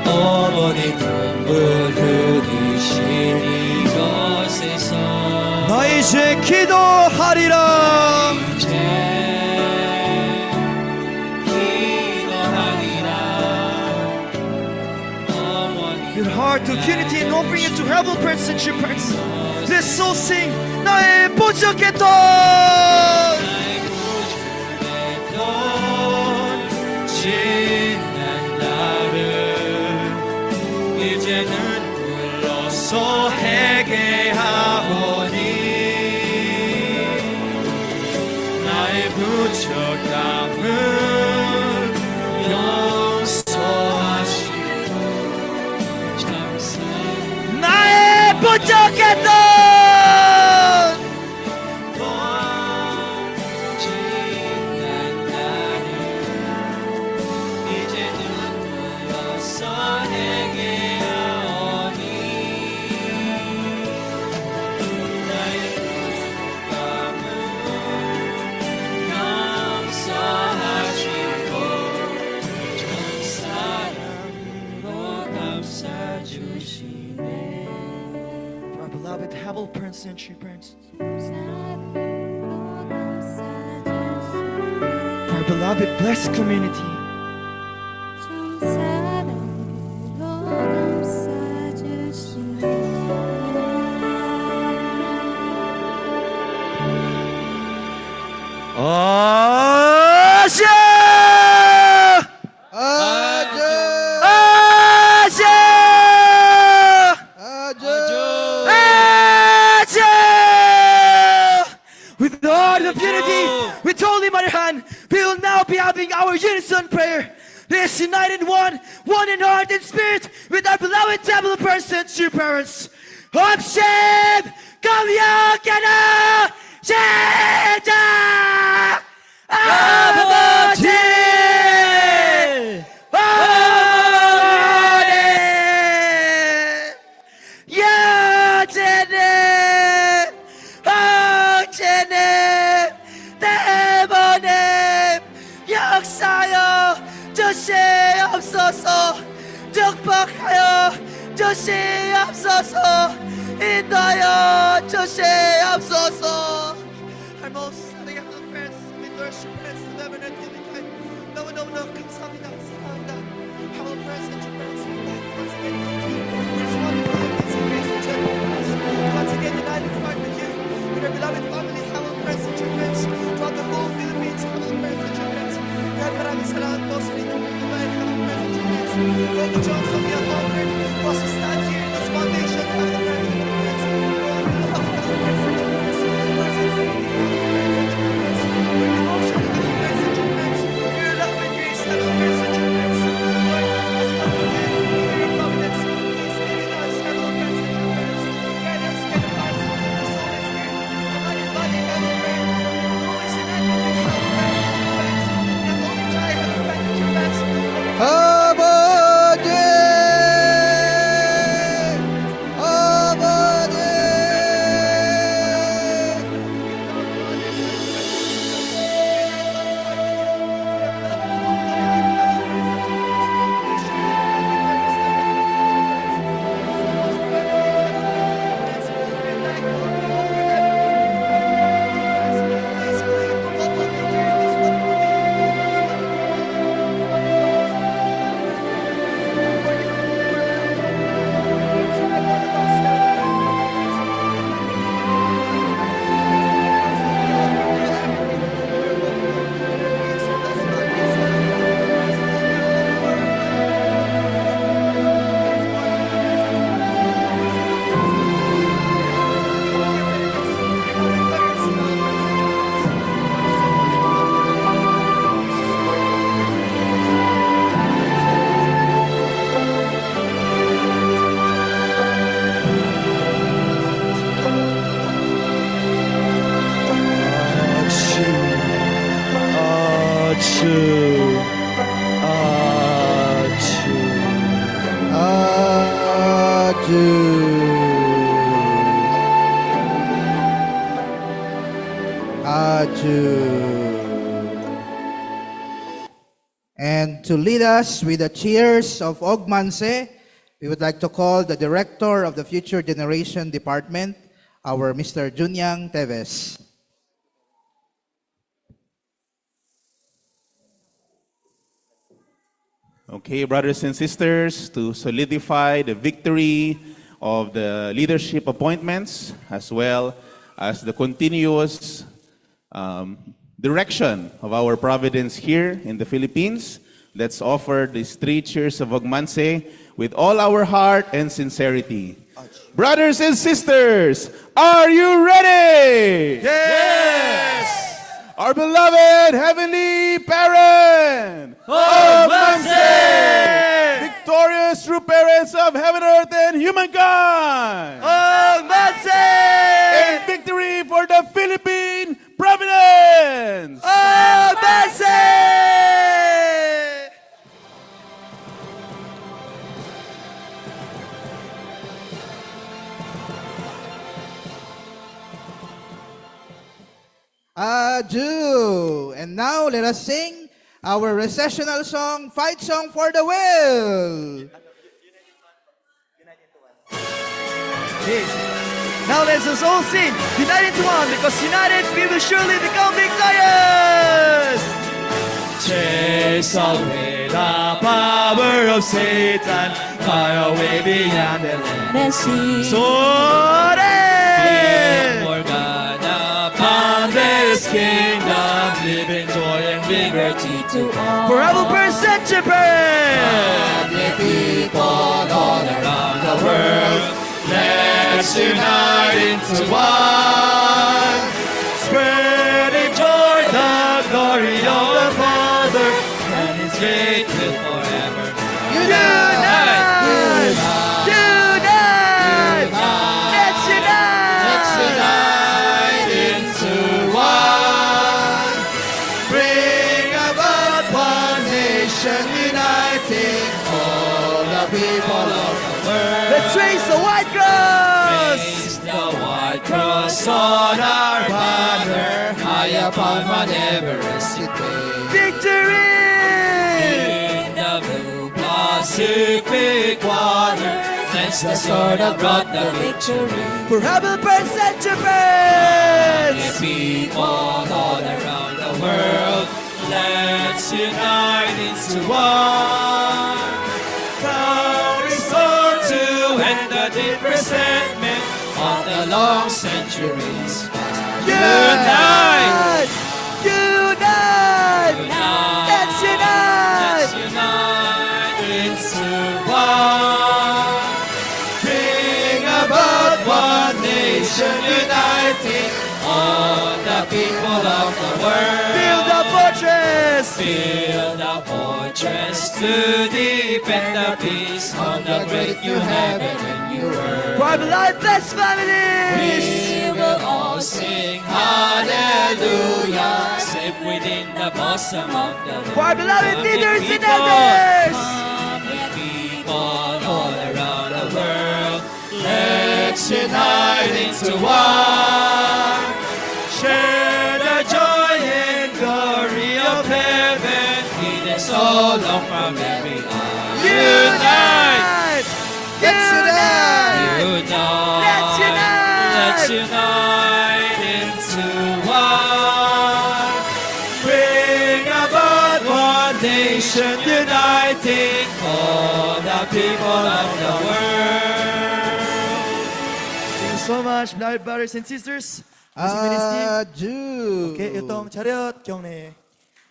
S4: 어머니 눈물 흘리신 이곳에서
S3: 나 이제 기도하리라.
S4: 이제 기도하리라. 어머니
S3: Your heart of unity and offering it to Heavenly Parents and True Parents. Let's all sing. 나의 부족했던
S4: 지난 날을 이제는 불러서 회개하오니 나의 부족함을 용서하시고 감사합니다.
S3: 나의 부족했던
S4: 지난 날을 이제는 불러서 회개하오니 나의 부족함을 용서하시고 참사랑으로 감싸주시네.
S3: For our beloved Heavenly Parents and True Parents. For our beloved blessed community.
S4: 사랑으로 감싸
S5: 아주
S2: 아주
S5: 아주
S2: 아주
S5: with the heart of unity, with holy mother hand, we will now be having our unison prayer. This united one in heart and spirit, with our beloved devil persons, true parents. Hopship, Kamyakana, Sheta, Abamote, Abamote, Yatene, Ochene, Demone, 역사여 주시옵소서. 축복하여 주시옵소서. 인도하여 주시옵소서. Our most holy prayers, we worship prayers to them and earth living time. No, 감사합니다. 사랑합니다. Our prayers and your prayers, once again, thank you. There's one for your amazing grace and gentleness. Once again, united heart with you, with our beloved family, our prayers and your prayers, throughout the whole Philippines, our prayers and your prayers. God, maraming salamat po sa inyong pagbabayad, our prayers and your prayers. All the jobs that we have offered, for us to stand here in this foundation, our prayers and your prayers.
S2: 아버지 And to lead us with the cheers of Ogmanse, we would like to call the Director of the Future Generation Department, our Mr. Junyang Teves.
S14: Okay, brothers and sisters, to solidify the victory of the leadership appointments as well as the continuous direction of our providence here in the Philippines, let's offer these 3 cheers of Ogmanse with all our heart and sincerity. Brothers and sisters, are you ready?
S5: Yes!
S14: Our beloved Heavenly Parent,
S5: Ogmanse!
S14: Victorious true parents of heaven, earth, and humankind!
S5: Ogmanse!
S14: In victory for the Philippine providence!
S5: Ogmanse!
S2: Adieu. And now let us sing our recessional song, Fight Song for the Will.
S5: Yes. Now let us all sing, united to one, because united we will surely become victorious. Chase away the power of Satan, far away beyond the land and sea. Soaring! Upon this kingdom
S4: giving joy and liberty to all.
S5: Forever present Japan!
S4: People all around the world, let's unite into one.
S5: Spreading joy, the glory of the Father,
S4: And His faith will forever.
S5: unite! Unite! Let's unite!
S4: Let's unite into one. Bring about one nation, uniting all the people of the world.
S5: Let's raise the white cross!
S4: Raise the white cross on our banner, high upon Mount Everest it waves.
S5: Victory!
S4: In the blue Pacific water, that's the sword that brought the victory.
S5: Forever present Japan!
S4: People all around the world, let's unite into one. Now restore to end the deep resentment of the long centuries past.
S5: Unite! Unite! Let's unite!
S4: Let's unite into one. Bring about one nation, uniting all the people of the world.
S5: Build the fortress!
S4: Build a fortress to defend the peace on the great new heaven and new earth.
S5: For the lifeless families!
S4: We will all sing hallelujah, safe within the bosom of the Lord.
S5: For beloved leaders and
S4: People,
S5: elders!
S4: people all around the world, let's unite into one. Share the joy and glory of heaven, hidden so long from every eye.
S5: Unite! Unite!
S4: Unite!
S5: Let's unite!
S4: Let's unite into one. Bring about one nation, uniting all the people of the world.
S5: Thank you so much, beloved brothers and sisters. Music Ministry.
S2: Aju.
S5: Okay, itong chariot 경례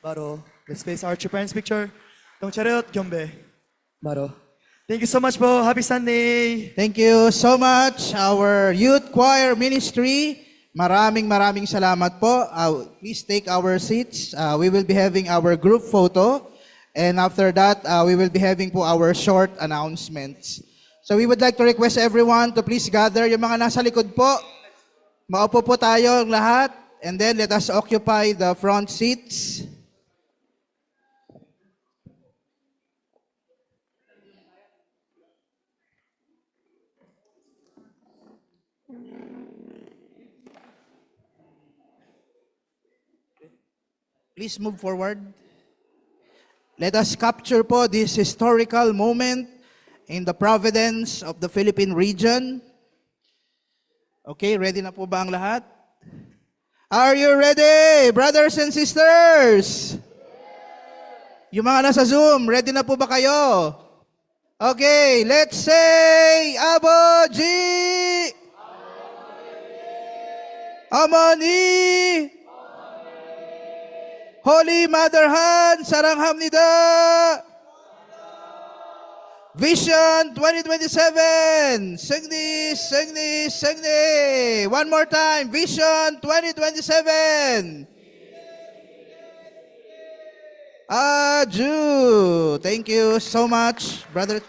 S5: 바로 let's face our Japan's picture. itong chariot 경배 바로. Thank you so much po. Happy Sunday.
S2: Thank you so much, our youth choir ministry. Maraming salamat po. Please take our seats. We will be having our group photo. And after that, we will be having po our short announcements. So we would like to request everyone to please gather. Yung mga nasa likod po, maupo po tayo lahat. And then let us occupy the front seats. Please move forward. Let us capture po this historical moment in the providence of the Philippine region. Okay, ready na po ba ang lahat? Are you ready, brothers and sisters? Yung mga nasa Zoom, ready na po ba kayo? Okay, let's say Aboji! Amani! Holy Mother Han, Saranghamnida! Vision 2027! Sing. One more time, Vision 2027! Aju! Thank you so much, brother.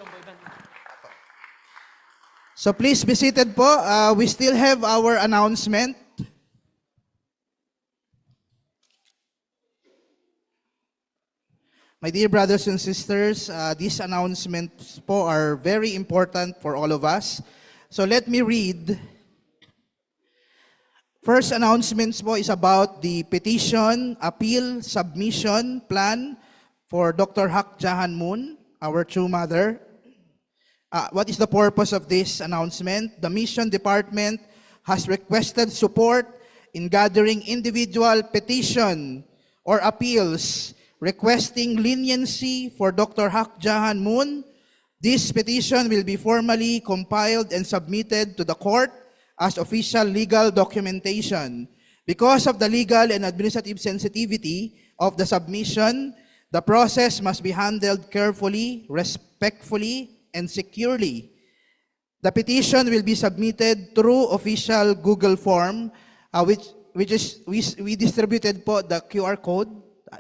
S2: So please be seated po. We still have our announcement. My dear brothers and sisters, these announcements po are very important for all of us. So let me read. First announcements po is about the petition, appeal, submission plan for Dr. Hak Jahan Moon, our true mother. What is the purpose of this announcement? The mission department has requested support in gathering individual petition or appeals requesting leniency for Dr. Hak Jahan Moon. This petition will be formally compiled and submitted to the court as official legal documentation. Because of the legal and administrative sensitivity of the submission, the process must be handled carefully, respectfully, and securely. The petition will be submitted through official Google form, we distributed po the QR code.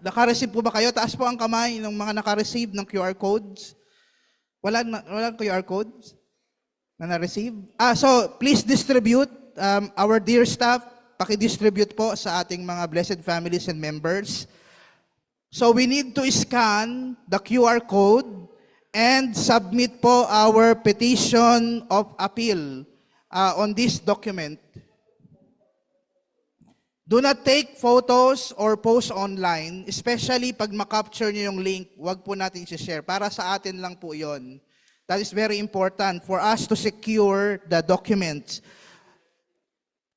S2: Naka-receive po ba kayo? Taas po ang kamay ng mga naka-receive ng QR codes. Walang QR codes na na-receive? So please distribute. Our dear staff, paki-distribute po sa ating mga blessed families and members. So we need to scan the QR code and submit po our petition of appeal on this document. Do not take photos or post online, especially pag makapture nyo yung link, wag po natin i-share. Para sa atin lang po yon. That is very important for us to secure the documents.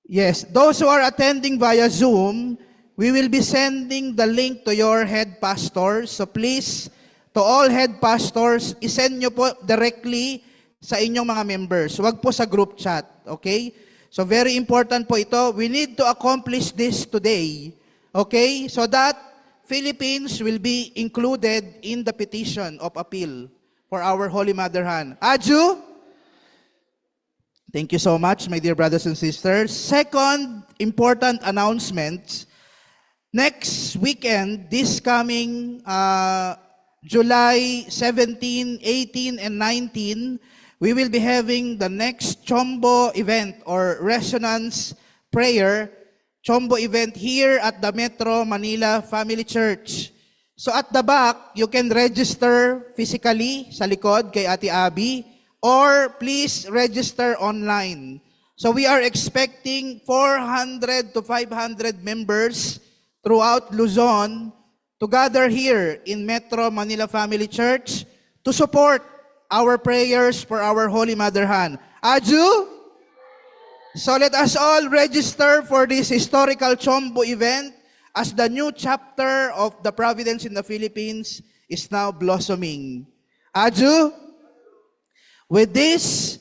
S2: Yes, those who are attending via Zoom, we will be sending the link to your head pastors. So please, to all head pastors, isend nyo po directly sa inyong mga members. Wag po sa group chat, okay? So very important po ito. We need to accomplish this today, okay? So that Philippines will be included in the petition of appeal for our Holy Mother Han. Aju? Thank you so much, my dear brothers and sisters. Second important announcement, next weekend, this coming July 17, 18, and 19, we will be having the next Chombo event or Resonance Prayer Chombo event here at the Metro Manila Family Church. So at the back, you can register physically sa likod kay Ate Abby or please register online. So we are expecting 400 to 500 members throughout Luzon to gather here in Metro Manila Family Church to support our prayers for our Holy Mother Han. Aju? So let us all register for this historical Chombo event as the new chapter of the Providence in the Philippines is now blossoming. Aju? With this,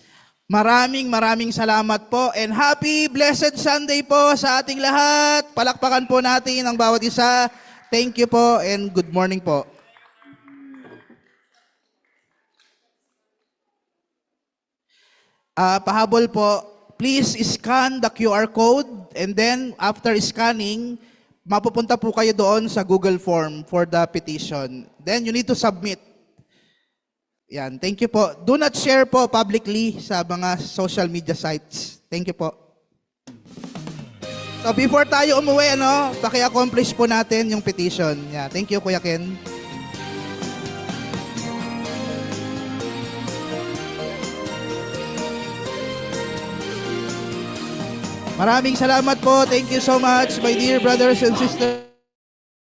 S2: maraming salamat po and happy blessed Sunday po sa ating lahat. Palakpakan po natin ang bawat isa. Thank you po and good morning po. Pahabol po, please scan the QR code and then after scanning, mapupunta po kayo doon sa Google form for the petition. Then you need to submit. Yan, thank you po. Do not share po publicly sa mga social media sites. Thank you po. So before tayo umuwi, paki-accomplish po natin yung petition. Yeah, thank you, Kuya Ken. Maraming salamat po. Thank you so much, my dear brothers and sisters.